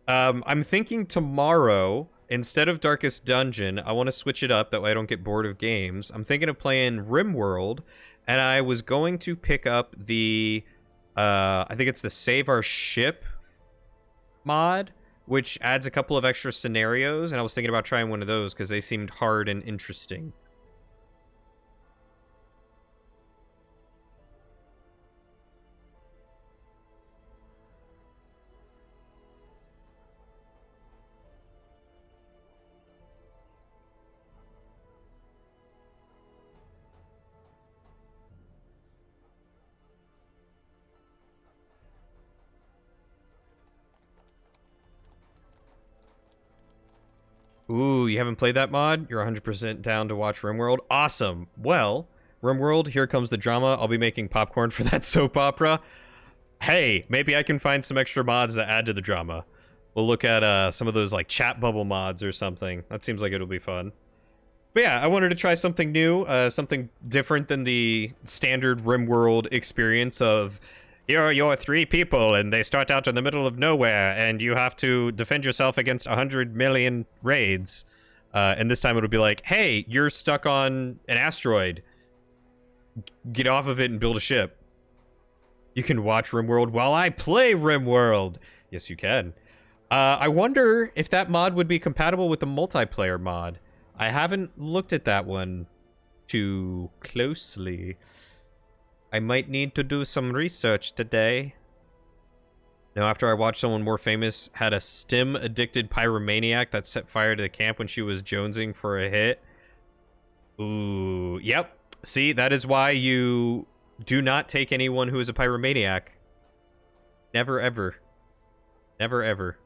I'm thinking tomorrow, instead of Darkest Dungeon, I want to switch it up, that way I don't get bored of games. I'm thinking of playing RimWorld, and I was going to pick up the, I think it's the Save Our Ship mod, which adds a couple of extra scenarios, and I was thinking about trying one of those because they seemed hard and interesting. Ooh, you haven't played that mod? You're 100% down to watch RimWorld? Awesome. Well, RimWorld, here comes the drama. I'll be making popcorn for that soap opera. Hey, maybe I can find some extra mods that add to the drama. We'll look at some of those like chat bubble mods or something. That seems like it'll be fun. But yeah, I wanted to try something new, something different than the standard RimWorld experience of you're three people and they start out in the middle of nowhere and you have to defend yourself against 100 million raids. And this time it'll be like, hey, you're stuck on an asteroid. Get off of it and build a ship. You can watch RimWorld while I play RimWorld. Yes, you can. I wonder if that mod would be compatible with the multiplayer mod. I haven't looked at that one too closely. I might need to do some research today. Now, after I watched someone more famous had a stim-addicted pyromaniac that set fire to the camp when she was jonesing for a hit. Ooh, yep. See, that is why you do not take anyone who is a pyromaniac. Never, ever. Never, ever.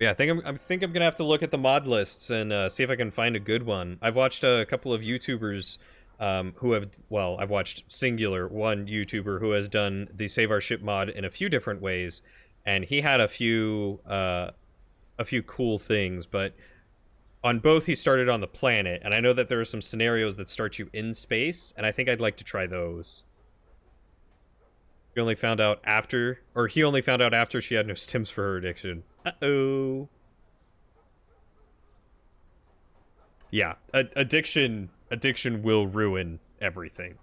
Yeah, I think I'm gonna have to look at the mod lists and see if I can find a good one. I've watched a couple of YouTubers who have, well, I've watched singular one YouTuber who has done the Save Our Ship mod in a few different ways, and he had a few cool things, but on both he started on the planet, and I know that there are some scenarios that start you in space, and I think I'd like to try those. He only found out after she had no stims for her addiction. Uh-oh. Yeah, addiction will ruin everything.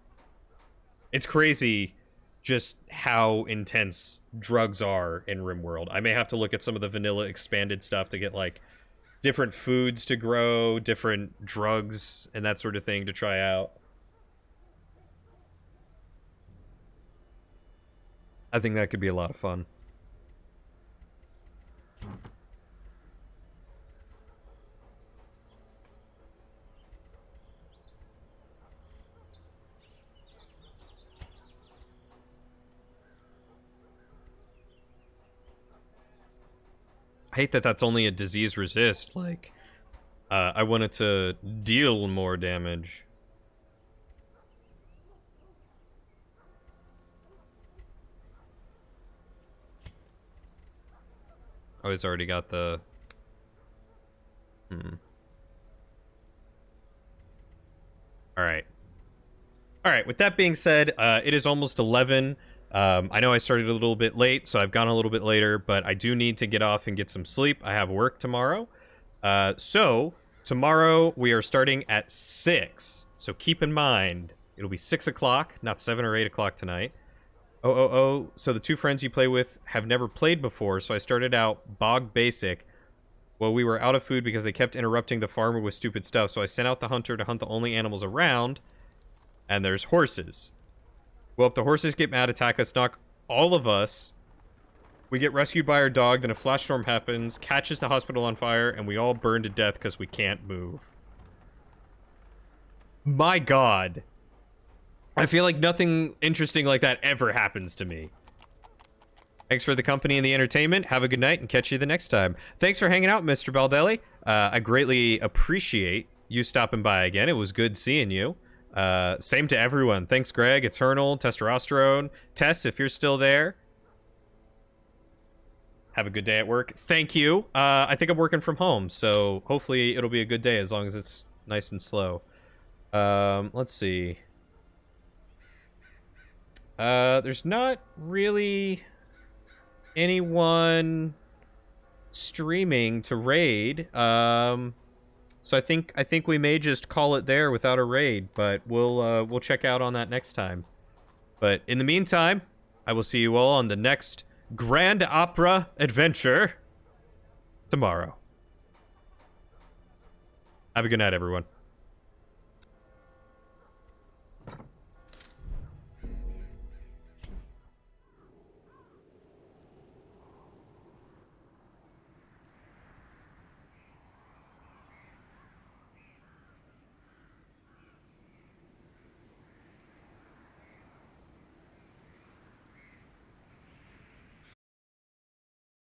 It's crazy just how intense drugs are in RimWorld. I may have to look at some of the vanilla expanded stuff to get, like, different foods to grow, different drugs, and that sort of thing to try out. I think that could be a lot of fun. I hate that that's only a disease resist. Like, I wanted to deal more damage. Oh, he's already got the... Alright. Alright, with that being said, it is almost 11. I know I started a little bit late, so I've gone a little bit later, but I do need to get off and get some sleep. I have work tomorrow. So, tomorrow we are starting at 6. So keep in mind, it'll be 6 o'clock, not 7 or 8 o'clock tonight. So the two friends you play with have never played before, so I started out bog basic. Well, we were out of food because they kept interrupting the farmer with stupid stuff, so I sent out the hunter to hunt the only animals around, and there's horses. Well, if the horses get mad, attack us, knock all of us We get rescued by our dog, then a flash storm happens, catches the hospital on fire, and we all burn to death because we can't move. My god. I feel like nothing interesting like that ever happens to me. Thanks for the company and the entertainment. Have a good night and catch you the next time. Thanks for hanging out, Mr. Baldelli. I greatly appreciate you stopping by again. It was good seeing you. Same to everyone. Thanks, Greg, Eternal, Testosterone, Tess, if you're still there. Have a good day at work. Thank you. I think I'm working from home, so hopefully it'll be a good day as long as it's nice and slow. Let's see. There's not really anyone streaming to raid. So I think we may just call it there without a raid, but we'll check out on that next time. But in the meantime, I will see you all on the next Grand Opera adventure tomorrow. Have a good night, everyone.